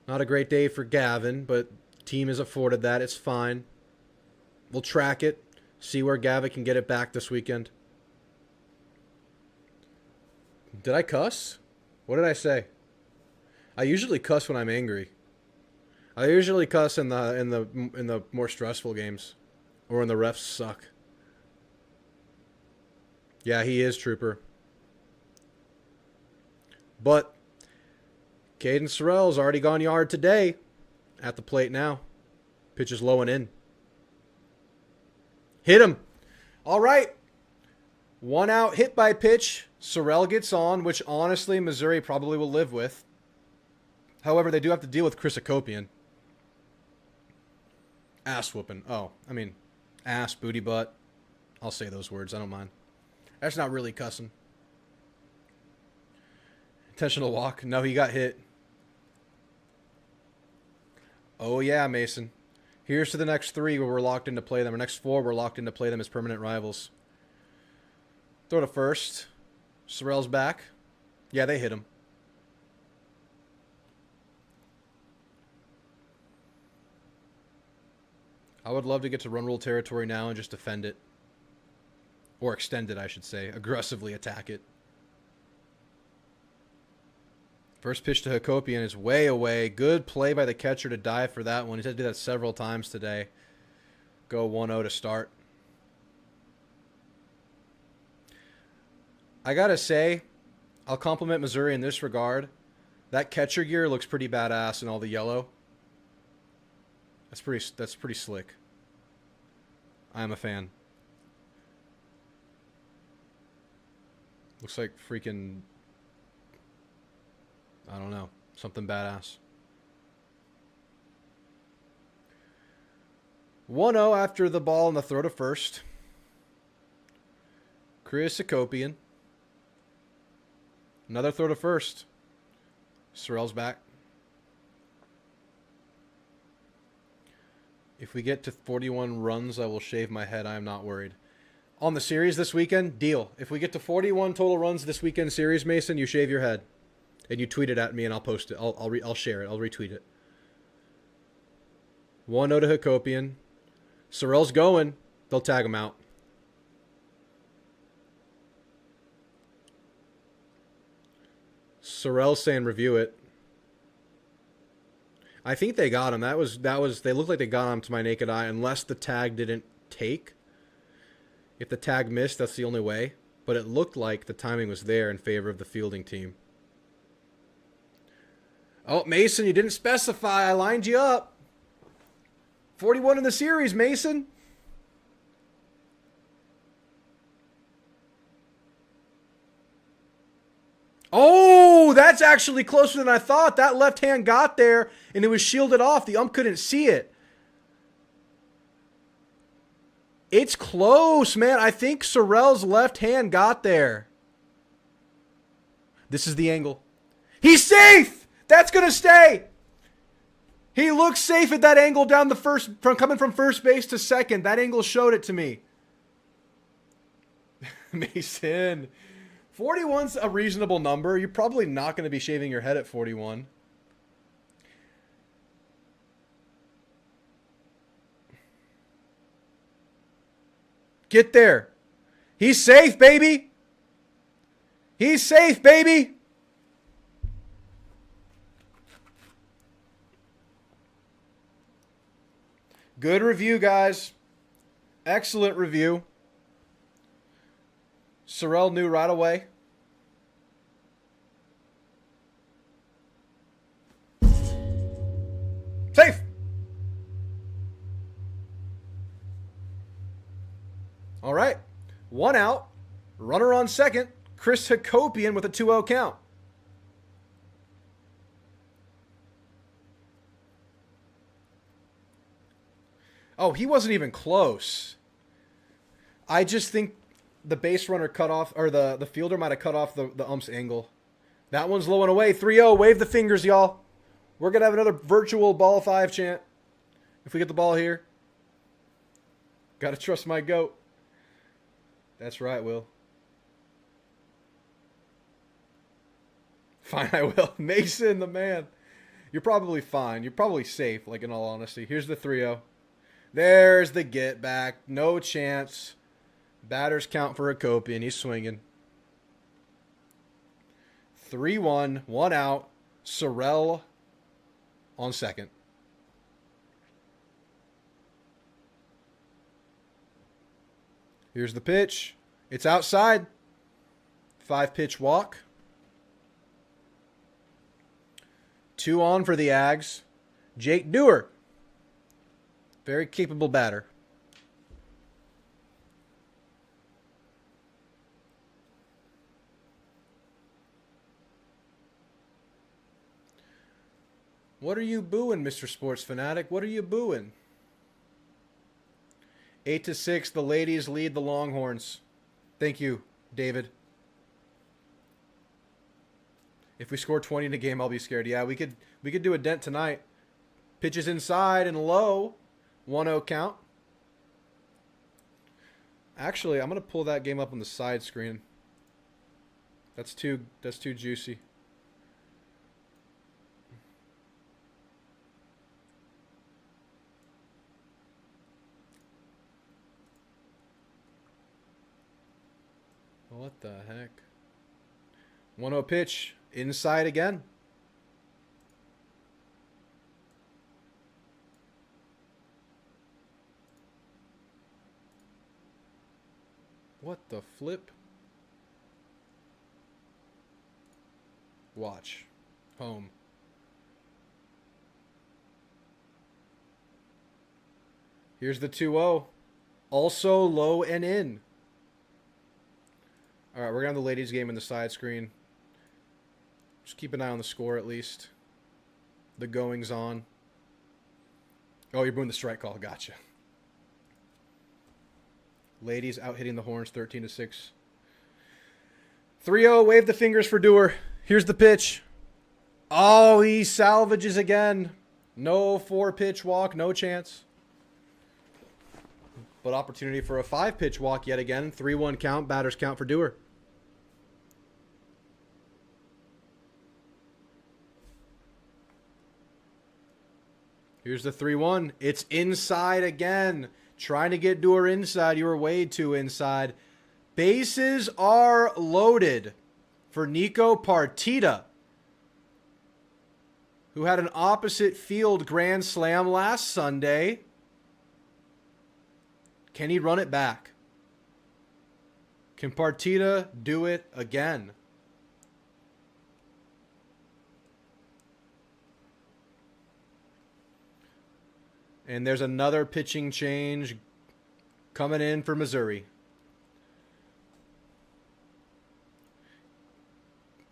Not a great day for Gavin, but team is afforded that. It's fine. We'll track it. See where Gavin can get it back this weekend. Did I cuss? What did I say? I usually cuss when I'm angry. I usually cuss in the more stressful games, or when the refs suck. Yeah, he is, Trooper. But Caden Sorrell's already gone yard today. At the plate now. Pitch is low and in. Hit him. All right. 1 out, hit by pitch. Sorrell gets on, which honestly Missouri probably will live with. However, they do have to deal with Chris Akopian. Ass whooping. Oh, I mean, ass, booty butt. I'll say those words. I don't mind. That's not really cussing. Intentional walk. No, he got hit. Oh, yeah, Mason. Here's to the next 3 where we're locked in to play them. Or next 4 we're locked in to play them as permanent rivals. Throw to first. Sorrell's back. Yeah, they hit him. I would love to get to run rule territory now and just defend it. Or extend it, I should say. Aggressively attack it. First pitch to Hakopian is way away. Good play by the catcher to dive for that one. He's had to do that several times today. Go 1-0 to start. I gotta say, I'll compliment Missouri in this regard. That catcher gear looks pretty badass in all the yellow. That's pretty slick. I'm a fan. Looks like freaking, I don't know, something badass. 1-0 after the ball in the throw to first. Chris Hakopian. Another throw to first. Sorrell's back. If we get to 41 runs, I will shave my head. I am not worried. On the series this weekend, deal. If we get to 41 total runs this weekend series, Mason, you shave your head. And you tweet it at me and I'll post it. I'll share it. I'll retweet it. 1-0 to Hakopian. Sorrell's going. They'll tag him out. Sorrell's saying review it. I think they got him. That was they looked like they got him to my naked eye unless the tag didn't take. If the tag missed, that's the only way. But it looked like the timing was there in favor of the fielding team. Oh, Mason, you didn't specify. I lined you up. 41 in the series, Mason. Oh, that's actually closer than I thought. That left hand got there, and it was shielded off. The ump couldn't see it. It's close, man. I think Sorrell's left hand got there. This is the angle. He's safe! That's going to stay! He looks safe at that angle down the first, coming from first base to second. That angle showed it to me. Mason. 41's a reasonable number. You're probably not going to be shaving your head at 41. Get there. He's safe, baby. He's safe, baby. Good review, guys. Excellent review. Sorrell knew right away. Safe. All right. 1 out. Runner on second. Chris Hakopian with a 2-0 count. Oh, he wasn't even close. I just think the base runner cut off, or the fielder might have cut off the ump's angle. That one's low and away. 3-0. Wave the fingers, y'all. We're going to have another virtual ball 5 chant if we get the ball here. Got to trust my goat. That's right, Will. Fine, I will. Mason, the man. You're probably fine. You're probably safe, like in all honesty. Here's the 3-0. There's the get back. No chance. Batters count for Hakopian. He's swinging. 3-1. 1 out. Sorrell on second. Here's the pitch. It's outside. 5-pitch walk. 2 on for the Ags. Jake Dewar. Very capable batter. What are you booing, Mr. Sports Fanatic? What are you booing? 8-6, the ladies lead the Longhorns. Thank you, David. If we score 20 in a game, I'll be scared. Yeah, we could do a dent tonight. Pitches inside and low. 1-0 count. Actually, I'm going to pull that game up on the side screen. That's too juicy. What the heck? 1-0 pitch. Inside again. What the flip? Watch. Home. Here's the 2-0. Also low and in. All right, we're going to have the ladies game in the side screen. Just keep an eye on the score at least. The goings on. Oh, you're booing the strike call. Gotcha. Ladies out hitting the horns 13-6. 3-0. Wave the fingers for Dewar. Here's the pitch. Oh, he salvages again. No 4-pitch walk. No chance. But opportunity for a 5-pitch walk yet again. 3-1 count. Batters count for Dewar. Here's the 3-1. It's inside again. Trying to get Dewar inside. You were way too inside. Bases are loaded for Nico Partita, who had an opposite field grand slam last Sunday. Can he run it back? Can Partita do it again? And there's another pitching change coming in for Missouri.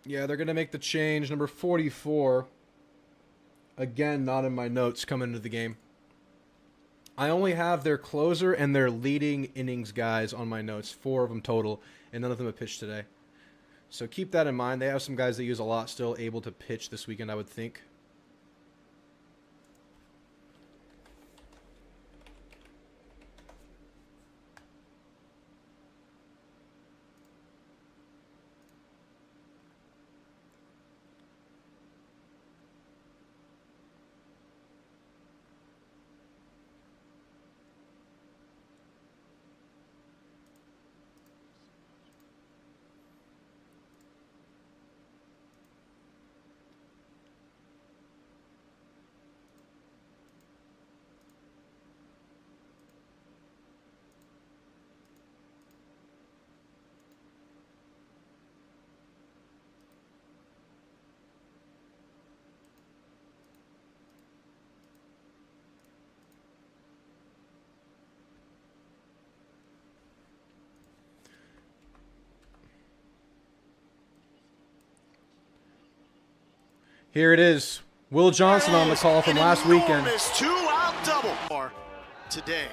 Yeah, they're going to make the change. Number 44. Again, not in my notes coming into the game. I only have their closer and their leading innings guys on my notes. 4 of them total, and none of them have pitched today. So keep that in mind. They have some guys that use a lot still able to pitch this weekend, I would think. Here it is. Will Johnson on the call from last weekend. 2-out double today.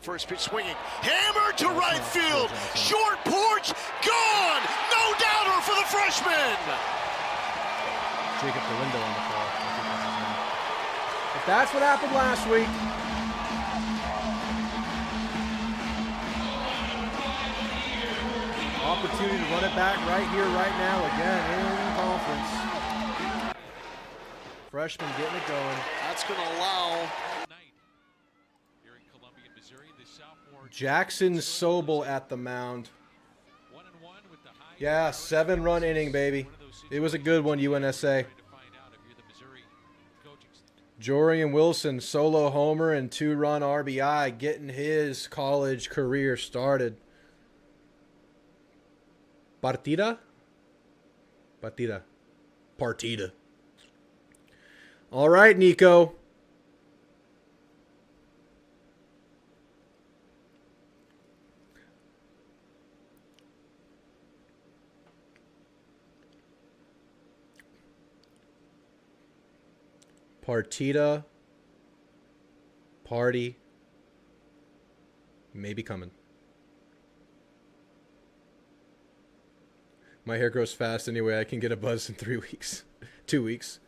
First pitch swinging. Hammered to right field. Short porch. Gone. No doubter for the freshman. Jacob Galindo on the call. If that's what happened last week. Opportunity to run it back right here, right now, again in conference. Freshman getting it going. That's going to allow Here in Columbia, Missouri, the sophomore Jackson Sobel at the mound. Yeah, 7-run inning, baby. It was a good one, UNSA. Jorian Wilson, solo homer and 2-run RBI, getting his college career started. Partida. All right, Nico. Partita. Party. Maybe coming. My hair grows fast anyway. I can get a buzz in 3 weeks. 2 weeks.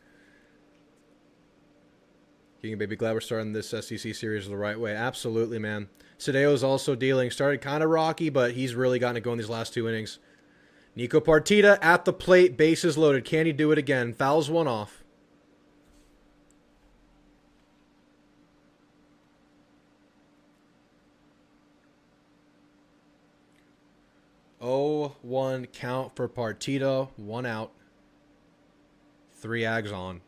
King baby, glad we're starting this SEC series the right way. Absolutely, man. Sadeo's also dealing. Started kind of rocky, but he's really gotten it going these last 2 innings. Nico Partita at the plate, bases loaded. Can he do it again? Fouls one off. 0-1 count for Partita. 1 out. 3 Ags on.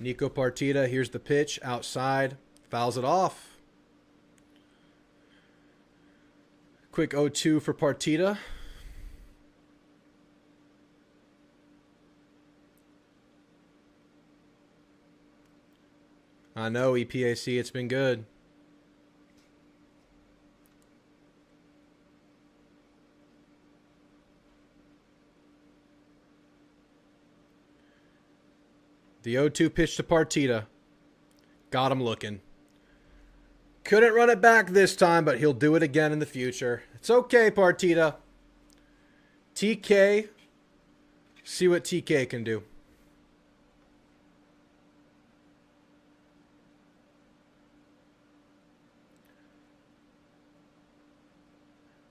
Nico Partita, here's the pitch. Outside. Fouls it off. Quick 0-2 for Partita. I know, EPAC, it's been good. The 0-2 pitch to Partita. Got him looking. Couldn't run it back this time, but he'll do it again in the future. It's okay, Partita. TK. See what TK can do.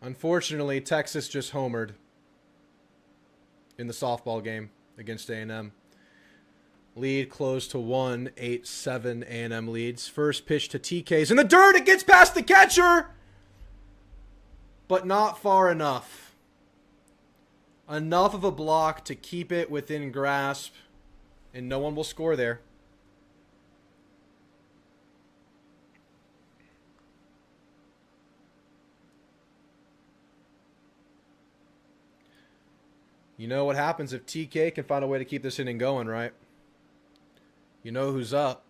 Unfortunately, Texas just homered in the softball game against A&M. Lead closed to 1, 8-7 A&M leads. First pitch to TK's in the dirt. It gets past the catcher, but not far enough. Enough of a block to keep it within grasp, and no one will score there. You know what happens if TK can find a way to keep this inning going, right? You know who's up.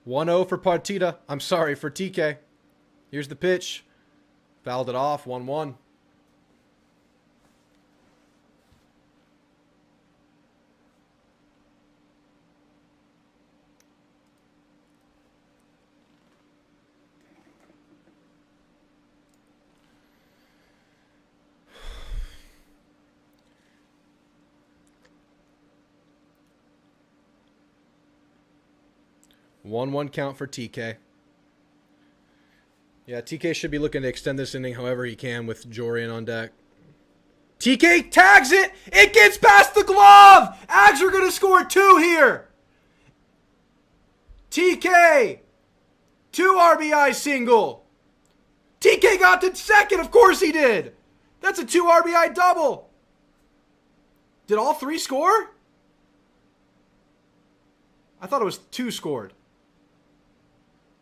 1-0 for Partita. I'm sorry, for TK. Here's the pitch. Fouled it off, 1-1. One count for TK. Yeah, TK should be looking to extend this inning however he can with Jorian on deck. TK tags it! It gets past the glove! Ags are going to score 2 here! TK! 2 RBI single! TK got to second! Of course he did! That's a 2 RBI double! Did all 3 score? I thought it was 2 scored.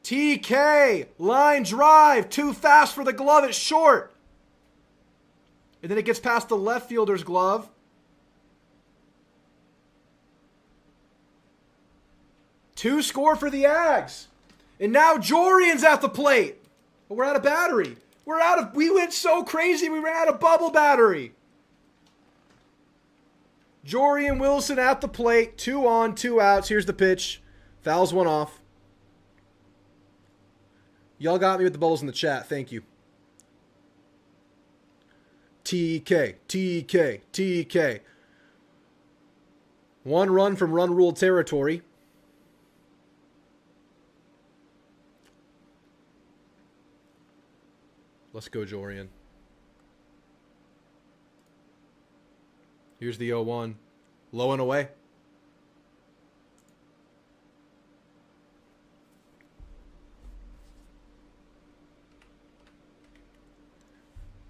TK, line drive, too fast for the glove, it's short. And then it gets past the left fielder's glove. Two score for the Ags. And now Jorian's at the plate. But we're out of battery. We went so crazy we ran out of bubble battery. Jorian Wilson at the plate, 2 on, 2 outs. Here's the pitch. Fouls 1 off. Y'all got me with the bubbles in the chat. Thank you. TK, TK, TK. 1 run from run rule territory. Let's go, Jorian. Here's the 0-1. Low and away.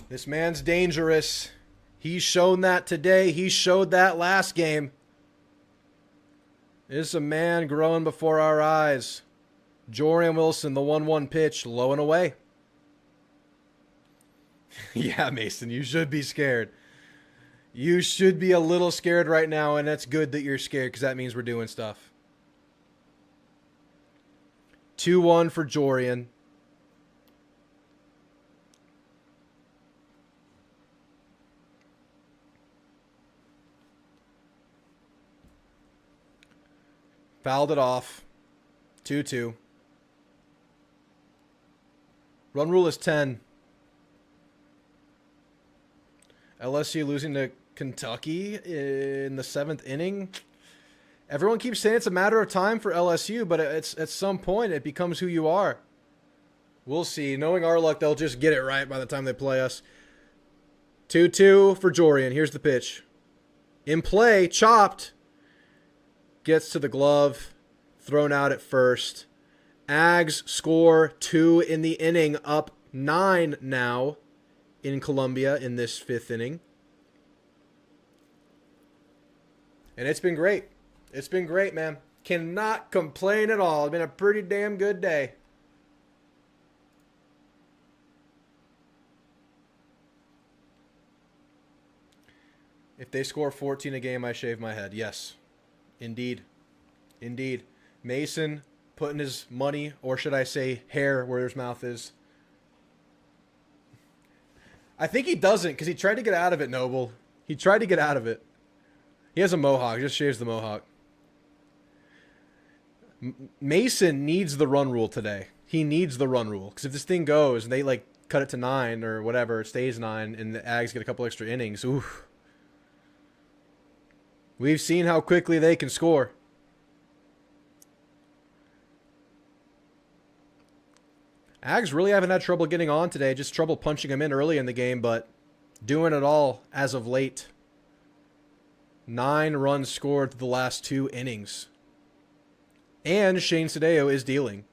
This man's dangerous. He's shown that today. He showed that last game. This is a man growing before our eyes. Jorian Wilson, the 1-1 pitch, low and away. Yeah, Mason, you should be scared. You should be a little scared right now, and that's good that you're scared because that means we're doing stuff. 2-1 for Jorian. Fouled it off. 2-2. Run rule is 10. LSU losing to Kentucky in the 7th inning. Everyone keeps saying it's a matter of time for LSU, but it's at some point it becomes who you are. We'll see. Knowing our luck, they'll just get it right by the time they play us. 2-2 for Jorian. Here's the pitch. In play, chopped. gets to the glove, thrown out at first. Ags score 2 in the inning, up 9 now in Columbia in this 5th inning. And it's been great. It's been great, man. Cannot complain at all. It's been a pretty damn good day. If they score 14 a game, I shave my head. Yes. Indeed. Indeed. Mason putting his money, or should I say hair, where his mouth is. I think he doesn't, because he tried to get out of it, Noble. He tried to get out of it. He has a mohawk. Just shaves the mohawk. Mason needs the run rule today. He needs the run rule. Because if this thing goes and they like cut it to 9 or whatever, it stays 9, and the Ags get a couple extra innings, oof. We've seen how quickly they can score. Ags really haven't had trouble getting on today. Just trouble punching them in early in the game, but doing it all as of late. 9 runs scored through the last 2 innings. And Shane Sadeo is dealing.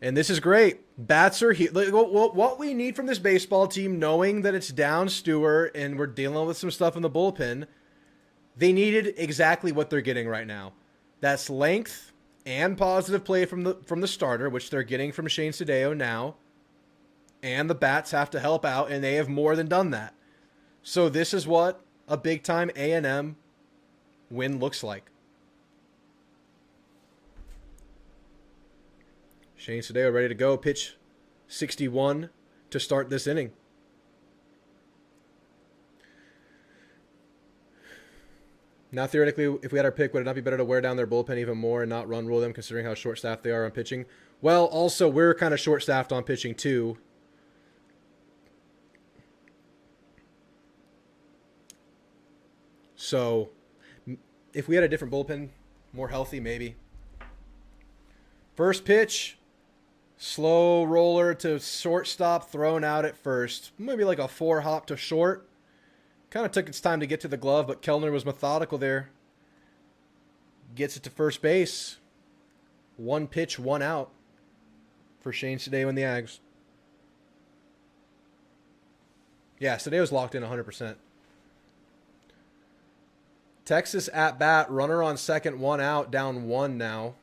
And this is great. Bats are here. What we need from this baseball team, knowing that it's down Stewart and we're dealing with some stuff in the bullpen, they needed exactly what they're getting right now. That's length and positive play from the starter, which they're getting from Shane Sadeo now. And the bats have to help out, and they have more than done that. So this is what a big-time A&M win looks like. Shane Sadeo ready to go. Pitch 61 to start this inning. Now, theoretically, if we had our pick, would it not be better to wear down their bullpen even more and not run rule them, considering how short-staffed they are on pitching? Well, also, we're kind of short-staffed on pitching, too. So, if we had a different bullpen, more healthy, maybe. First pitch, slow roller to shortstop, thrown out at first. Maybe like a 4-hop to short. Kind of took its time to get to the glove, but Kellner was methodical there. Gets it to first base. 1 pitch, 1 out for Shane Sadeo and the Ags. Yeah, Sadeo's locked in 100%. Texas at bat, runner on second, 1 out, down 1 now.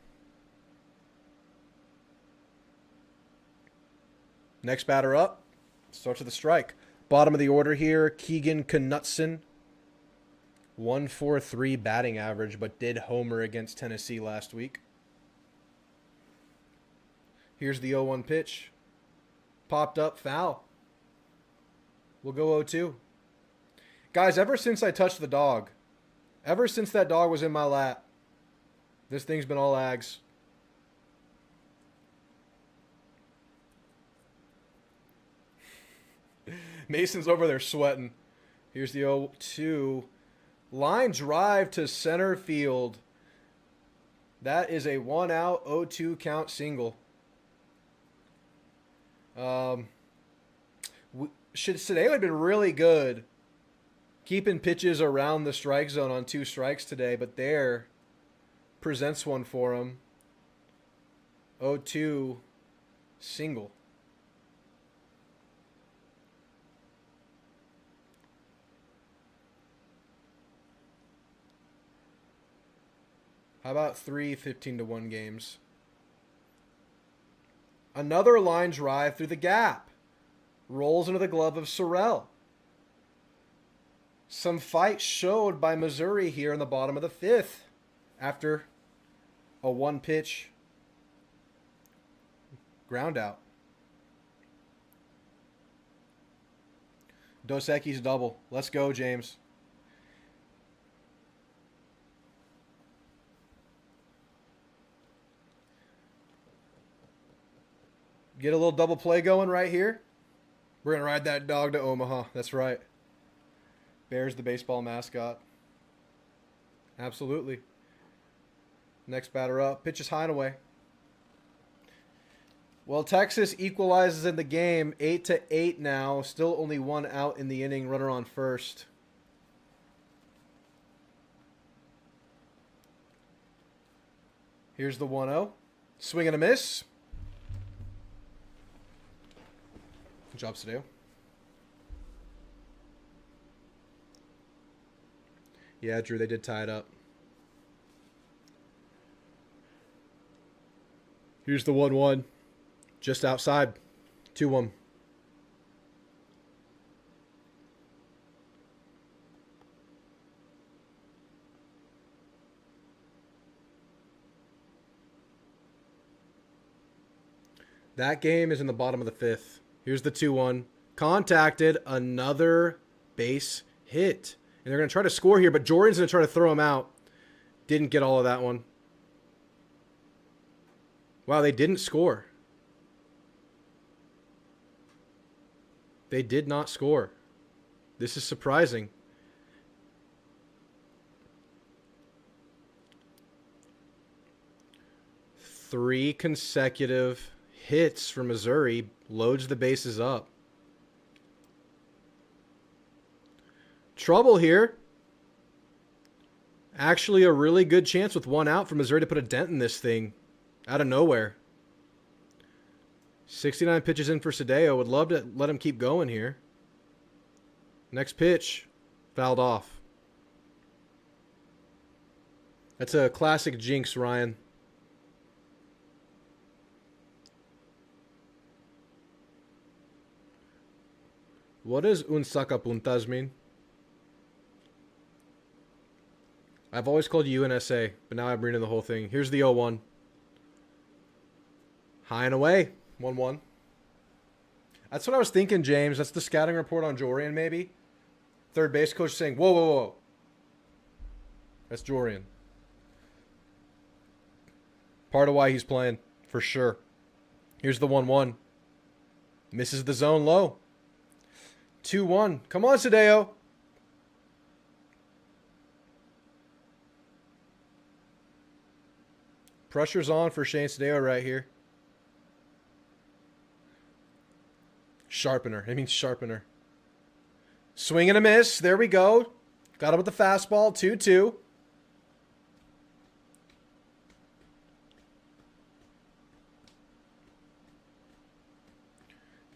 Next batter up, starts with a strike. Bottom of the order here, Keegan Knutson. 1.43 batting average, but did homer against Tennessee last week. Here's the 0-1 pitch. Popped up, foul. We'll go 0-2. Guys, ever since I touched the dog, ever since that dog was in my lap, this thing's been all Ags. Mason's over there sweating. Here's the 0-2. Line drive to center field. That is a 1 out, 0-2 count single. Should Sadeo have been really good keeping pitches around the strike zone on 2 strikes today, but there presents one for him. 0-2 single. How about 3 15-1 games? Another line drive through the gap. Rolls into the glove of Sorrell. Some fight showed by Missouri here in the bottom of the 5th after a 1-pitch ground out. Dos Equis double. Let's go, James. Get a little double play going right here. We're going to ride that dog to Omaha. That's right. Bears the baseball mascot. Absolutely. Next batter up. Pitches high and away. Well, Texas equalizes in the game. 8-8 now. Still only 1 out in the inning. Runner on first. Here's the 1-0. Swing and a miss. Good job, Sadeo. Yeah, Drew, they did tie it up. Here's the 1-1. Just outside. 2-1. That game is in the bottom of the 5th. Here's the 2-1. Contacted. Another base hit. And they're going to try to score here, but Jordan's going to try to throw him out. Didn't get all of that one. Wow, they didn't score. They did not score. This is surprising. Three consecutive hits for Missouri. Loads the bases up. Trouble here. Actually a really good chance with one out for Missouri to put a dent in this thing. Out of nowhere. 69 pitches in for Sadeo. Would love to let him keep going here. Next pitch. Fouled off. That's a classic jinx, Ryan. What does un sacapuntas mean? I've always called you UNSA, but now I'm reading the whole thing. Here's the 0-1. High and away. 1-1. That's what I was thinking, James. That's the scouting report on Jorian, maybe. Third base coach saying, whoa, whoa, whoa. That's Jorian. Part of why he's playing, for sure. Here's the 1-1. Misses the zone low. 2-1. Come on, Sadeo. Pressure's on for Shane Sadeo right here. Sharpener. It means sharpener. Swing and a miss. There we go. Got him with the fastball. 2-2.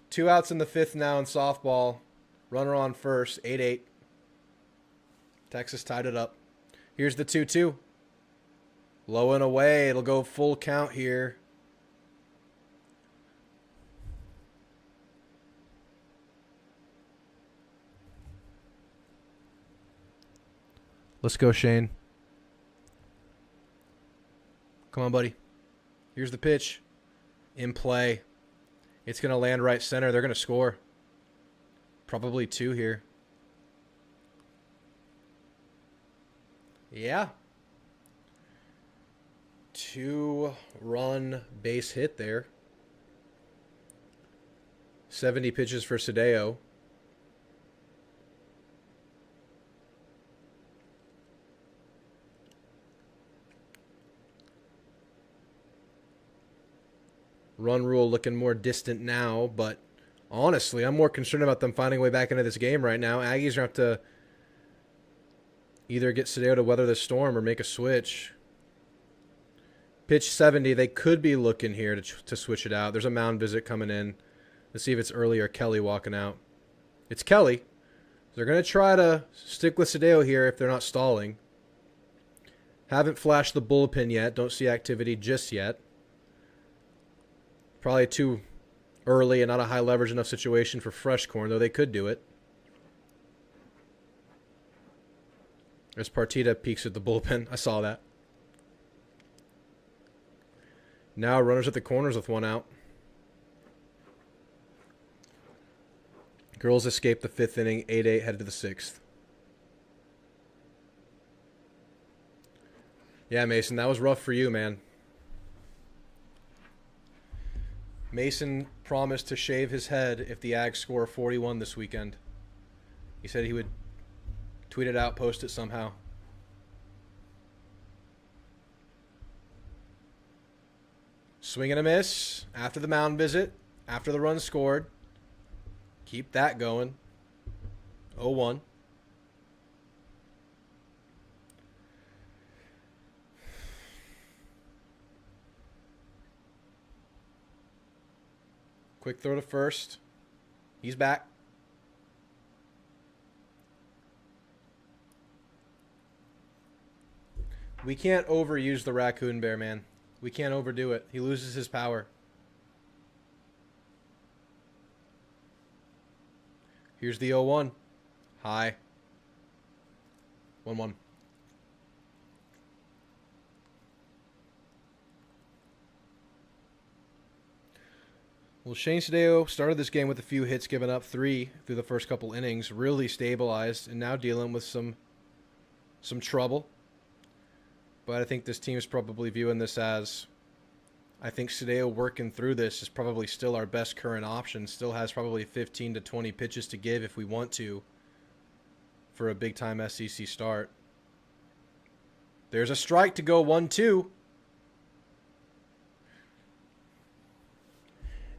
Two outs in the 5th now in softball. Runner on first. 8-8. Texas tied it up. Here's the 2-2. Low and away. It'll go full count here. Let's go, Shane. Come on, buddy. Here's the pitch. In play. It's going to land right center. They're going to score. Probably 2 here. Yeah. 2-run base hit there. 70 pitches for Sadeo. Run rule looking more distant now, but honestly, I'm more concerned about them finding a way back into this game right now. Aggies are going to have to either get Sadeo to weather the storm or make a switch. Pitch 70, they could be looking here to switch it out. There's a mound visit coming in. Let's see if it's Early or Kelly walking out. It's Kelly. They're going to try to stick with Sadeo here if they're not stalling. Haven't flashed the bullpen yet. Don't see activity just yet. Probably too early and not a high leverage enough situation for fresh corn, though they could do it. As Partita peeks at the bullpen. I saw that. Now runners at the corners with one out. Girls escape the 5th inning, 8-8, headed to the 6th. Yeah, Mason, that was rough for you, man. Mason promised to shave his head if the Ags score 41 this weekend. He said he would tweet it out, post it somehow. Swing and a miss after the mound visit, after the run scored. Keep that going. 0-1. Quick throw to first. He's back. We can't overuse the Raccoon Bear, man. We can't overdo it. He loses his power. Here's the 0-1. High. 1-1. Well, Shane Sadeo started this game with a few hits, given up 3 through the first couple innings, really stabilized, and now dealing with some trouble. But I think this team is probably viewing this as, I think Sadeo working through this is probably still our best current option. Still has probably 15 to 20 pitches to give if we want to for a big-time SEC start. There's a strike to go 1-2.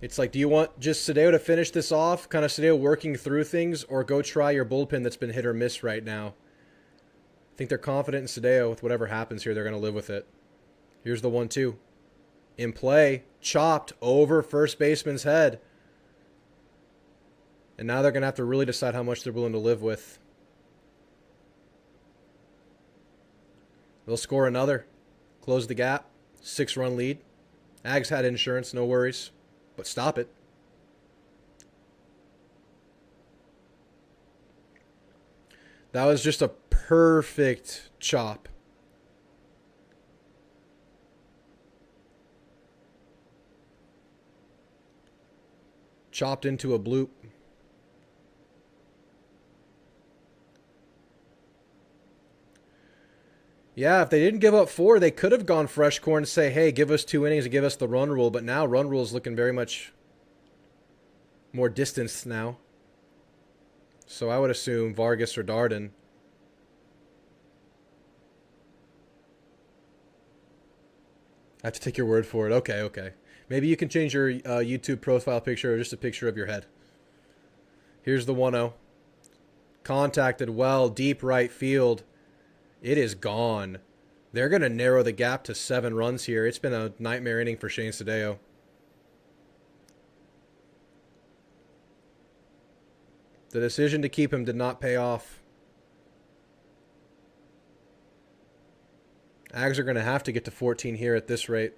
It's like, do you want just Sadeo to finish this off, kind of Sadeo working through things, or go try your bullpen that's been hit or miss right now? I think they're confident in Sadeo. With whatever happens here, they're going to live with it. Here's the 1-2. In play, chopped over first baseman's head. And now they're going to have to really decide how much they're willing to live with. They'll score another. Close the gap. 6-run lead. Ags had insurance, no worries. But stop it. That was just a perfect chop. Chopped into a bloop. Yeah, if they didn't give up 4, they could have gone fresh corn and say, hey, give us 2 innings and give us the run rule. But now run rule is looking very much more distanced now. So I would assume Vargas or Darden. I have to take your word for it. Okay, okay. Maybe you can change your YouTube profile picture or just a picture of your head. Here's the 1-0. Contacted well, deep right field. It is gone. They're going to narrow the gap to 7 runs here. It's been a nightmare inning for Shane Sadeo. The decision to keep him did not pay off. Ags are going to have to get to 14 here at this rate.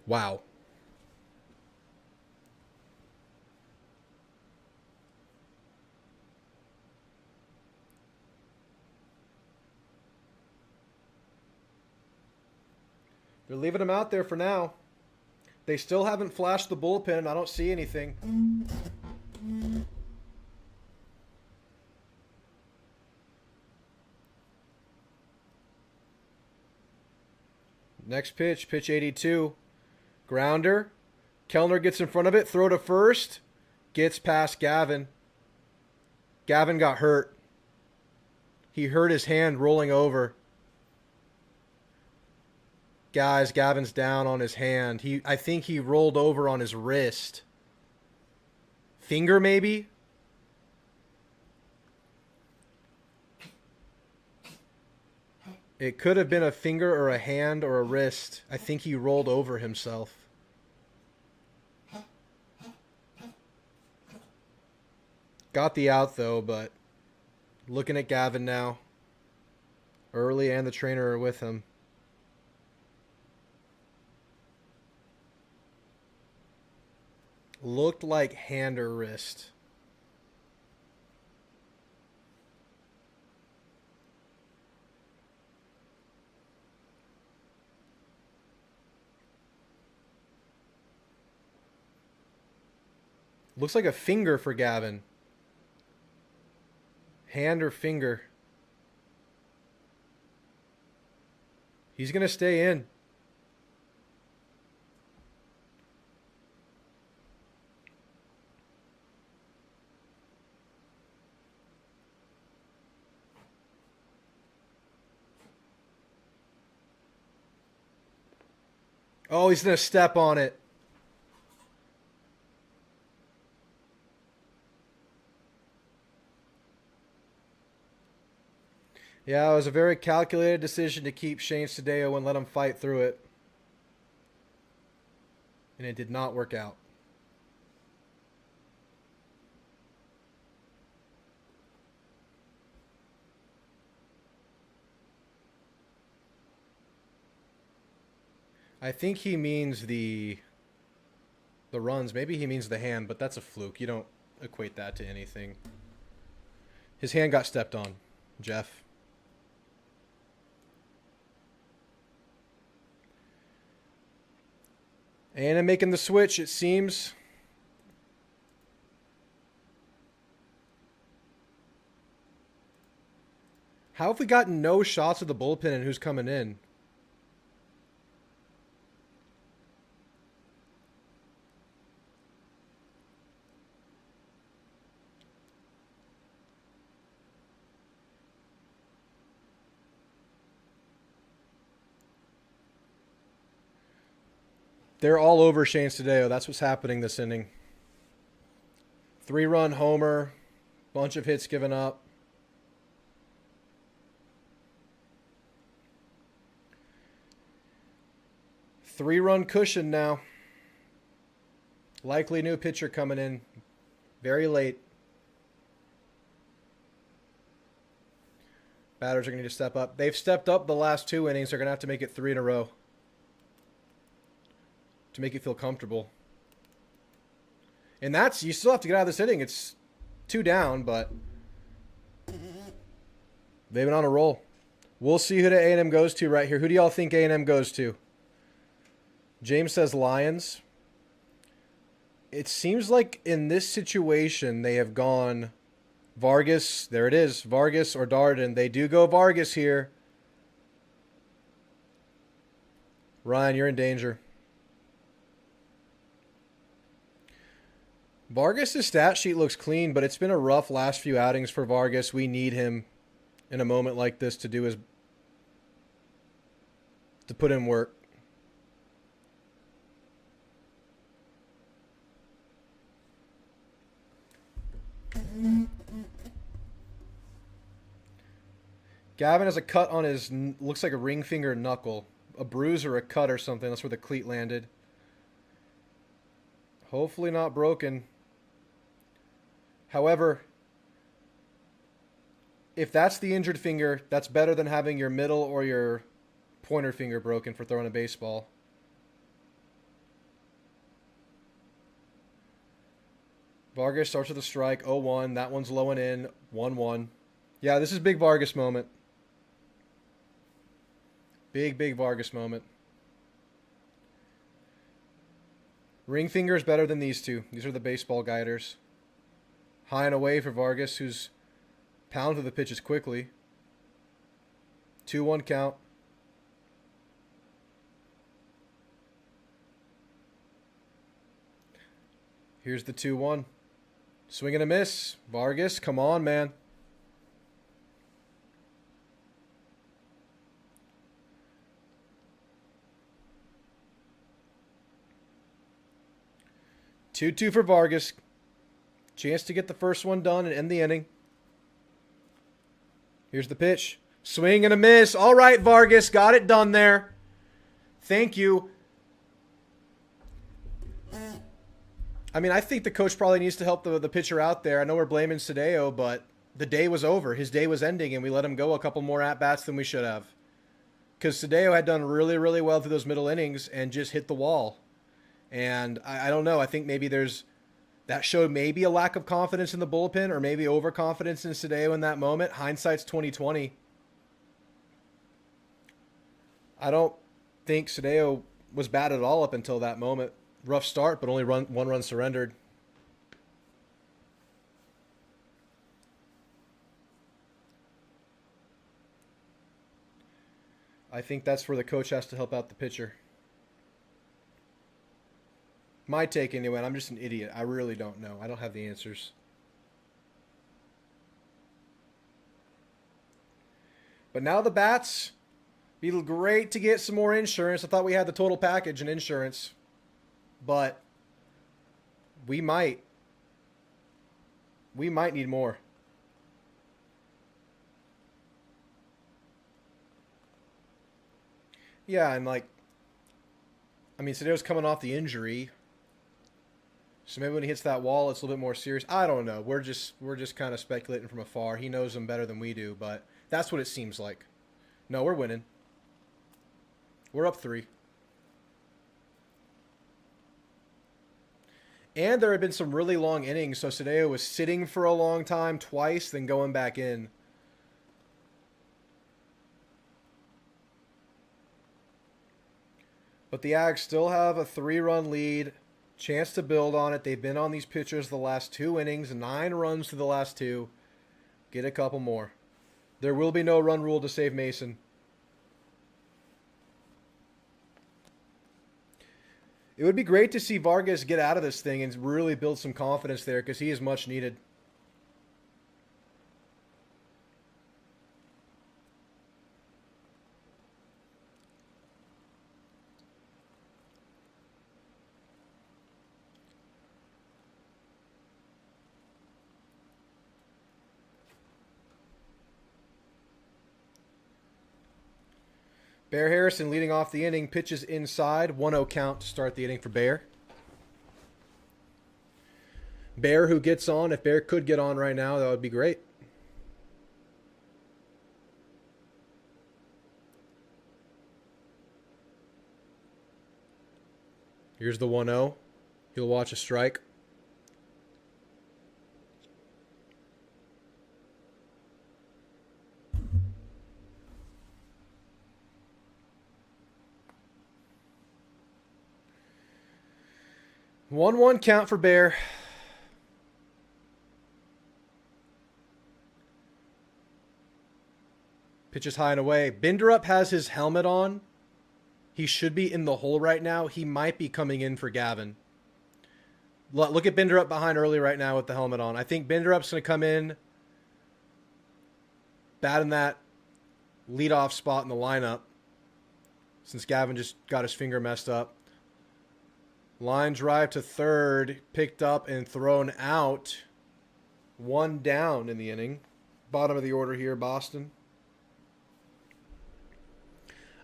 Wow. They're leaving him out there for now. They still haven't flashed the bullpen. I don't see anything. Next pitch, pitch 82. Grounder. Kellner gets in front of it. Throw to first. Gets past Gavin. Gavin got hurt. He hurt his hand rolling over. Guys, Gavin's down on his hand. I think he rolled over on his wrist. Finger, maybe? It could have been a finger or a hand or a wrist. I think he rolled over himself. Got the out, though, but looking at Gavin now. Early and the trainer are with him. Looked like hand or wrist. Looks like a finger for Gavin. Hand or finger. He's going to stay in. Oh, he's going to step on it. Yeah, it was a very calculated decision to keep Shane Sadeo and let him fight through it. And it did not work out. I think he means the runs. Maybe he means the hand, but that's a fluke. You don't equate that to anything. His hand got stepped on, Jeff. A&M making the switch, it seems. How have we gotten no shots of the bullpen and who's coming in? They're all over Shane Sadeo. That's what's happening this inning. 3-run homer. Bunch of hits given up. Three-run cushion now. Likely new pitcher coming in. Very late. Batters are going to need to step up. They've stepped up the last 2 innings. They're going to have to make it 3 in a row to make you feel comfortable. And that's, you still have to get out of this inning. It's 2 down, but they've been on a roll. We'll see who the A&M goes to right here. Who do y'all think A&M goes to? James says Lions. It seems like in this situation they have gone Vargas. There it is. Vargas or Darden. They do go Vargas here. Ryan, you're in danger. Vargas' stat sheet looks clean, but it's been a rough last few outings for Vargas. We need him in a moment like this to put in work. Gavin has a cut on his, looks like a ring finger knuckle. A bruise or a cut or something. That's where the cleat landed. Hopefully not broken. However, if that's the injured finger, that's better than having your middle or your pointer finger broken for throwing a baseball. Vargas starts with a strike, 0-1. That one's low and in, 1-1. Yeah, this is big Vargas moment. Big Vargas moment. Ring finger is better than these two. These are the baseball guiders. High and away for Vargas, who's pounded the pitches quickly. 2-1 count. Here's the 2-1. Swing and a miss. Vargas, come on, man. Two for Vargas. Chance to get the first one done and end the inning. Here's the pitch. Swing and a miss. All right, Vargas. Got it done there. Thank you. I mean, I think the coach probably needs to help the pitcher out there. I know we're blaming Sadeo, but the day was over. His day was ending, and we let him go a couple more at-bats than we should have. Because Sadeo had done really, really well through those middle innings and just hit the wall. And I don't know. I think maybe that showed maybe a lack of confidence in the bullpen or maybe overconfidence in Sadeo in that moment. Hindsight's 20/20. I don't think Sadeo was bad at all up until that moment. Rough start, but only one run surrendered. I think that's where the coach has to help out the pitcher. My take anyway, I'm just an idiot. I really don't know. I don't have the answers. But now the bats. Be great to get some more insurance. I thought we had the total package and insurance. But we might need more. Yeah, and like, I mean, Sadeo's coming off the injury, so maybe when he hits that wall, it's a little bit more serious. I don't know. We're just kind of speculating from afar. He knows him better than we do, but that's what it seems like. No, we're winning. We're up 3. And there had been some really long innings, so Sadeo was sitting for a long time twice, then going back in. But the Ags still have a 3-run lead. Chance to build on it. They've been on these pitchers the last 2 innings. 9 runs to the last 2. Get a couple more. There will be no run rule to save Mason. It would be great to see Vargas get out of this thing and really build some confidence there because he is much needed. Bear Harrison leading off the inning, pitches inside, 1-0 count to start the inning for Bear. Bear who gets on, if Bear could get on right now, that would be great. Here's the 1-0. He'll watch a strike. One count for Bear. Pitches high and away. Binderup has his helmet on. He should be in the hole right now. He might be coming in for Gavin. Look at Binderup behind early right now with the helmet on. I think Binderup's going to come in, bat in that leadoff spot in the lineup since Gavin just got his finger messed up. Line drive to third, picked up and thrown out. 1 down in the inning. Bottom of the order here, Boston.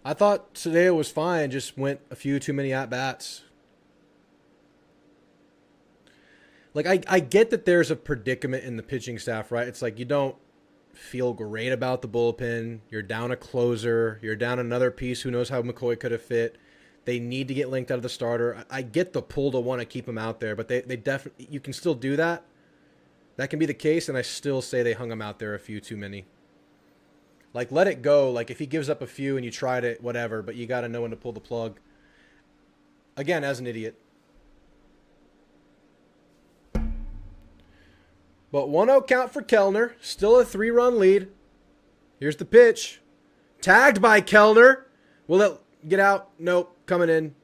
I thought Sadeo was fine, just went a few too many at-bats. Like, I get that there's a predicament in the pitching staff, right? It's like you don't feel great about the bullpen. You're down a closer. You're down another piece. Who knows how McCoy could have fit. They need to get linked out of the starter. I get the pull to want to keep him out there, but they definitely, you can still do that. That can be the case, and I still say they hung him out there a few too many. Like, let it go. Like, if he gives up a few and you tried it, whatever, but you got to know when to pull the plug. Again, as an idiot. But 1-0 count for Kellner. Still a 3-run lead. Here's the pitch. Tagged by Kellner. Will it get out? Nope. Coming in.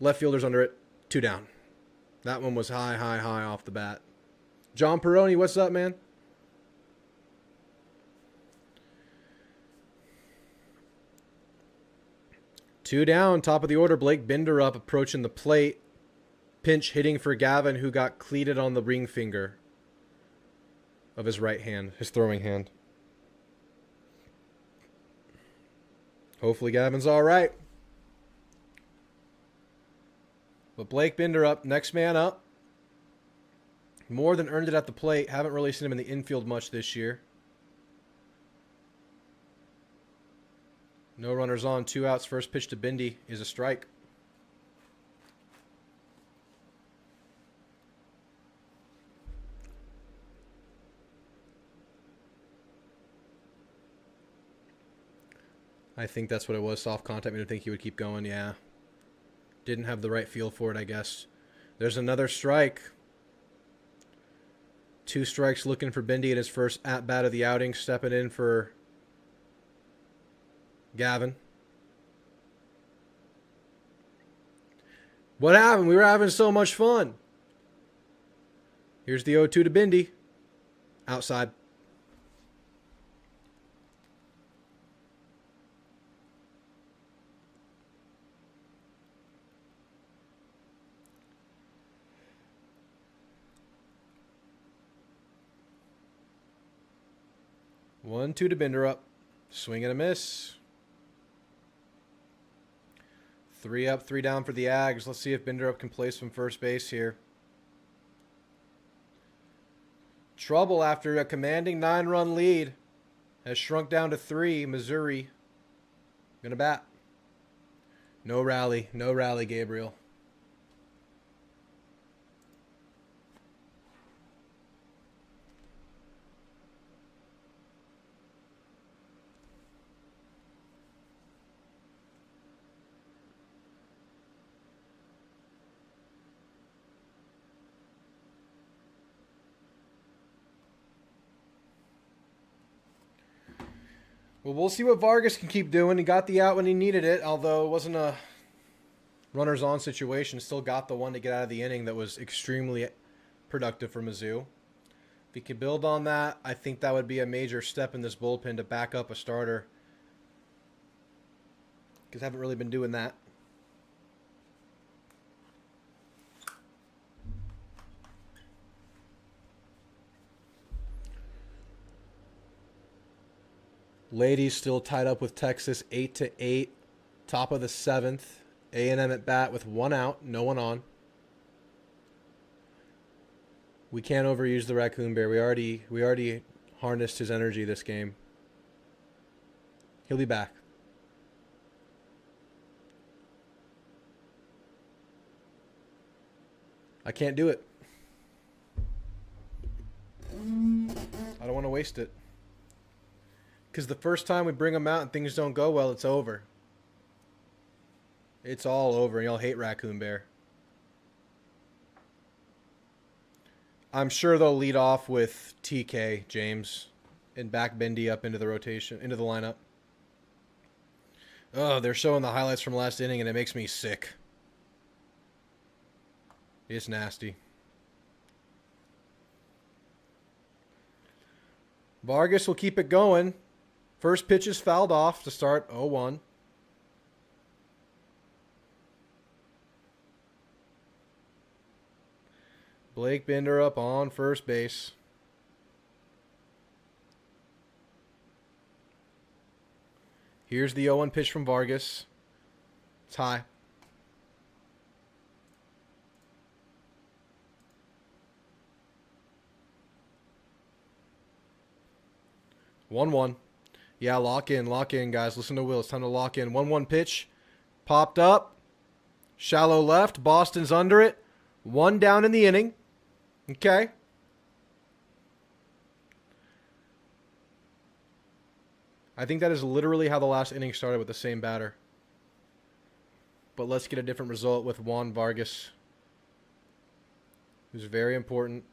Left fielder's under it. 2 down. That one was high off the bat. John Peroni, what's up, man? Two down, top of the order. Blake Binderup approaching the plate. Pinch hitting for Gavin, who got cleated on the ring finger of his right hand, his throwing hand. Hopefully Gavin's all right. But Blake Binderup, next man up. More than earned it at the plate. Haven't really seen him in the infield much this year. No runners on, 2 outs. First pitch to Bindi is a strike. I think that's what it was. Soft contact. I didn't think he would keep going. Yeah. Didn't have the right feel for it, I guess. There's another strike. 2 strikes looking for Bindi in his first at-bat of the outing. Stepping in for Gavin. What happened? We were having so much fun. Here's the 0-2 to Bindi. Outside. One, 2 to Binderup. Swing and a miss. 3 up, 3 down for the Ags. Let's see if Binderup can place from first base here. Trouble after a commanding 9-run lead. Has shrunk down to 3. Missouri gonna bat. No rally. No rally, Gabriel. Well, we'll see what Vargas can keep doing. He got the out when he needed it, although it wasn't a runners-on situation. Still got the one to get out of the inning that was extremely productive for Mizzou. If he could build on that, I think that would be a major step in this bullpen to back up a starter. Because I haven't really been doing that. Ladies still tied up with Texas 8-8. Top of the 7th. A&M at bat with 1 out, no one on. We can't overuse the Raccoon Bear. We already harnessed his energy this game. He'll be back. I can't do it. I don't want to waste it. Because the first time we bring him out and things don't go well, it's over. It's all over, and y'all hate Raccoon Bear. I'm sure they'll lead off with TK, James, and back Bendy up into the rotation, into the lineup. Oh, they're showing the highlights from last inning, and it makes me sick. It's nasty. Vargas will keep it going. First pitch is fouled off to start 0-1. Blake Binderup on first base. Here's the 0-1 pitch from Vargas. It's high. One. Yeah, lock in, guys. Listen to Will. It's time to lock in. 1-1 pitch. Popped up. Shallow left. Boston's under it. 1 down in the inning. Okay. I think that is literally how the last inning started, with the same batter. But let's get a different result with Juan Vargas, who's very important.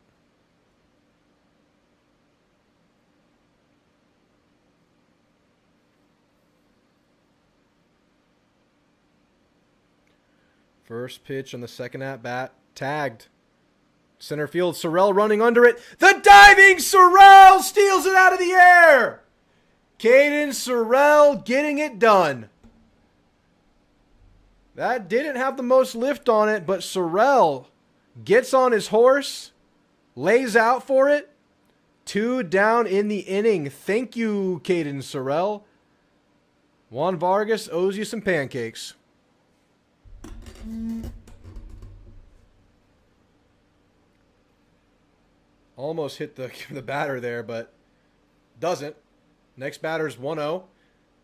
First pitch on the second at-bat. Tagged. Center field. Sorrell running under it. The diving Sorrell steals it out of the air. Caden Sorrell getting it done. That didn't have the most lift on it, but Sorrell gets on his horse, lays out for it. 2 down in the inning. Thank you, Caden Sorrell. Juan Vargas owes you some pancakes. Almost hit the batter there, but doesn't. Next batter's 1-0.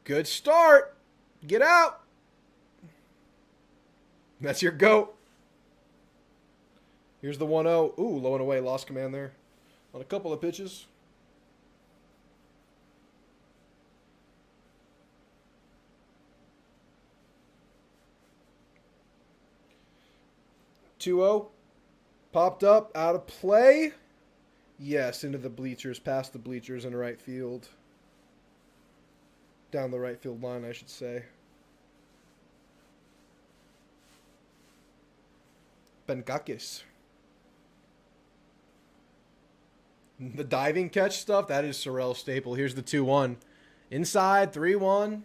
Good start. Get out. That's your goat. Here's the 1-0. Ooh, low and away. Lost command there on a couple of pitches. Two-0. Popped up. Out of play. Yes, into the bleachers. Past the bleachers in right field. Down the right field line, I should say. Benkakis. The diving catch stuff, that is Sorrell's staple. Here's the 2-1. Inside, 3-1.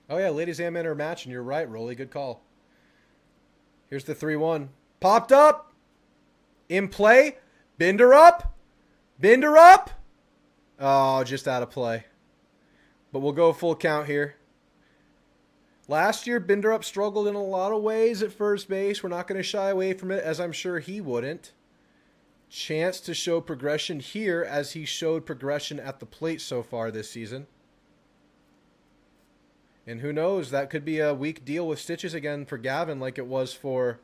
Oh, yeah, ladies and men are matching. You're right, Rolly. Good call. Here's the 3-1. Popped up. In play. Binderup. Oh, just out of play. But we'll go full count here. Last year, Binderup struggled in a lot of ways at first base. We're not going to shy away from it, as I'm sure he wouldn't. Chance to show progression here, as he showed progression at the plate so far this season. And who knows, that could be a weak deal with stitches again for Gavin, like it was for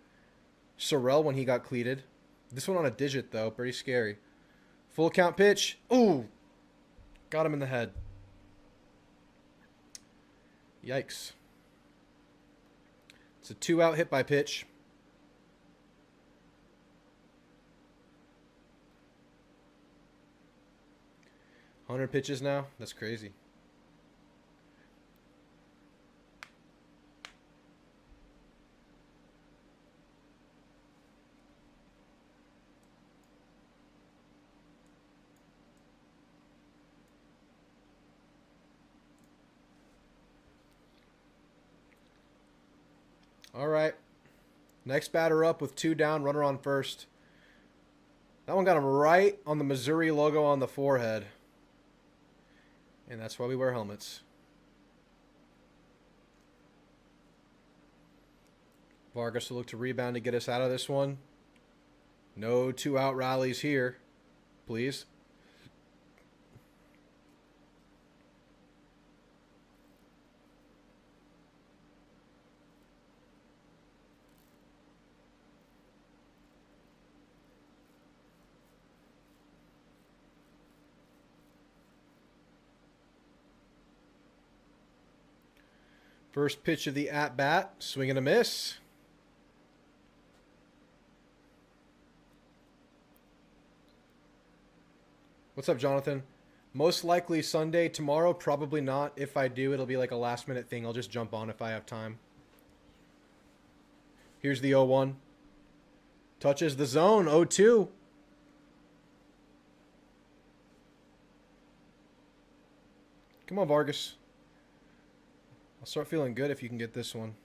Sorrell when he got cleated. This one on a digit, though. Pretty scary. Full count pitch. Ooh! Got him in the head. Yikes. It's a 2-out hit by pitch. $100 pitches now? That's crazy. All right. Next batter up with 2 down, runner on first. That one got him right on the Missouri logo on the forehead. And that's why we wear helmets. Vargas will look to rebound to get us out of this one. No 2-out rallies here, please. First pitch of the at-bat, swing and a miss. What's up, Jonathan? Most likely Sunday. Tomorrow, probably not. If I do, it'll be like a last-minute thing. I'll just jump on if I have time. Here's the 0-1. Touches the zone, 0-2. Come on, Vargas. I'll start feeling good if you can get this one.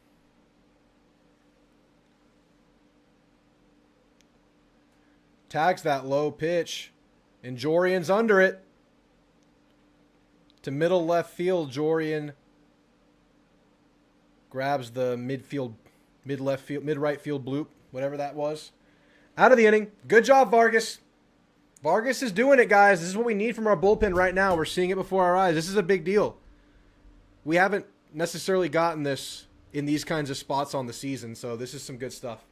Tags that low pitch. And Jorian's under it. To middle left field, Jorian grabs the mid-right field bloop, whatever that was. Out of the inning. Good job, Vargas. Vargas is doing it, guys. This is what we need from our bullpen right now. We're seeing it before our eyes. This is a big deal. We haven't necessarily gotten this in these kinds of spots on the season, so this is some good stuff.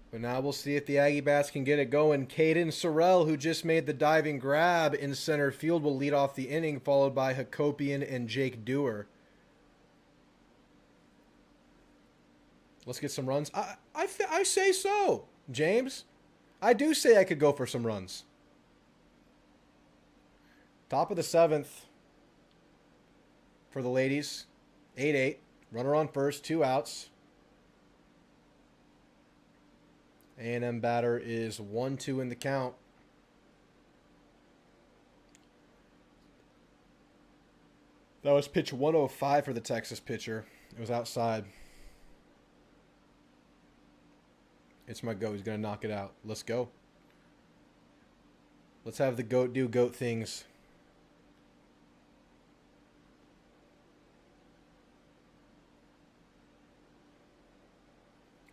But now we'll see if the Aggie Bats can get it going. Caden Sorrell, who just made the diving grab in center field, will lead off the inning, followed by Hakopian and Jake Dewar. Let's get some runs. I say so, James. I do say I could go for some runs. Top of the 7th for the ladies. 8-8. Runner on first, 2 outs. A&M batter is 1-2 in the count. That was pitch 105 for the Texas pitcher. It was outside. It's my goat. He's going to knock it out. Let's go. Let's have the goat do goat things.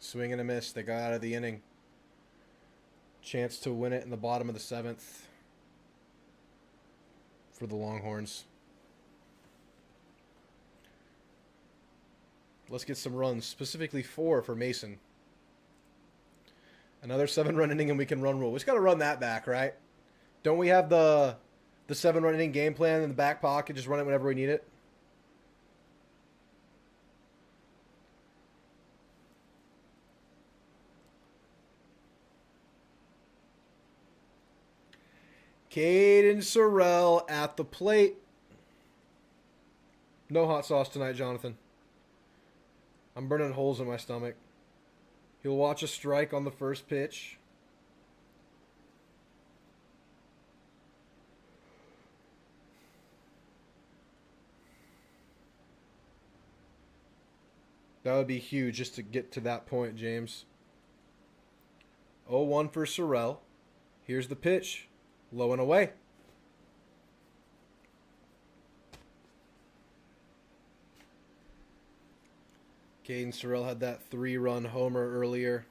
Swing and a miss. They got out of the inning. Chance to win it in the bottom of the 7th for the Longhorns. Let's get some runs, specifically 4 for Mason. Another 7-run inning and we can run rule. We just got to run that back, right? Don't we have the 7-run inning game plan in the back pocket? Just run it whenever we need it. Caden Sorrell at the plate. No hot sauce tonight, Jonathan. I'm burning holes in my stomach. He'll watch a strike on the first pitch. That would be huge just to get to that point, James. 0-1 for Sorrell. Here's the pitch. Low and away. Caden Sorrell had that 3-run homer earlier.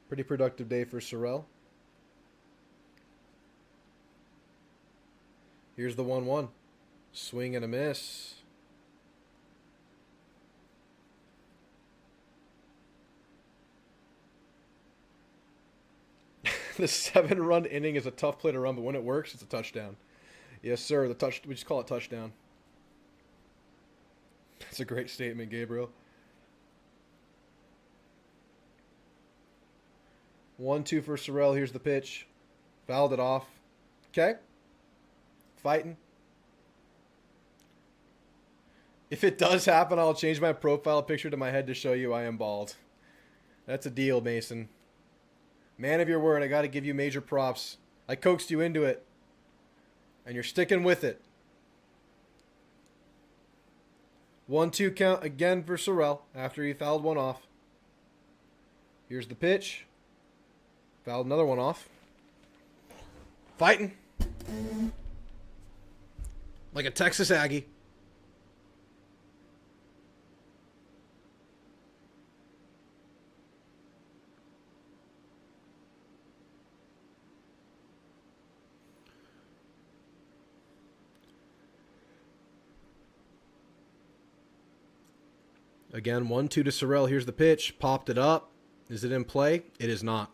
Pretty productive day for Sorrell. Here's the 1-1. Swing and a miss. The 7-run inning is a tough play to run, but when it works, it's a touchdown. Yes, sir. We just call it touchdown. That's a great statement, Gabriel. 1-2 for Sorrell. Here's the pitch. Fouled it off. Okay. Fighting. If it does happen, I'll change my profile picture to my head to show you I am bald. That's a deal, Mason. Man of your word, I got to give you major props. I coaxed you into it. And you're sticking with it. 1-2 count again for Sorrell after he fouled one off. Here's the pitch. Fouled another one off. Fighting. Like a Texas Aggie. Again, 1-2 to Sorrell. Here's the pitch. Popped it up. Is it in play? It is not.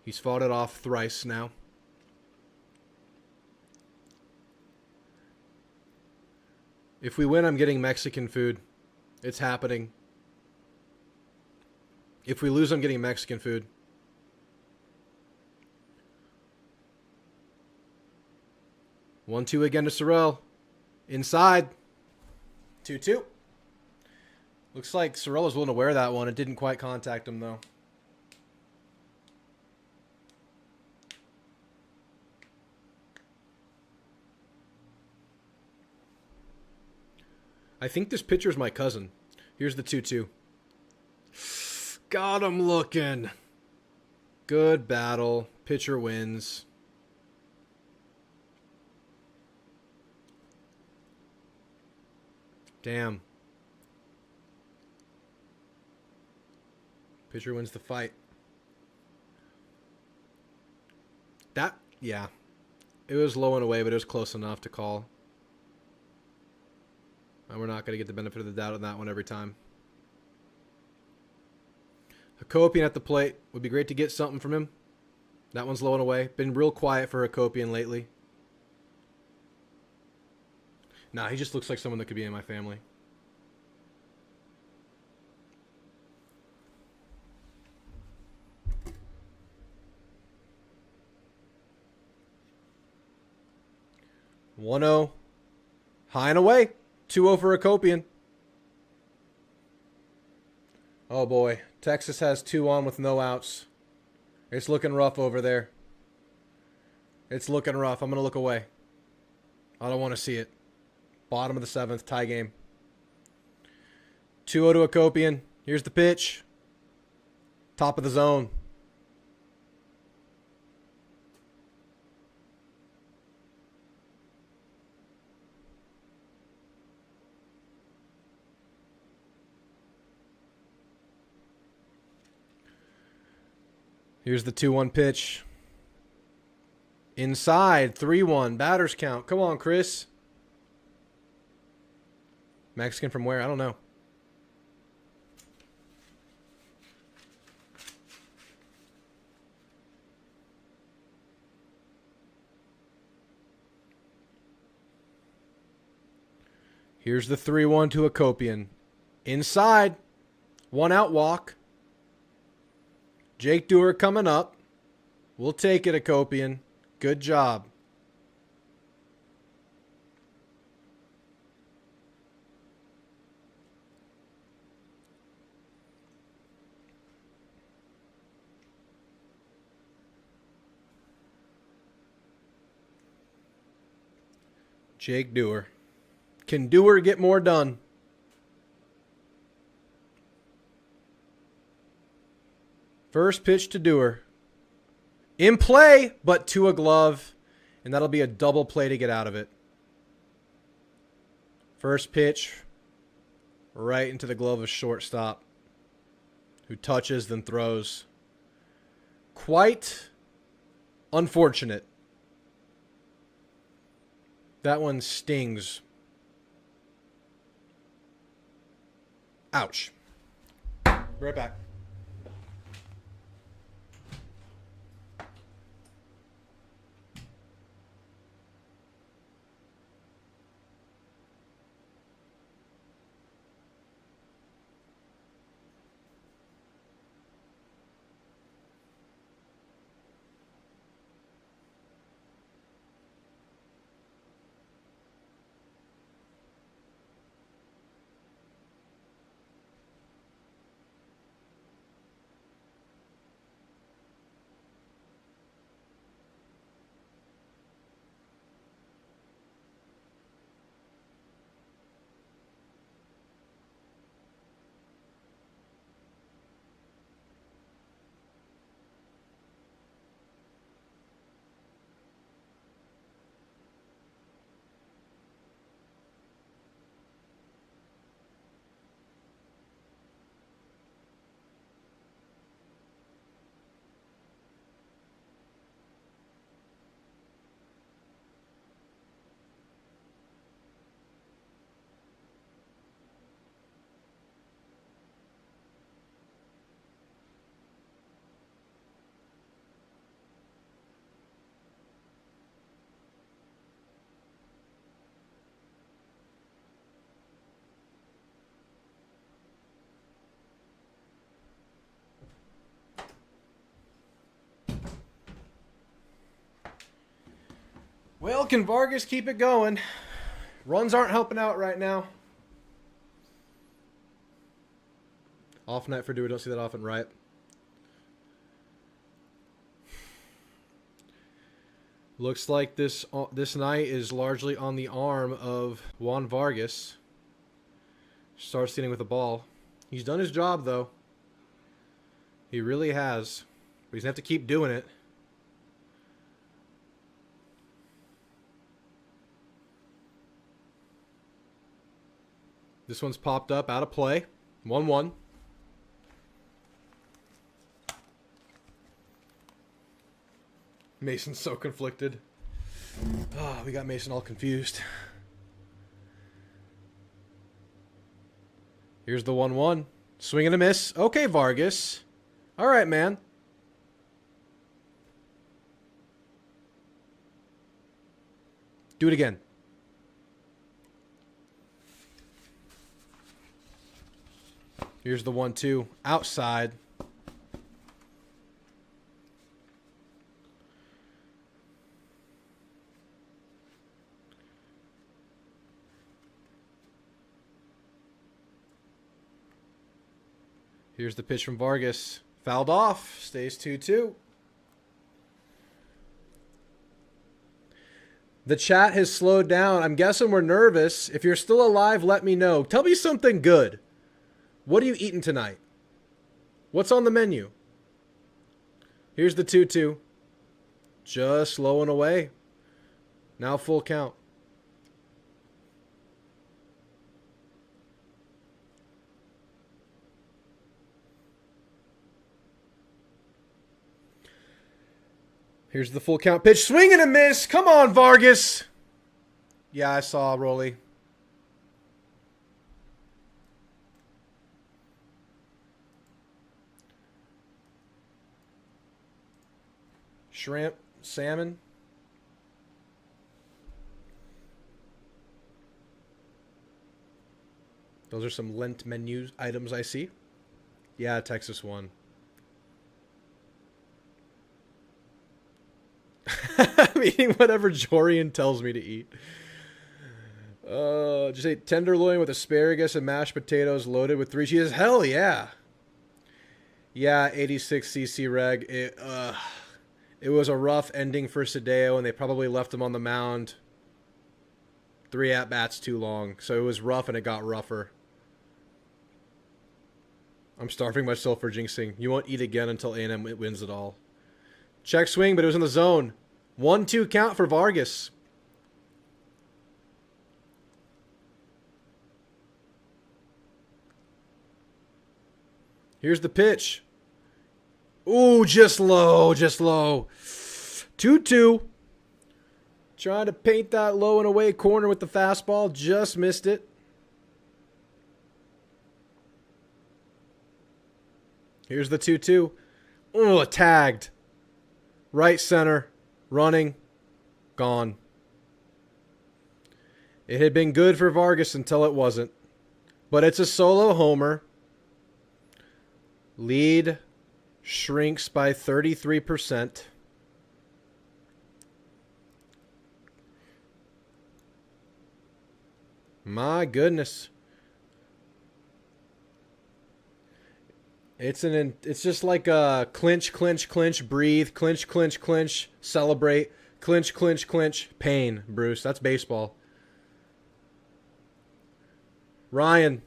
He's fought it off thrice now. If we win, I'm getting Mexican food. It's happening. If we lose, I'm getting Mexican food. 1-2 again to Sorrell. Inside. 2-2. Looks like Sorrell was willing to wear that one. It didn't quite contact him, though. I think this pitcher's my cousin. Here's the 2-2. Got him looking. Good battle. Pitcher wins. Damn. Pitcher wins the fight. Yeah. It was low and away, but it was close enough to call. And we're not going to get the benefit of the doubt on that one every time. Hakopian at the plate. Would be great to get something from him. That one's low and away. Been real quiet for Hakopian lately. Nah, he just looks like someone that could be in my family. One-0. High and away. 2-0 for Hakopian. Oh boy. Texas has 2 on with no outs. It's looking rough over there. It's looking rough. I'm going to look away. I don't want to see it. Bottom of the 7th, tie game. 2-0 to Hakopian. Here's the pitch. Top of the zone. Here's the 2-1 pitch. Inside, 3-1. Batters count. Come on, Chris. Mexican from where? I don't know. Here's the 3-1 to Hakopian. Inside. 1 out walk. Jake Dewar coming up. We'll take it, Hakopian. Good job. Jake Dewar. Can Dewar get more done? First pitch to Dewar. In play, but to a glove. And that'll be a double play to get out of it. First pitch. Right into the glove of shortstop. Who touches, then throws. Quite unfortunate. That one stings. Ouch. Be right back. Well, can Vargas keep it going? Runs aren't helping out right now. Off night for Dewey. Don't see that often, right? Looks like this night is largely on the arm of Juan Vargas. Starts hitting with the ball. He's done his job, though. He really has. But he's going to have to keep doing it. This one's popped up, out of play. 1-1. Mason's so conflicted. Oh, we got Mason all confused. Here's the 1-1. Swing and a miss. Okay, Vargas. All right, man. Do it again. Here's the 1-2. Outside. Here's the pitch from Vargas. Fouled off. Stays 2-2. The chat has slowed down. I'm guessing we're nervous. If you're still alive, let me know. Tell me something good. What are you eating tonight? What's on the menu? Here's the 2-2. Just slowing away. Now full count. Here's the full count pitch. Swing and a miss. Come on, Vargas. Yeah, I saw Rolly. Shrimp, salmon. Those are some Lent menu items I see. Yeah, Texas won. I'm eating whatever Jorian tells me to eat. Just ate tenderloin with asparagus and mashed potatoes loaded with 3 cheeses. Hell yeah. Yeah, 86cc reg. It was a rough ending for Sadeo, and they probably left him on the mound 3 at-bats too long. So it was rough and it got rougher. I'm starving myself for jinxing. You won't eat again until A&M wins it all. Check swing, but it was in the zone. 1-2 count for Vargas. Here's the pitch. Ooh, just low, just low. 2-2. Trying to paint that low and away corner with the fastball. Just missed it. Here's the 2-2. Ooh, tagged. Right center. Running. Gone. It had been good for Vargas until it wasn't. But it's a solo homer. Lead shrinks by 33%. My goodness. It's just like a clinch, clinch, clinch, breathe, clinch, clinch, clinch, celebrate, clinch, clinch, clinch, pain, Bruce. That's baseball. Ryan,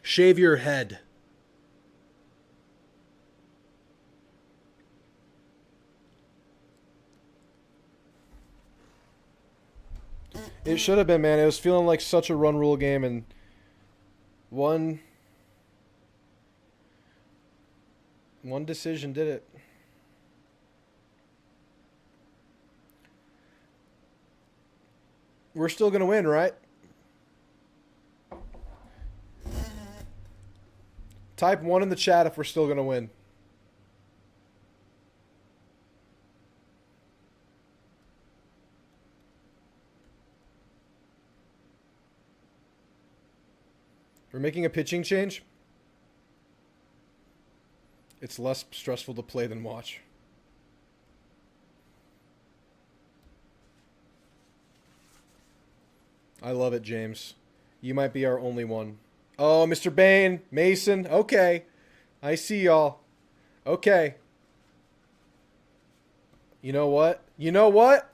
shave your head. It should have been, man. It was feeling like such a run rule game, and one decision did it. We're still going to win, right? Type 1 in the chat if we're still going to win. We're making a pitching change. It's less stressful to play than watch. I love it, James. You might be our only one. Oh, Mr. Bain, Mason. Okay. I see y'all. Okay. You know what? You know what?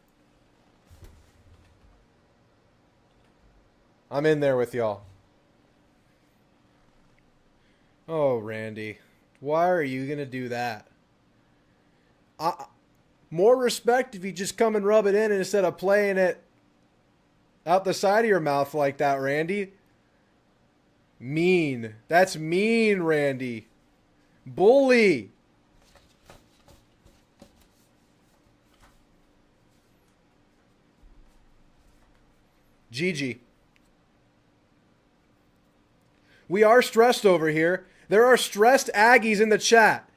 I'm in there with y'all. Oh, Randy. Why are you going to do that? More respect if you just come and rub it in instead of playing it out the side of your mouth like that, Randy. Mean. That's mean, Randy. Bully. GG. We are stressed over here. There are stressed Aggies in the chat.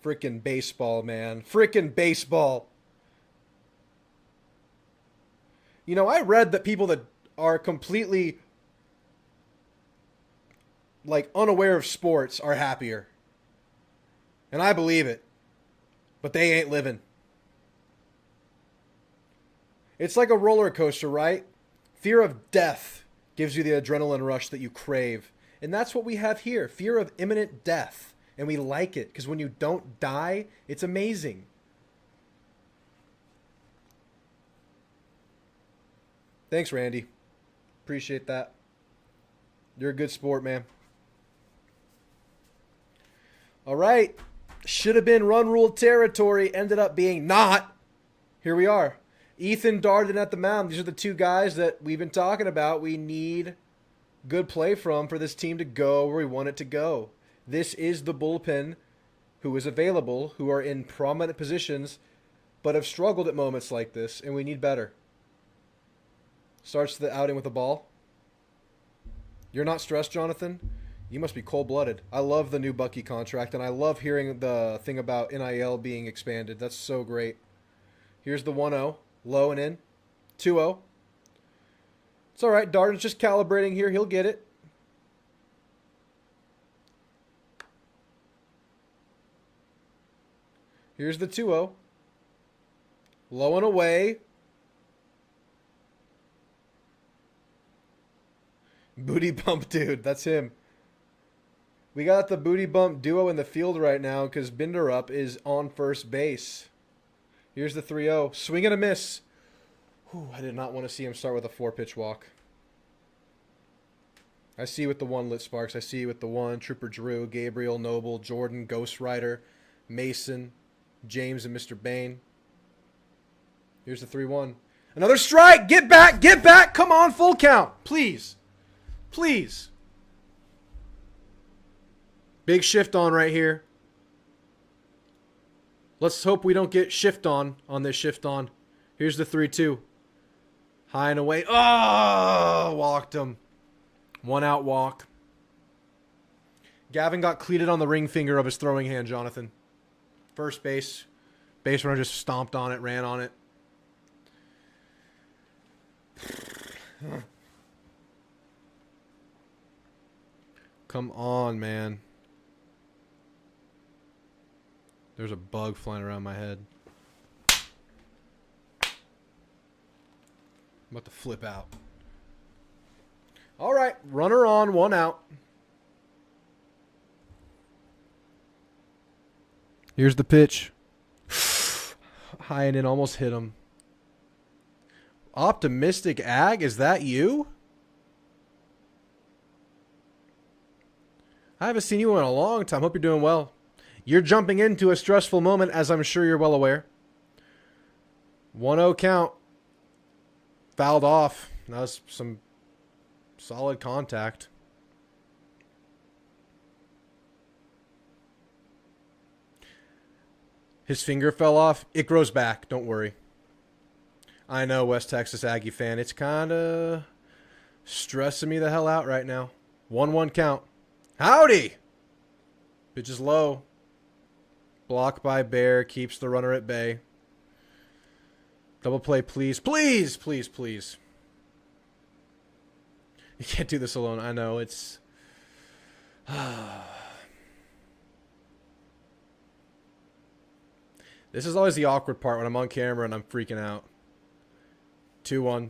Frickin' baseball, man. Frickin' baseball. You know, I read that people that are completely, like, unaware of sports are happier. And I believe it. But they ain't living. It's like a roller coaster, right? Fear of death gives you the adrenaline rush that you crave. And that's what we have here. Fear of imminent death. And we like it because when you don't die, it's amazing. Thanks, Randy. Appreciate that. You're a good sport, man. All right. Should have been run rule territory. Ended up being not. Here we are. Ethan Darden at the mound. These are the two guys that we've been talking about. We need good play from for this team to go where we want it to go. This is the bullpen who is available, who are in prominent positions, but have struggled at moments like this, and we need better. Starts the outing with the ball. You're not stressed, Jonathan? You must be cold-blooded. I love the new Bucky contract, and I love hearing the thing about NIL being expanded. That's so great. Here's the 1-0. Low and in. 2-0. It's all right. Darden's just calibrating here. He'll get it. Here's the 2-0. Low and away. Booty pump dude. That's him. We got the booty bump duo in the field right now because Binderup is on first base. Here's the 3-0. Swing and a miss. Whew, I did not want to see him start with a 4-pitch walk. I see you with the 1, Lit Sparks. I see you with the 1. Trooper Drew, Gabriel, Noble, Jordan, Ghost Rider, Mason, James, and Mr. Bain. Here's the 3-1. Another strike. Get back. Get back. Come on. Full count. Please. Please. Big shift on right here. Let's hope we don't get shift on this shift on. Here's the 3-2. High and away. Oh, walked him. 1 out walk. Gavin got cleated on the ring finger of his throwing hand, Jonathan. First base. Base runner just stomped on it, ran on it. Come on, man. There's a bug flying around my head. I'm about to flip out. All right, runner on, 1 out. Here's the pitch. High and in, almost hit him. Optimistic Ag, is that you? I haven't seen you in a long time. Hope you're doing well. You're jumping into a stressful moment, as I'm sure you're well aware. 1-0 count. Fouled off. That was some solid contact. His finger fell off. It grows back. Don't worry. I know, West Texas Aggie fan. It's kind of stressing me the hell out right now. 1-1 count. Howdy! Pitch is low. Block by Bear. Keeps the runner at bay. Double play, please. Please, please, please. You can't do this alone. I know. It's... This is always the awkward part when I'm on camera and I'm freaking out. 2-1.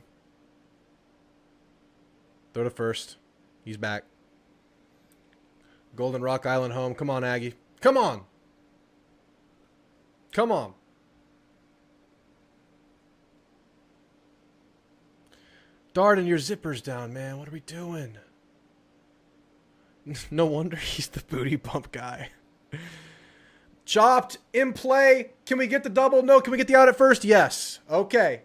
Throw to first. He's back. Golden Rock Island home. Come on, Aggie. Come on. Come on. Darden, your zipper's down, man. What are we doing? No wonder he's the booty bump guy. Chopped. In play. Can we get the double? No. Can we get the out at first? Yes. Okay.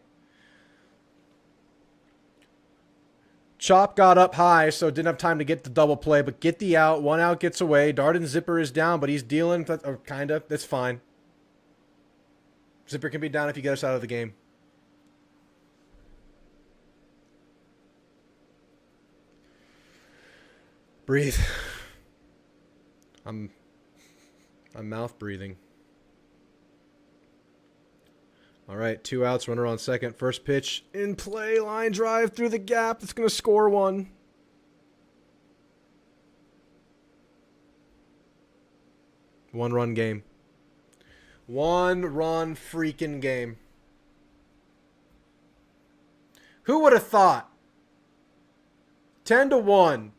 Chop got up high, so didn't have time to get the double play, but get the out. 1 out gets away. Darden's zipper is down, but he's dealing, or kind of. That's fine. Zipper can be down if you get us out of the game. Breathe. I'm mouth breathing. All right, 2 outs, runner on second. First pitch, in play, line drive through the gap. It's going to score 1. One-run game. 1-run freaking game. Who would have thought? 10-1.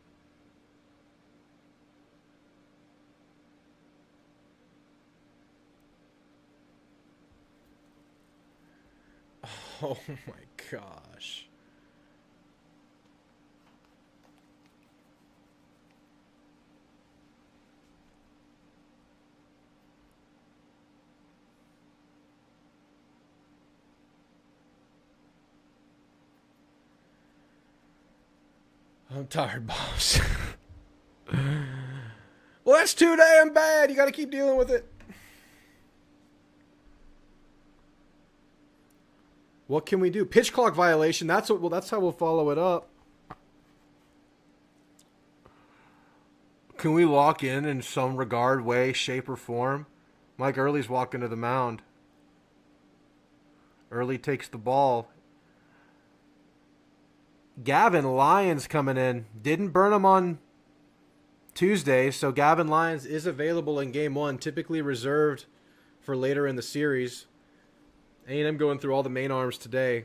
Oh my gosh. I'm tired, boss. Well, that's too damn bad. You got to keep dealing with it. What can we do? Pitch clock violation. That's what. Well, that's how we'll follow it up. Can we walk in some regard, way, shape, or form? Mike Early's walking to the mound. Early takes the ball. Gavin Lyons coming in. Didn't burn him on Tuesday, so Gavin Lyons is available in Game 1, typically reserved for later in the series. A&M going through all the main arms today.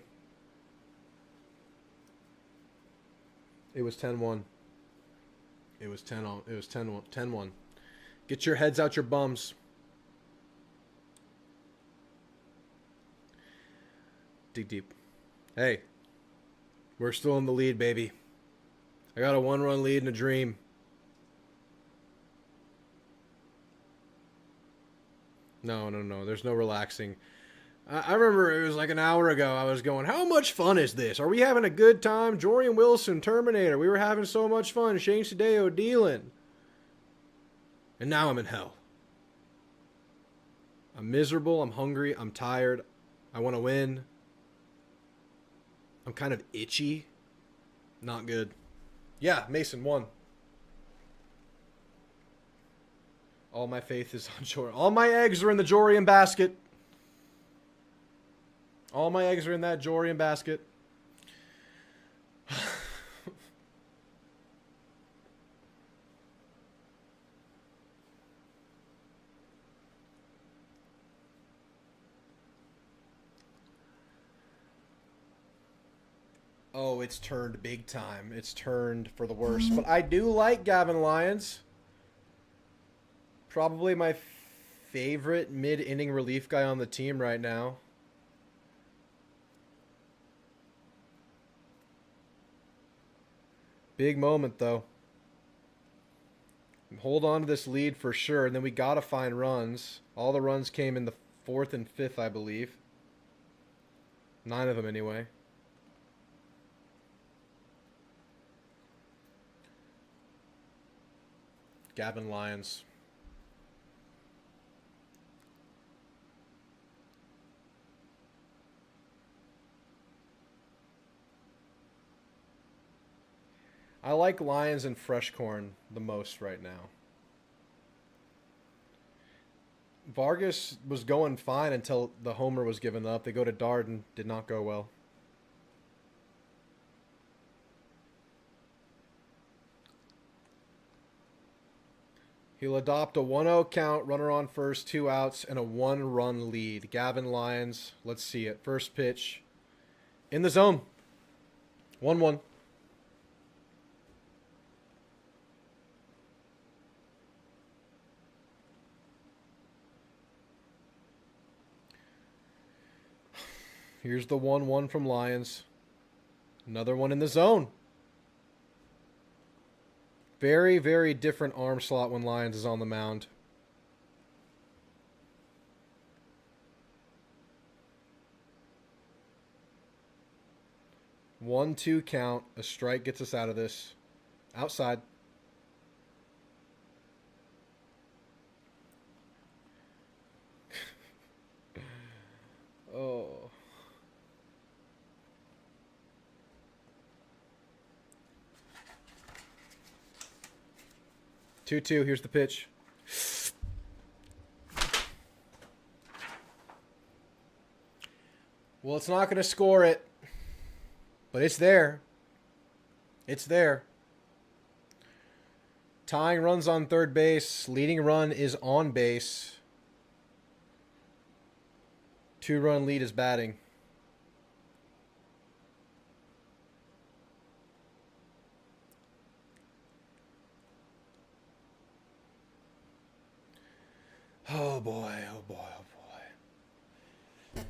It was 10-1. It was 10 on. It was 10-1. Get your heads out your bums. Dig deep. Hey, we're still in the lead, baby. I got a 1-run lead in a dream. No. There's no relaxing. I remember it was like an hour ago. I was going, how much fun is this? Are we having a good time? Jorian Wilson, Terminator. We were having so much fun. Shane Sadeo, Dealin. And now I'm in hell. I'm miserable. I'm hungry. I'm tired. I want to win. I'm kind of itchy. Not good. Yeah, Mason won. All my faith is on Jorian. All my eggs are in the Jorian basket. All my eggs are in that Jorian basket. Oh, it's turned big time. It's turned for the worse. But I do like Gavin Lyons. Probably my favorite mid-inning relief guy on the team right now. Big moment, though. Hold on to this lead for sure, and then we got to find runs. All the runs came in the 4th and 5th, I believe. 9 of them, anyway. Gavin Lyons. I like Lyons and Freshcorn the most right now. Vargas was going fine until the homer was given up. They go to Darden. Did not go well. He'll adopt a 1-0 count, runner on first, 2 outs, and a 1-run lead. Gavin Lyons, let's see it. First pitch. In the zone. 1-1. Here's the 1-1 from Lyons. Another one in the zone. Very, very different arm slot when Lyons is on the mound. One, 2 count. A strike gets us out of this. Outside. Oh. 2-2. Here's the pitch. Well, it's not going to score it, but it's there. It's there. Tying runs on third base. Leading run is on base. 2-run lead is batting. Oh boy, oh boy, oh boy.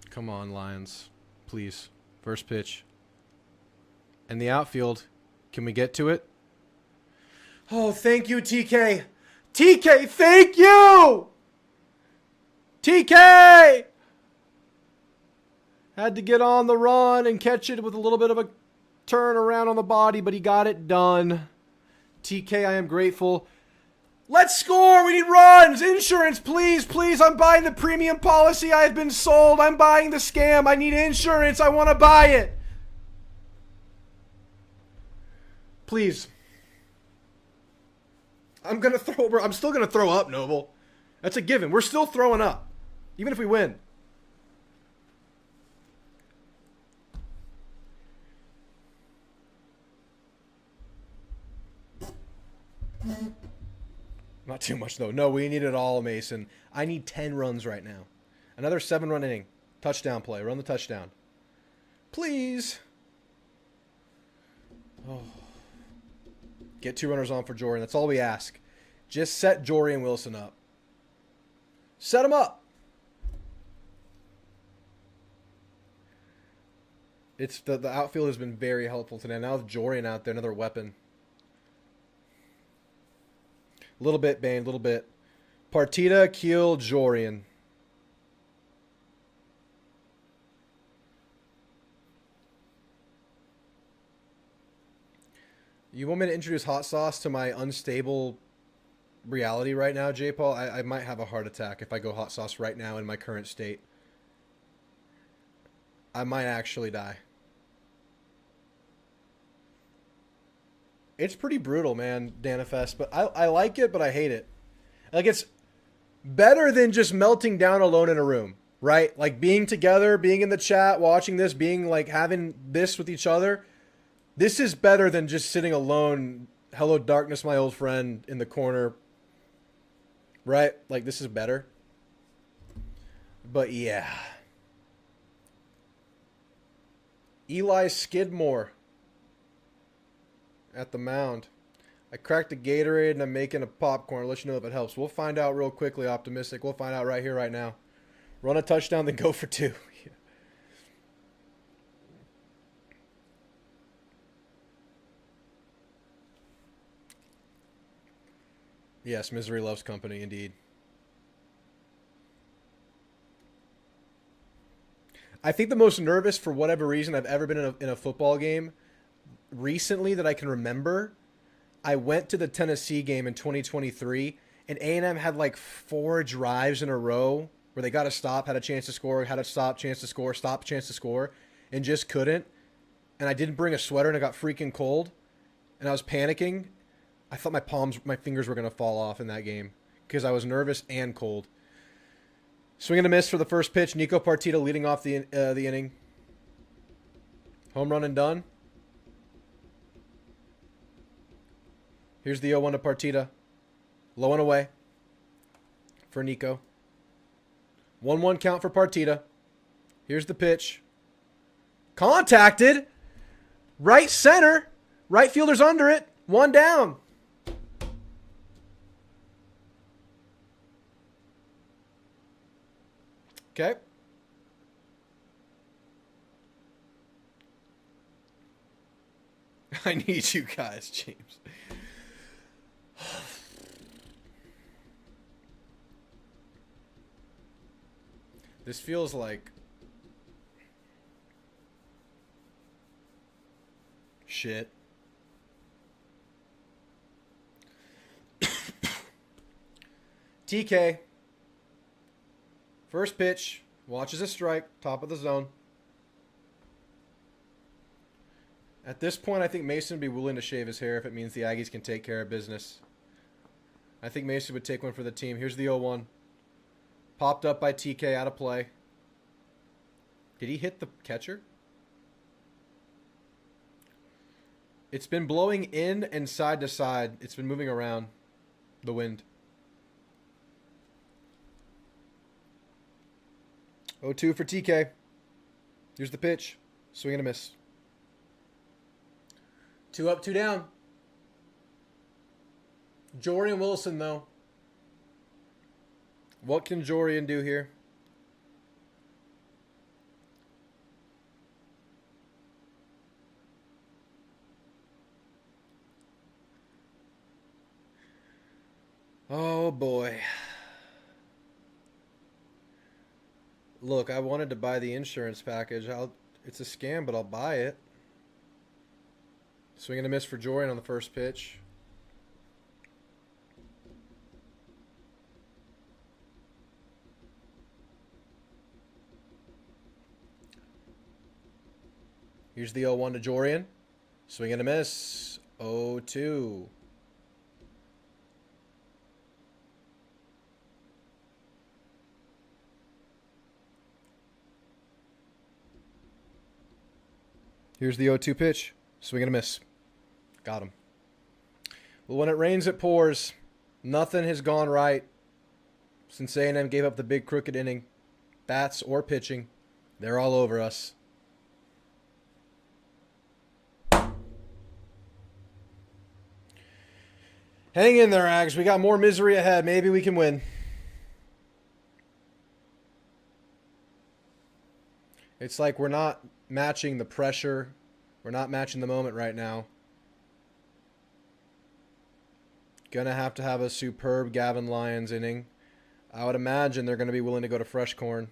Come on, Lions. Please. First pitch. And the outfield. Can we get to it? Oh, thank you, TK. TK, thank you! TK! Had to get on the run and catch it with a little bit of a turn around on the body, but he got it done. TK, I am grateful. Let's score! We need runs! Insurance, please, please. I'm buying the premium policy. I have been sold. I'm buying the scam. I need insurance. I want to buy it. Please. I'm still going to throw up, Noble. That's a given. We're still throwing up. Even if we win. Not too much, though. No, we need it all, Mason. I need 10 runs right now. Another 7-run inning. Touchdown play. Run the touchdown. Please. Oh. Get 2 runners on for Jorian. That's all we ask. Just set Jorian Wilson up. Set him up. It's the outfield has been very helpful today. Now with Jorian out there, another weapon. A little bit, Bane, a little bit. Partita, Keel, Jorian. You want me to introduce hot sauce to my unstable reality right now, J. Paul? I might have a heart attack if I go hot sauce right now in my current state. I might actually die. It's pretty brutal, man, Danifest, but I like it, but I hate it. Like, it's better than just melting down alone in a room, right? Like, being together, being in the chat, watching this, being, like, having this with each other. This is better than just sitting alone, hello darkness, my old friend, in the corner, right? Like, this is better. But, yeah. Eli Skidmore at the mound. I cracked a Gatorade and I'm making a popcorn. I'll let you know if it helps. We'll find out real quickly, Optimistic. We'll find out right here, right now. Run a touchdown, then go for 2. Yes, misery loves company, indeed. I think the most nervous, for whatever reason, I've ever been in a football game recently that I can remember, I went to the Tennessee game in 2023, and A&M had like 4 drives in a row where they got to stop, had a chance to score, had a stop, chance to score, stop, chance to score, and just couldn't. And I didn't bring a sweater, and it got freaking cold, and I was panicking. I thought my fingers were going to fall off in that game because I was nervous and cold. Swing and a miss for the first pitch. Nico Partita leading off the inning. Home run and done. Here's the 0-1 to Partita. Low and away for Nico. 1-1 count for Partita. Here's the pitch. Contacted. Right center. Right fielder's under it. 1 down. Okay. I need you guys, James. This feels like shit. TK. First pitch. Watches a strike. Top of the zone. At this point, I think Mason would be willing to shave his hair if it means the Aggies can take care of business. I think Mason would take one for the team. Here's the 0-1. Popped up by TK, out of play. Did he hit the catcher? It's been blowing in and side to side. It's been moving around. The wind. 0-2 for TK. Here's the pitch. Swing and a miss. 2 up, 2 down. Jorian Wilson, though. What can Jorian do here? Oh, boy. Look, I wanted to buy the insurance package. It's a scam, but I'll buy it. Swing and a miss for Jorian on the first pitch. Here's the 0-1 to Jorian. Swing and a miss. 0-2. Here's the 0-2 pitch. Swing and a miss. Got him. Well, when it rains, it pours. Nothing has gone right since A&M gave up the big crooked inning. Bats or pitching. They're all over us. Hang in there, Ags. We got more misery ahead. Maybe we can win. It's like we're not matching the pressure. We're not matching the moment right now. Gonna have to have a superb Gavin Lyons inning. I would imagine they're going to be willing to go to fresh corn.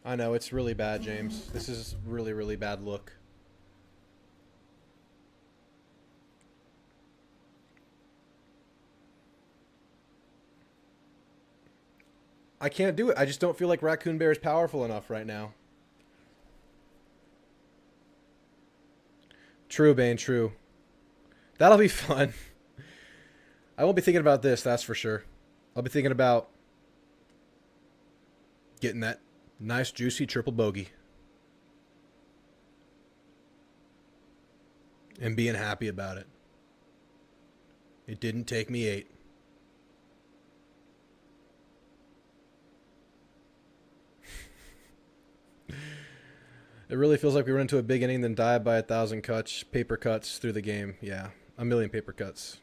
I know, it's really bad, James. This is really, really bad look. I can't do it. I just don't feel like Raccoon Bear is powerful enough right now. True, Bane, true. That'll be fun. I won't be thinking about this, that's for sure. I'll be thinking about getting that nice, juicy triple bogey. And being happy about it. It didn't take me 8. It really feels like we run into a big inning, then die by 1,000 cuts, paper cuts through the game. Yeah, 1,000,000 paper cuts.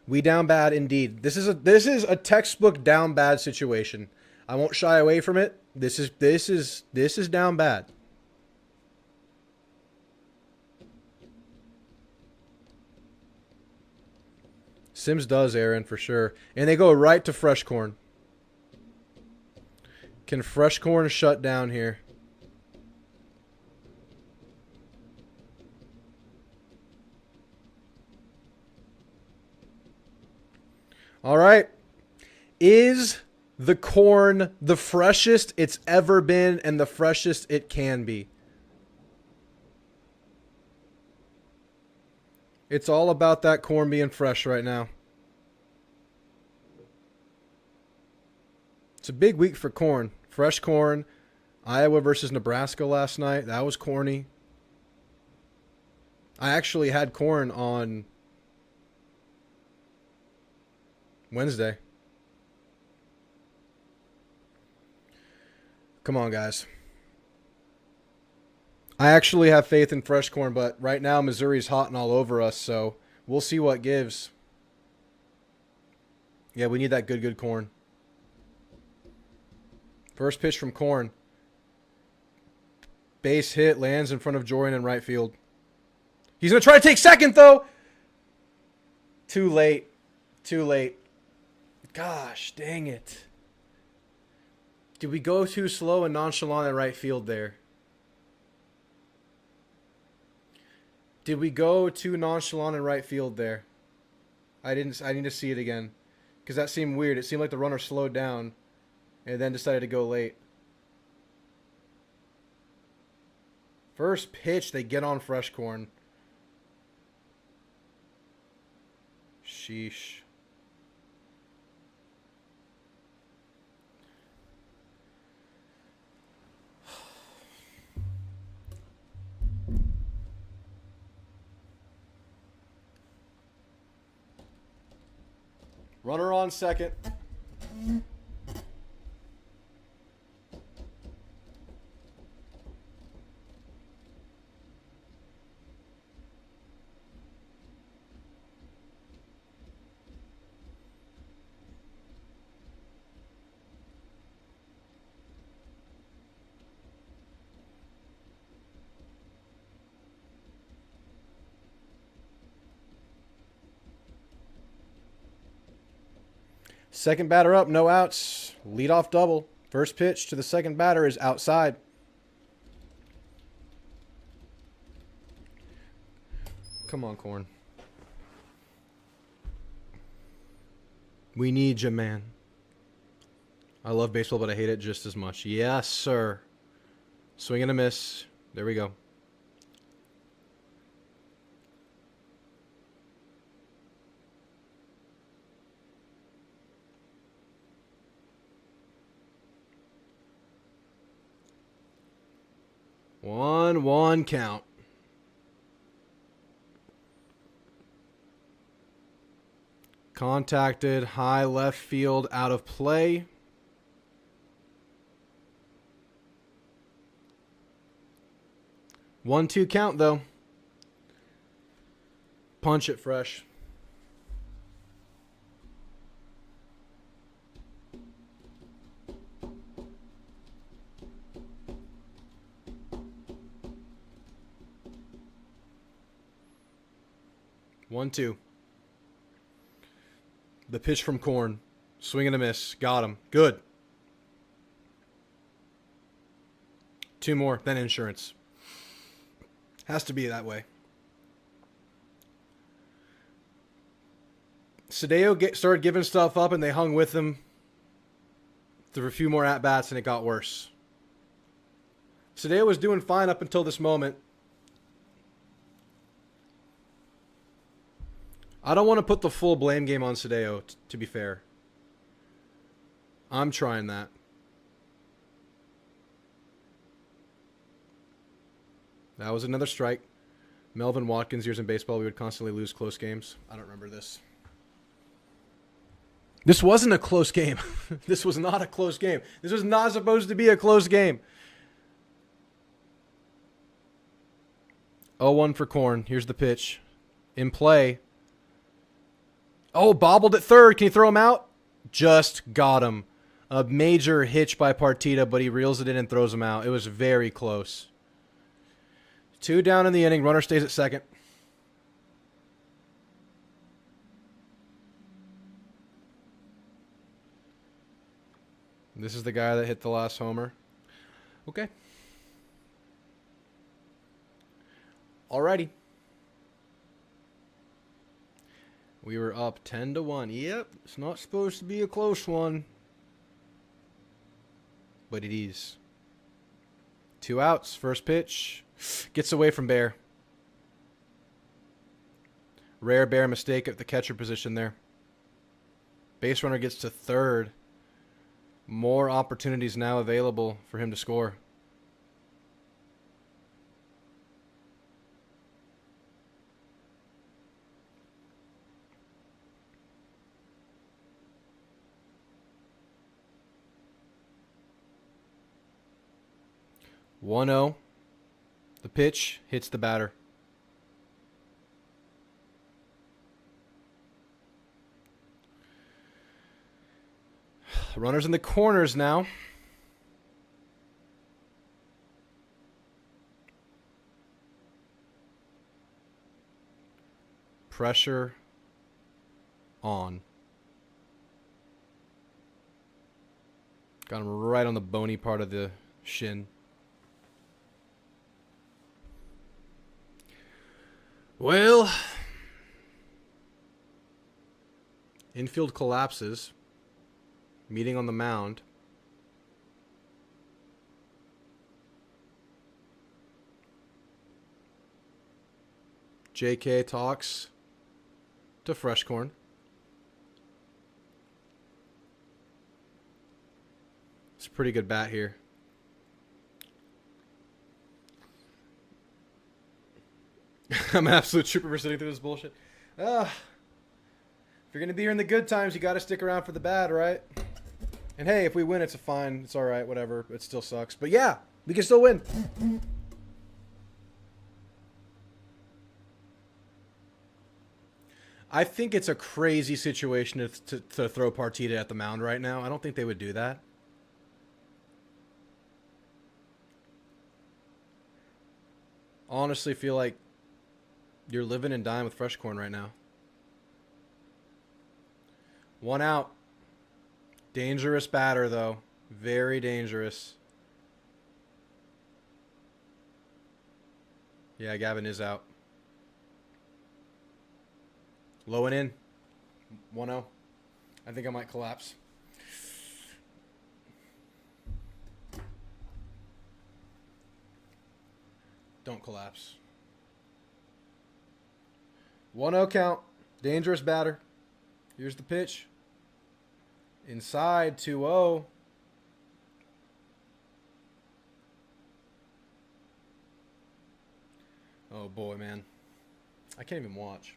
We down bad indeed. This is a textbook down bad situation. I won't shy away from it. This is down bad. Sims does, Aaron, for sure. And they go right to fresh corn. Can fresh corn shut down here? All right. Is the corn the freshest it's ever been and the freshest it can be? It's all about that corn being fresh right now. It's a big week for corn. Fresh corn. Iowa versus Nebraska last night. That was corny. I actually had corn on Wednesday. Come on, guys. I actually have faith in fresh corn, but right now Missouri's hot and all over us, so we'll see what gives. Yeah, we need that good corn. First pitch from corn. Base hit, lands in front of Jordan in right field. He's going to try to take second, though. Too late. Too late. Gosh, dang it. Did we go too slow and nonchalant in right field there? Did we go too nonchalant in right field there? I need to see it again. Because that seemed weird. It seemed like the runner slowed down and then decided to go late. First pitch, they get on fresh corn. Sheesh. Runner on second. Second batter up, no outs. Leadoff double. First pitch to the second batter is outside. Come on, Corn. We need you, man. I love baseball, but I hate it just as much. Yes, sir. Swing and a miss. There we go. One count. Contacted, high left field, out of play. 1-2 count, though. Punch it fresh. One, two. The pitch from Korn. Swing and a miss. Got him. Good. 2 more, then insurance. Has to be that way. Sadeo started giving stuff up, and they hung with him through a few more at-bats, and it got worse. Sadeo was doing fine up until this moment. I don't want to put the full blame game on Sadeo, to be fair. I'm trying that. That was another strike. Melvin Watkins, years in baseball, we would constantly lose close games. I don't remember this. This wasn't a close game. This was not a close game. This was not supposed to be a close game. 0-1 for Korn. Here's the pitch. In play. Oh, bobbled at third. Can you throw him out? Just got him. A major hitch by Partita, but he reels it in and throws him out. It was very close. 2 down in the inning. Runner stays at second. This is the guy that hit the last homer. Okay. Alrighty. We were up 10-1. Yep, it's not supposed to be a close one. But it is. 2 outs. First pitch. Gets away from Bear. Rare Bear mistake at the catcher position there. Base runner gets to third. More opportunities now available for him to score. One 0. The pitch hits the batter. Runners in the corners now. Pressure on. Got him right on the bony part of the shin. Well, infield collapses. Meeting on the mound. JK talks to Freshcorn. It's a pretty good bat here. I'm an absolute trooper for sitting through this bullshit. If you're going to be here in the good times, you got to stick around for the bad, right? And hey, if we win, it's fine. It's all right, whatever. It still sucks. But yeah, we can still win. I think it's a crazy situation to throw Partita at the mound right now. I don't think they would do that. Honestly, feel like you're living and dying with Freshcorn right now. 1 out. Dangerous batter, though. Very dangerous. Yeah, Gavin is out. Low and in. 1-0. I think I might collapse. Don't collapse. 1-0 count. Dangerous batter. Here's the pitch. Inside, 2-0. Oh boy, man. I can't even watch.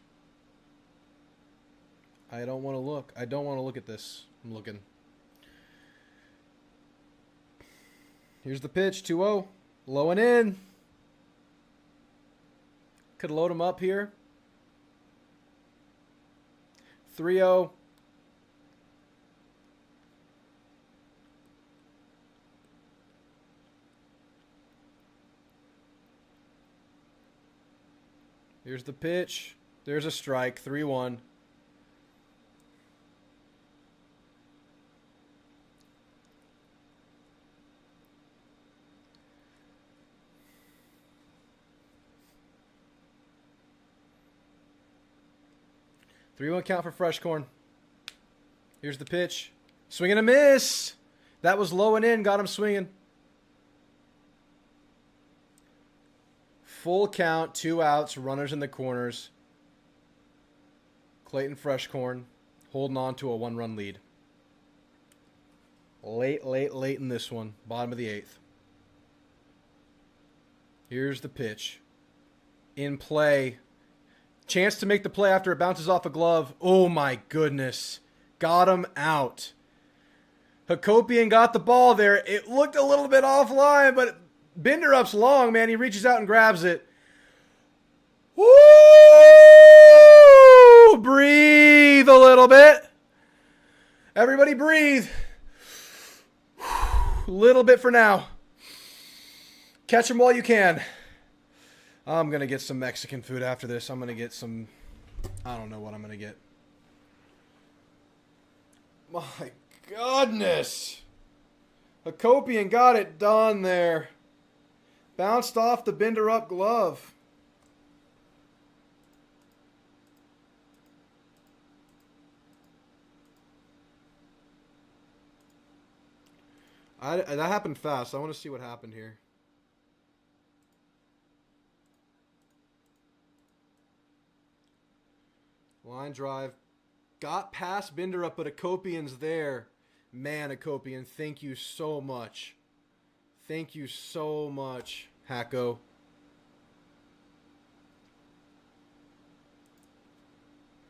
I don't want to look. I don't want to look at this. I'm looking. Here's the pitch, 2-0. Low and in. Could load him up here. 3-0. Here's the pitch. There's a strike, 3-1. Three-one count for Freshcorn. Here's the pitch. Swing and a miss. That was low and in. Got him swinging. Full count, 2 outs, runners in the corners. Clayton Freshcorn holding on to a 1-run lead. Late in this one. Bottom of the 8th. Here's the pitch. In play. Chance to make the play after it bounces off a glove. Oh my goodness. Got him out. Hakopian got the ball there. It looked a little bit offline, but Binderup's long, man. He reaches out and grabs it. Woo! Breathe a little bit. Everybody breathe. Little bit for now. Catch him while you can. I'm going to get some Mexican food after this. I'm going to get some... I don't know what I'm going to get. My goodness. Hakopian got it done there. Bounced off the Binderup glove. That happened fast. I want to see what happened here. Line drive. Got past Binderup, but Hakopian's there. Man, Hakopian, thank you so much. Thank you so much, Hacko.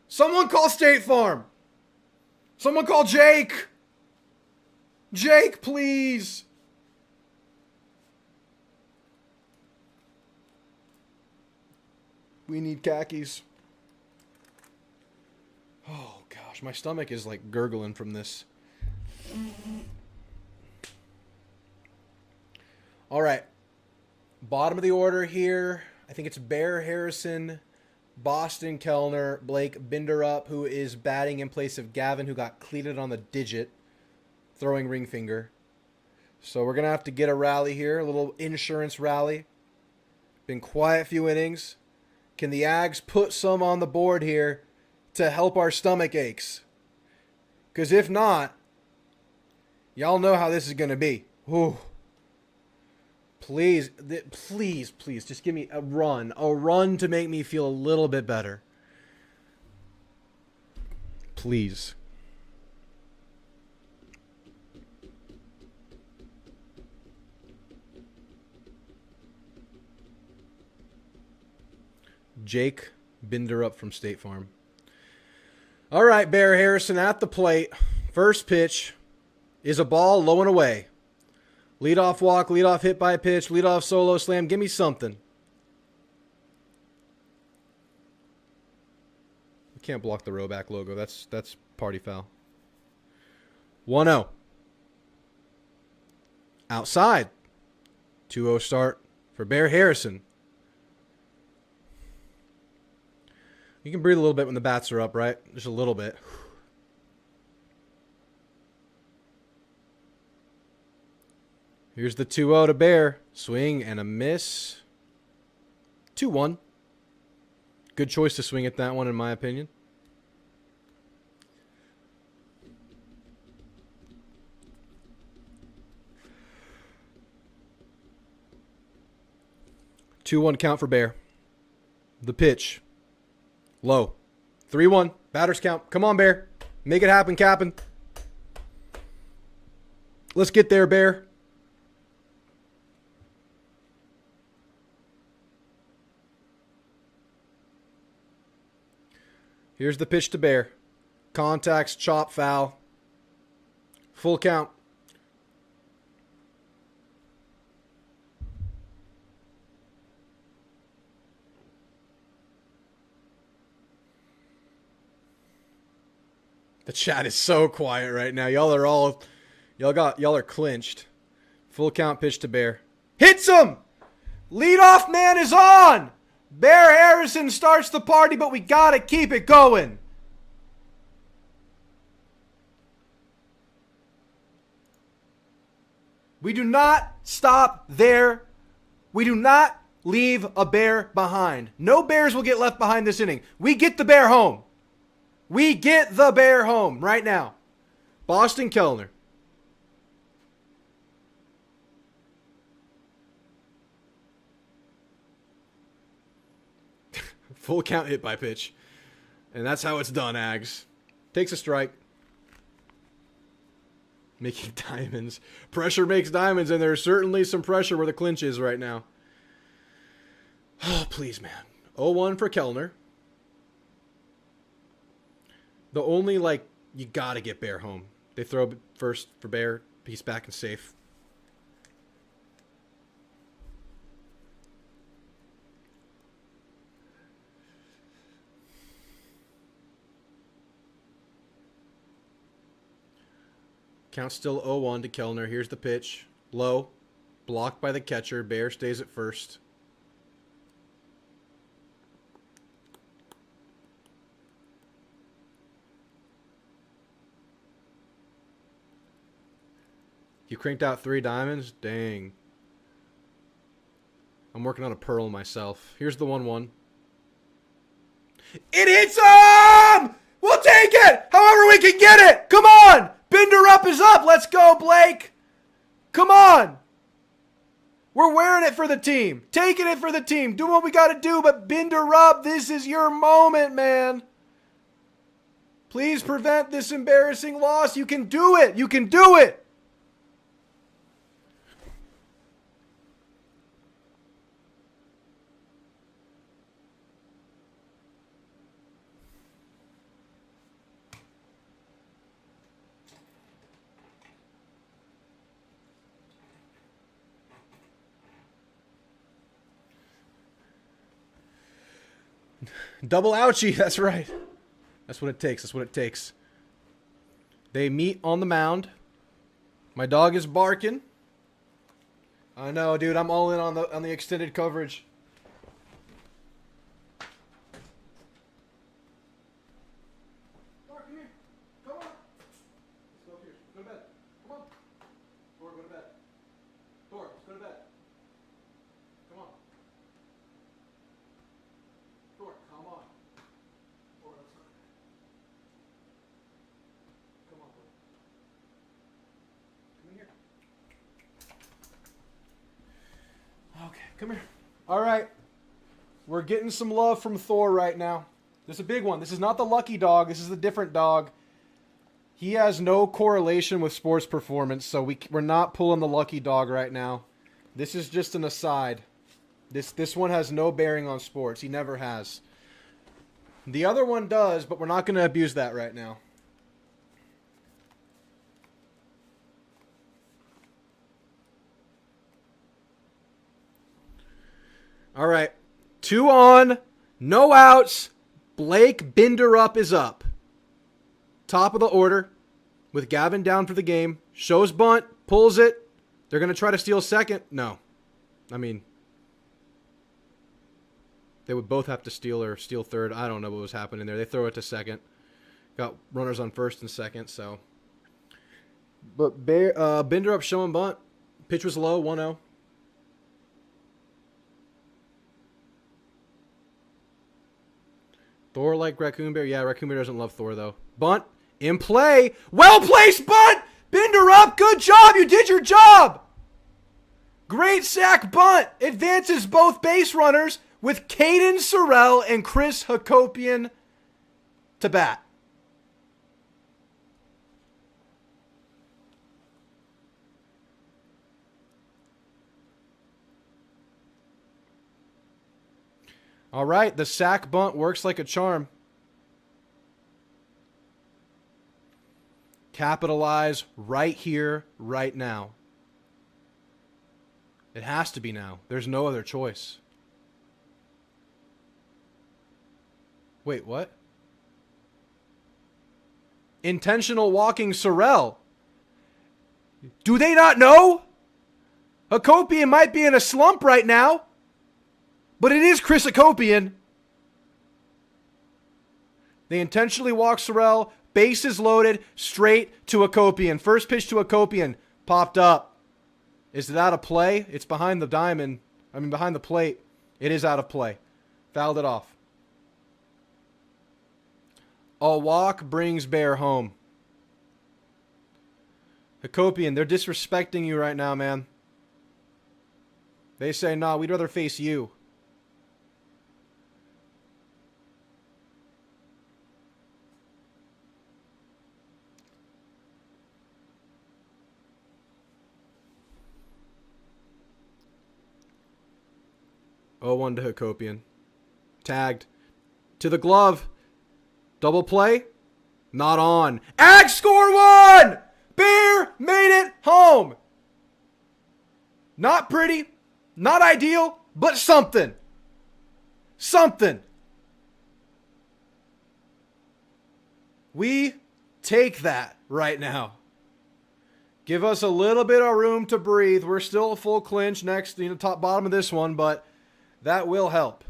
Someone call State Farm. Someone call Jake. Jake, please. We need khakis. Oh, gosh. My stomach is like gurgling from this. All right. Bottom of the order here. I think it's Bear Harrison, Boston Kellner, Blake Binderup, who is batting in place of Gavin, who got cleated on the digit, throwing ring finger. So we're going to have to get a rally here, a little insurance rally. Been quiet few innings. Can the Ags put some on the board here to help our stomach aches? Because if not, y'all know how this is going to be. Ooh. Please, please, just give me a run to make me feel a little bit better. Please. Jake Binderup from State Farm. All right, Bear Harrison at the plate. First pitch is a ball low and away. Leadoff walk, leadoff hit by pitch, leadoff solo slam. Give me something. You can't block the Roback logo. That's party foul. 1-0. Outside. 2-0 start for Bear Harrison. You can breathe a little bit when the bats are up, right? Just a little bit. Here's the 2-0 to Bear. Swing and a miss. 2-1. Good choice to swing at that one, in my opinion. Two-one count for Bear. The pitch. Low. 3-1. Batters count. Come on, Bear. Make it happen, Cap'n. Let's get there, Bear. Here's the pitch to Bear. Contacts, chop, foul. Full count. The chat is so quiet right now. Y'all are clinched. Full count pitch to Bear. Hits him! Leadoff man is on! Bear Harrison starts the party, but we gotta keep it going. We do not stop there. We do not leave a Bear behind. No Bears will get left behind this inning. We get the Bear home. We get the Bear home right now. Boston Kellner. Full count hit by pitch. And that's how it's done, Ags. Takes a strike. Making diamonds. Pressure makes diamonds, and there's certainly some pressure where the clinch is right now. Oh, please, man. 0-1 for Kellner. The only, you gotta get Bear home. They throw first for Bear. He's back and safe. Count still 0-1 to Kellner. Here's the pitch. Low. Blocked by the catcher. Bear stays at first. You cranked out 3 diamonds? Dang. I'm working on a pearl myself. Here's the 1-1. It hits him! We'll take it! However we can get it! Come on! Binder up is up! Let's go, Blake! Come on! We're wearing it for the team. Taking it for the team. Doing what we got to do, but Binder up. This is your moment, man. Please prevent this embarrassing loss. You can do it. You can do it. Double ouchie, that's right. That's what it takes. That's what it takes. They meet on the mound. My dog is barking. I know, dude. I'm all in on the extended coverage. Dog, come here. Come on. Let's go upstairs. Go to bed. Come on. Thor, go to bed. Thor, let's go to bed. Come on. Thor, come on. Thor, let's go to bed. Come on, Thor. Come in here. Okay, come here. All right. We're getting some love from Thor right now. This is a big one. This is not the lucky dog. This is a different dog. He has no correlation with sports performance, so we're not pulling the lucky dog right now. This is just an aside. This one has no bearing on sports. He never has. The other one does, but we're not going to abuse that right now. All right. 2 on, no outs. Blake Binder up is up. Top of the order with Gavin down for the game. Shows bunt, pulls it. They're going to try to steal second. No. I mean, they would both have to steal or steal third. I don't know what was happening there. They throw it to second. Got runners on first and second, so. But Binder up showing bunt. Pitch was low, 1-0. Thor like Raccoon Bear? Yeah, Raccoon Bear doesn't love Thor, though. Bunt. In play. Well-placed bunt! Binder up. Good job. You did your job. Great sack bunt. Advances both base runners with Caden Sorrell and Chris Hakopian to bat. All right, the sack bunt works like a charm. Capitalize right here, right now. It has to be now. There's no other choice. Wait, what? Intentional walking Sorrell. Do they not know? Hakopian might be in a slump right now, but it is Chris Hakopian. They intentionally walk Sorrell, bases loaded, straight to Hakopian. First pitch to Hakopian, popped up. Is it out of play? It's behind the diamond. Behind the plate. It is out of play. Fouled it off. A walk brings Bear home. Hakopian, they're disrespecting you right now, man. They say, nah, we'd rather face you. Oh, 1 to Hakopian. Tagged. To the glove. Double play. Not on. Ag score 1! Bear made it home. Not pretty. Not ideal. But something. Something. We take that right now. Give us a little bit of room to breathe. We're still a full clinch next, top bottom of this one, but that will help.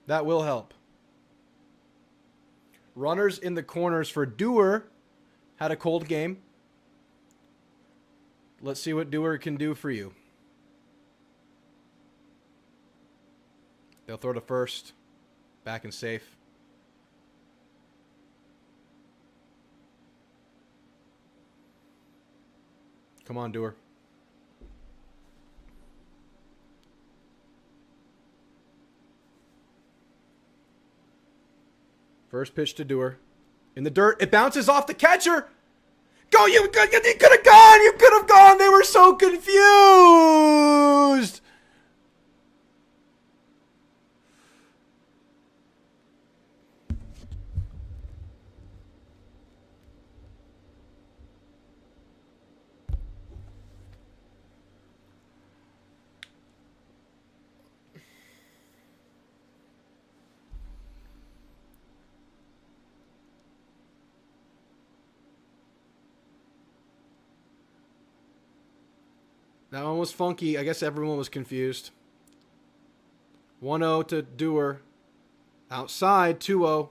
That will help. Runners in the corners for Dewar had a cold game. Let's see what Dewar can do for you. They'll throw to first. Back and safe. Come on, Dewar. First pitch to Dewar. In the dirt. It bounces off the catcher. Go! You could have gone! You could have gone! They were so confused! That one was funky. I guess everyone was confused. 1-0 to Dewar. Outside, 2-0.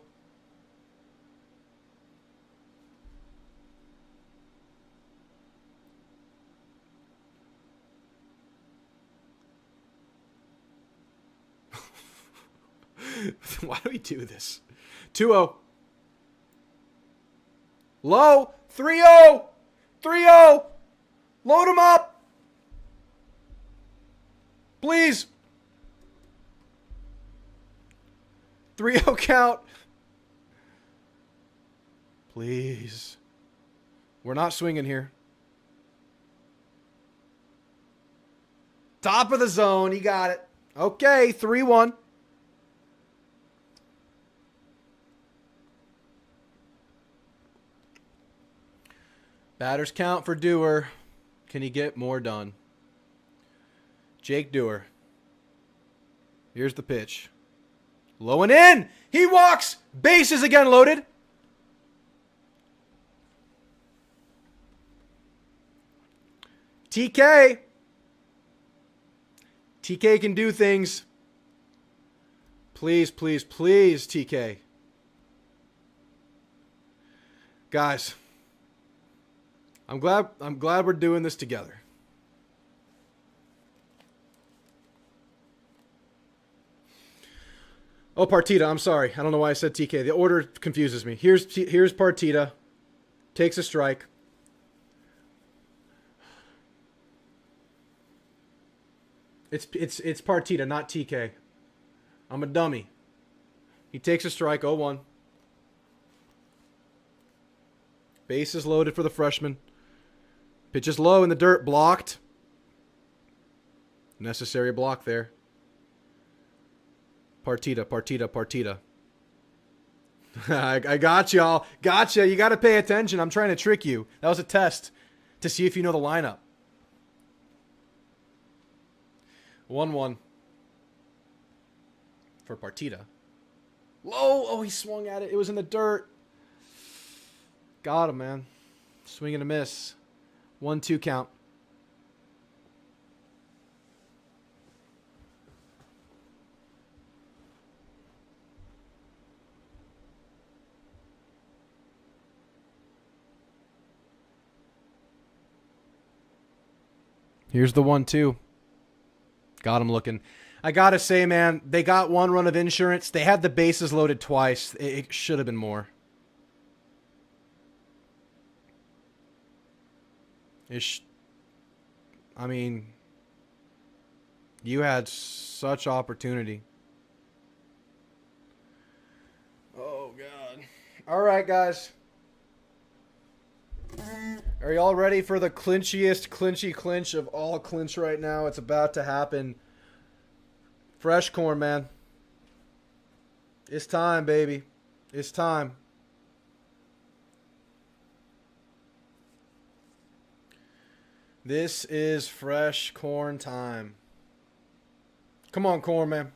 Why do we do this? 2-0. Low. 3-0. 3-0. Load him up. Please. 3-0 count. Please. We're not swinging here. Top of the zone. You got it. Okay, 3-1. Batters count for Dewar. Can he get more done? Jake Dewar. Here's the pitch. Low and in. He walks. Bases again loaded. TK. TK can do things. Please, please, please, TK. Guys, I'm glad we're doing this together. Oh, Partita, I'm sorry. I don't know why I said TK. The order confuses me. Here's Partita. Takes a strike. It's Partita, not TK. I'm a dummy. He takes a strike, 0-1. Base is loaded for the freshman. Pitches low in the dirt, blocked. Necessary block there. Partita. I got y'all. Gotcha. You got to pay attention. I'm trying to trick you. That was a test to see if you know the lineup. 1-1 for Partita. Low. Oh, he swung at it. It was in the dirt. Got him, man. Swing and a miss. 1-2 count. Here's the 1-2. Got him looking. I got to say, man, they got one run of insurance. They had the bases loaded twice. It should have been more. I mean, you had such opportunity. Oh, God. All right, guys. Are y'all ready for the clinchiest clinch of all clinch right now? It's about to happen. Fresh corn, man. It's time, baby. It's time. This is fresh corn time. Come on, corn, man.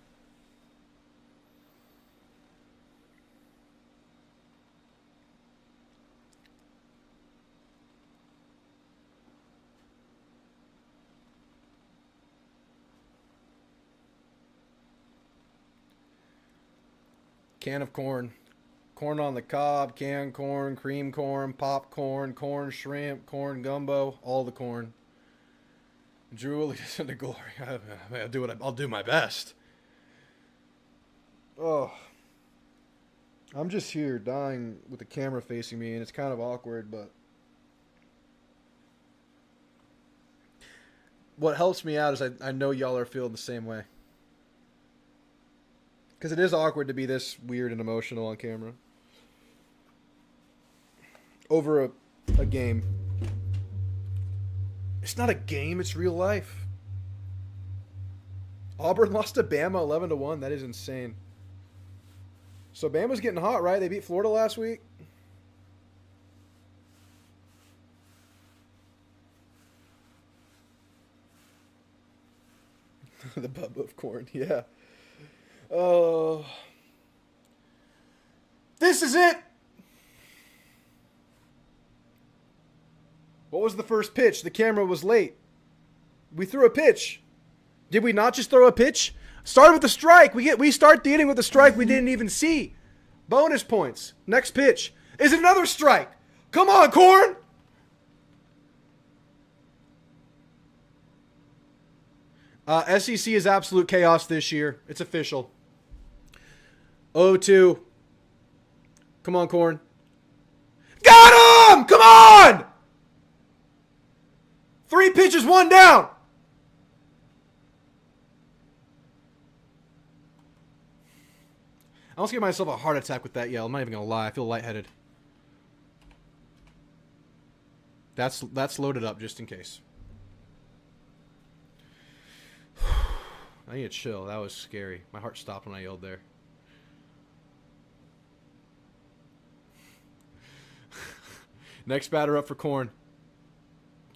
Can of corn. Corn on the cob, canned corn, cream corn, popcorn, corn shrimp, corn gumbo, all the corn. Drew will lead us into glory. I'll do my best. Oh. I'm just here dying with the camera facing me, and it's kind of awkward, but what helps me out is I know y'all are feeling the same way. Because it is awkward to be this weird and emotional on camera. Over a game. It's not a game, it's real life. Auburn lost to Bama 11-1. That is insane. So Bama's getting hot, right? They beat Florida last week. The Bubba of corn, yeah. Oh. This is it. What was the first pitch? The camera was late. We threw a pitch. Did we not just throw a pitch? Started with a strike. We start the inning with a strike we didn't even see. Bonus points. Next pitch is another strike. Come on, corn. SEC is absolute chaos this year. It's official. 0-2. Come on, corn. Got him! Come on! 3 pitches, 1 down. I almost gave myself a heart attack with that yell. I'm not even going to lie. I feel lightheaded. That's loaded up just in case. I need to chill. That was scary. My heart stopped when I yelled there. Next batter up for corn.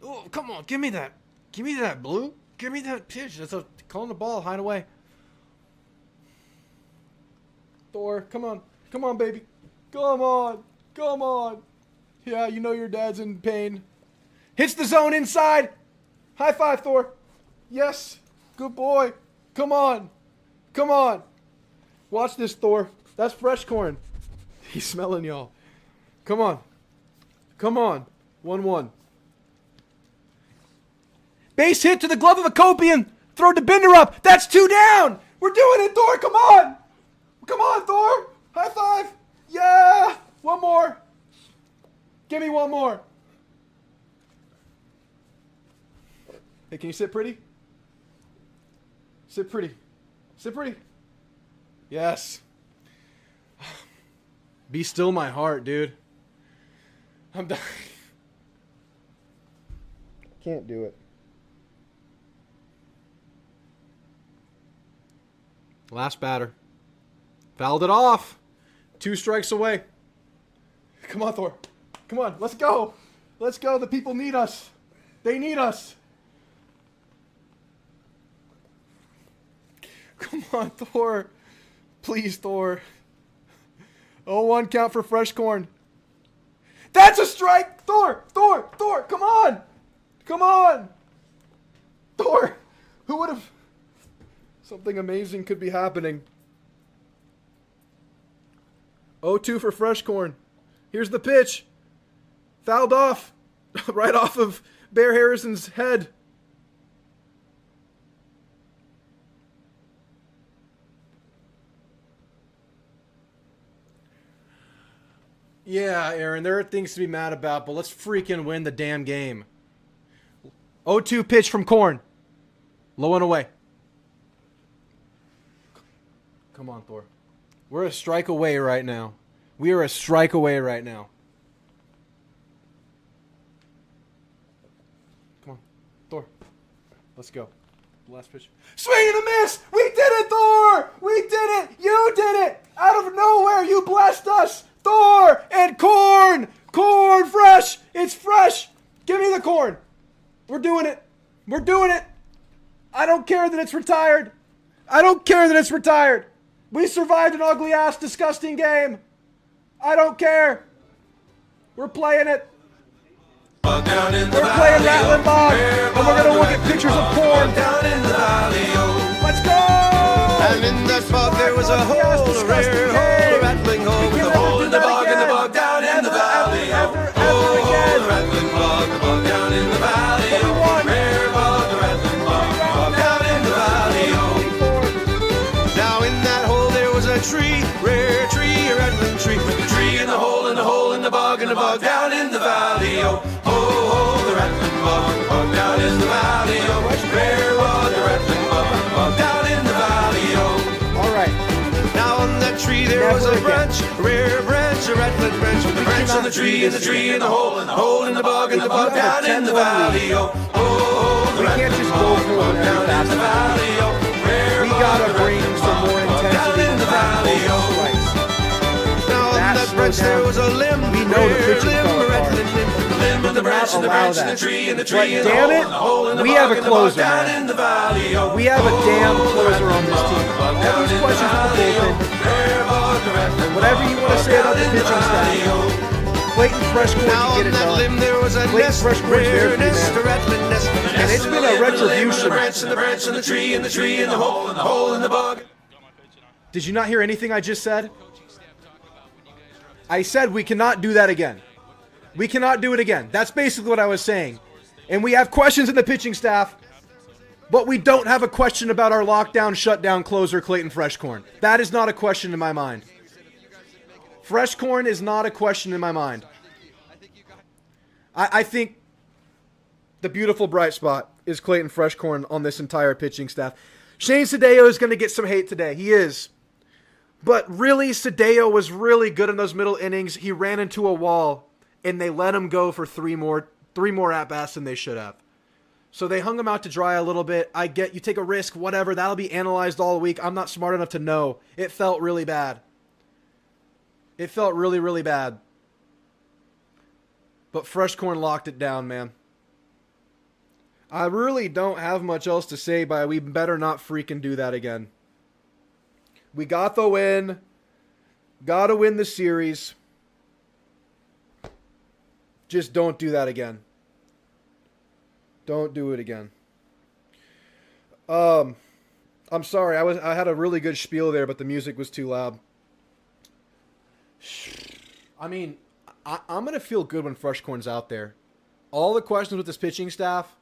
Oh, come on. Give me that. Give me that, Blue. Give me that pitch. That's calling the ball. Hide away. Thor, come on. Come on, baby. Come on. Come on. Yeah, you know your dad's in pain. Hits the zone inside. High five, Thor. Yes. Good boy. Come on. Come on. Watch this, Thor. That's fresh corn. He's smelling y'all. Come on. Come on. 1-1. Base hit to the glove of a Copian. Throw to Bender up. That's 2 down. We're doing it, Thor. Come on. Come on, Thor. High five. Yeah. 1 more. Give me 1 more. Hey, can you sit pretty? Sit pretty. Sit pretty. Yes. Be still my heart, dude. I'm dying. Can't do it. Last batter. Fouled it off. 2 strikes away. Come on, Thor. Come on, let's go. Let's go. The people need us. They need us. Come on, Thor. Please, Thor. 0-1 count for Fresh Corn. That's a strike! Thor! Thor! Thor! Come on! Come on! Thor! Who would have... Something amazing could be happening. 0-2 for Fresh Corn. Here's the pitch. Fouled off. Right off of Bear Harrison's head. Yeah, Aaron, there are things to be mad about, but let's freaking win the damn game. 0-2 pitch from Corn. Low and away. Come on, Thor. We're a strike away right now. We are a strike away right now. Come on, Thor. Let's go. Last pitch. Swing and a miss! We did it, Thor! We did it! You did it! Out of nowhere, you blessed us! Thor and Corn! Corn fresh! It's fresh! Give me the corn! We're doing it! We're doing it! I don't care that it's retired! I don't care that it's retired! We survived an ugly-ass, disgusting game! I don't care! We're playing it! We're playing Rattling Bog! And we're gonna look at pictures of Corn! Let's go! And in that bog there was a hole, a rare hole, a rattling hole with a hole in the bog down in the valley. Oh, the rattling bog down in the valley. Oh, rare bog, the rattling bog down in the valley. Oh, now in that hole there was a tree, rare tree, a rattling tree, with the tree in the hole in the hole in the bog down in the valley. Oh, the rattling bog down in the valley. Oh, rare bog, the rattling bog down in the valley. All right. Now on that tree there was a branch, a rare branch, a rattling branch, with the branch on the tree, and the tree in the hole in the bog down in the valley. Oh, We can't just go for it every down in the valley. We gotta bring some more intensity in the valley. Now on that branch there was a limb, we know the pitching fell a apart. rattling limb in the branch, and the branch, and the tree, and the tree, But damn it, we have a closer, down man. in the valley. We have a damn closer on this team. All these questions for the bullpen. Whatever you want to say about the pitching staff, Clayton Fresh Corn Now can get on it that limb done. there was a Clayton nest, Fresh Corn's there rare for you, nest, man. a rattling nest, And it's been a retribution. and the branch, and the tree, and the tree, and the hole in the bog. Did you not hear anything I just said? I said we cannot do that again. We cannot do it again. That's basically what I was saying. And we have questions in the pitching staff, but we don't have a question about our lockdown, shutdown closer, Clayton Fresh Corn. That is not a question in my mind. Fresh Corn is not a question in my mind. I think the beautiful bright spot is Clayton Fresh Corn on this entire pitching staff. Shane Sadeo is going to get some hate today. He is. But really, Sadeo was really good in those middle innings. He ran into a wall, and they let him go for three more at-bats than they should have. So they hung him out to dry a little bit. I get you take a risk, whatever. That'll be analyzed all week. I'm not smart enough to know. It felt really bad. It felt really, really bad. But Fresh Corn locked it down, man. I really don't have much else to say, but we better not freaking do that again. We got the win. Got to win the series. Just don't do that again. Don't do it again. I'm sorry. I had a really good spiel there, but the music was too loud. I mean, I'm going to feel good when Fresh Corn's out there. All the questions with this pitching staff,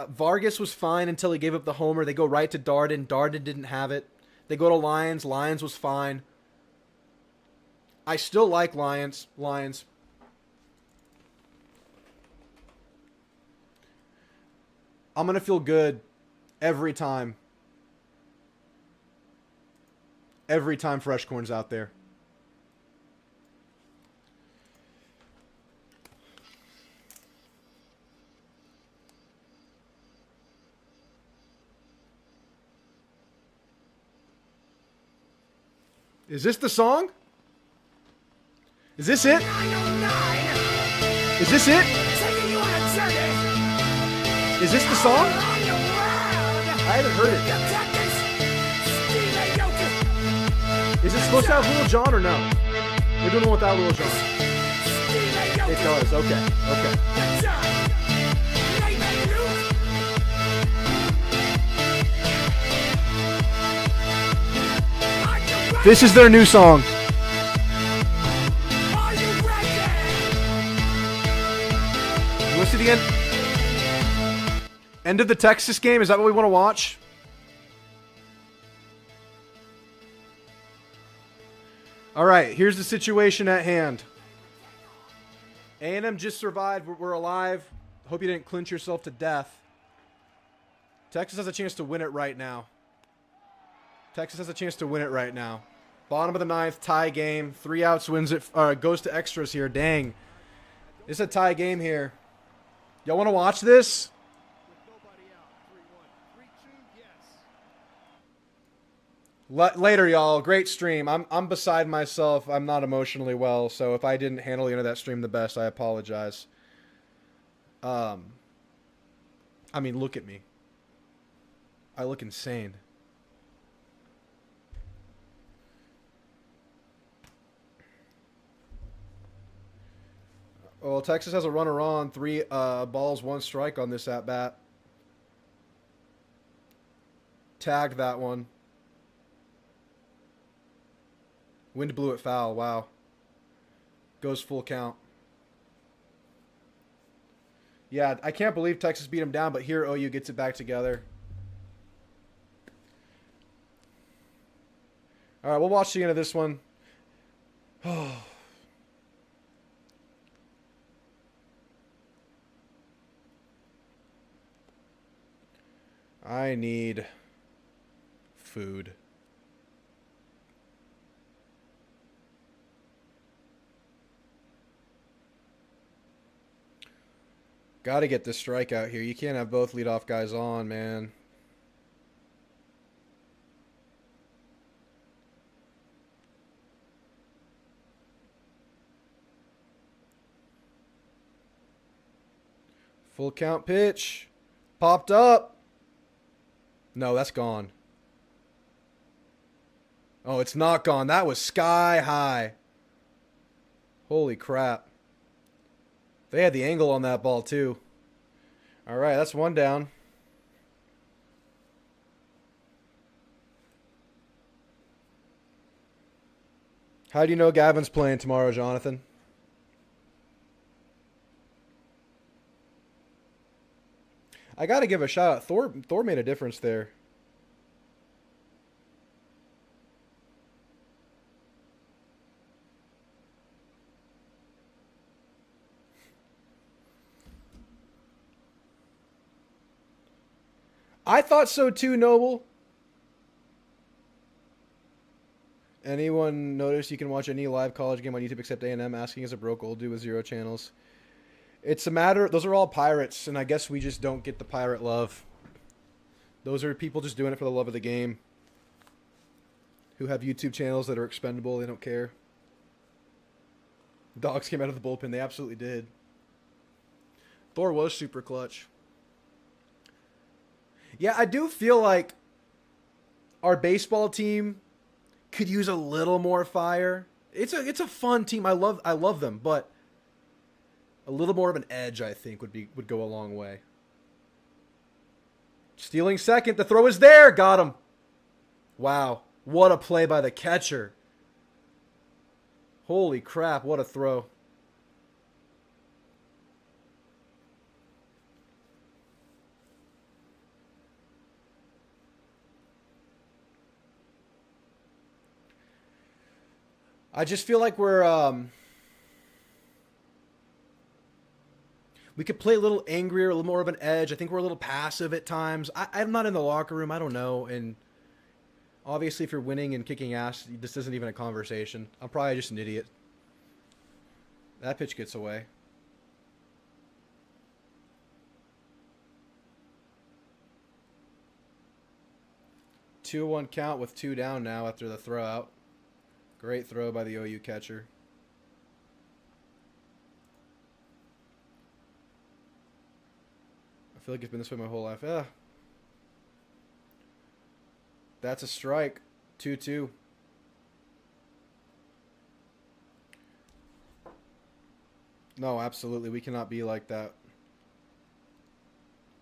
Vargas was fine until he gave up the homer. They go right to Darden. Darden didn't have it. They go to Lyons. Lyons was fine. I still like Lyons. I'm going to feel good every time. Every time Fresh Corn's out there. Is this the song? Is this it? Is this it? Is this the song? I haven't heard it. Is it supposed to have Lil Jon or no? We're doing one without Lil Jon. It does. Okay. Okay. This is their new song. Listen to the end of the Texas game. Is that what we want to watch? All right, here's the situation at hand. A&M just survived. We're alive. Hope you didn't clinch yourself to death. Texas has a chance to win it right now. Texas has a chance to win it right now. Bottom of the ninth, tie game. 3 outs wins it. Goes to extras here. Dang. It's a tie game here. Y'all want to watch this? Later, y'all. Great stream. I'm beside myself. I'm not emotionally well, so if I didn't handle the end of that stream the best, I apologize. I mean, look at me. I look insane. Well, Texas has a runner on. 3 balls, 1 strike on this at-bat. Tagged that one. Wind blew it foul. Wow. Goes full count. Yeah, I can't believe Texas beat him down, but here OU gets it back together. All right, we'll watch the end of this one. Oh. I need food. Got to get this strikeout here. You can't have both leadoff guys on, man. Full count pitch. Popped up. No, that's gone. Oh, it's not gone. That was sky high. Holy crap. They had the angle on that ball, too. All right, that's 1 down. How do you know Gavin's playing tomorrow, Jonathan? I got to give a shout out. Thor made a difference there. I thought so too, Noble. Anyone notice you can watch any live college game on YouTube except A&M? Asking is a broke old dude with 0 channels. It's a matter... Those are all pirates, and I guess we just don't get the pirate love. Those are people just doing it for the love of the game. Who have YouTube channels that are expendable. They don't care. Dogs came out of the bullpen. They absolutely did. Thor was super clutch. Yeah, I do feel like our baseball team could use a little more fire. It's a fun team. I love them, but a little more of an edge, I think, would go a long way. Stealing second. The throw is there. Got him. Wow. What a play by the catcher. Holy crap, what a throw. I just feel like we could play a little angrier, a little more of an edge. I think we're a little passive at times. I'm not in the locker room. I don't know. And obviously, if you're winning and kicking ass, this isn't even a conversation. I'm probably just an idiot. That pitch gets away. Two 2-1 count with 2 down now after the throw out. Great throw by the OU catcher. feel like it's been this way my whole life. Yeah. That's a strike. 2-2. No, absolutely. We cannot be like that.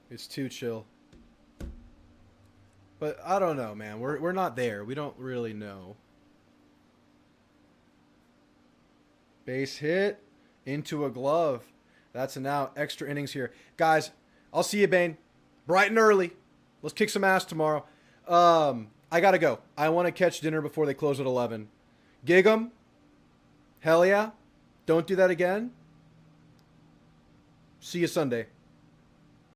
It's too chill. But I don't know, man. We're not there. We don't really know. Base hit into a glove. That's an out. Extra innings here. Guys, I'll see you, Bane. Bright and early. Let's kick some ass tomorrow. I got to go. I want to catch dinner before they close at 11. Gig 'em. Hell yeah. Don't do that again. See you Sunday.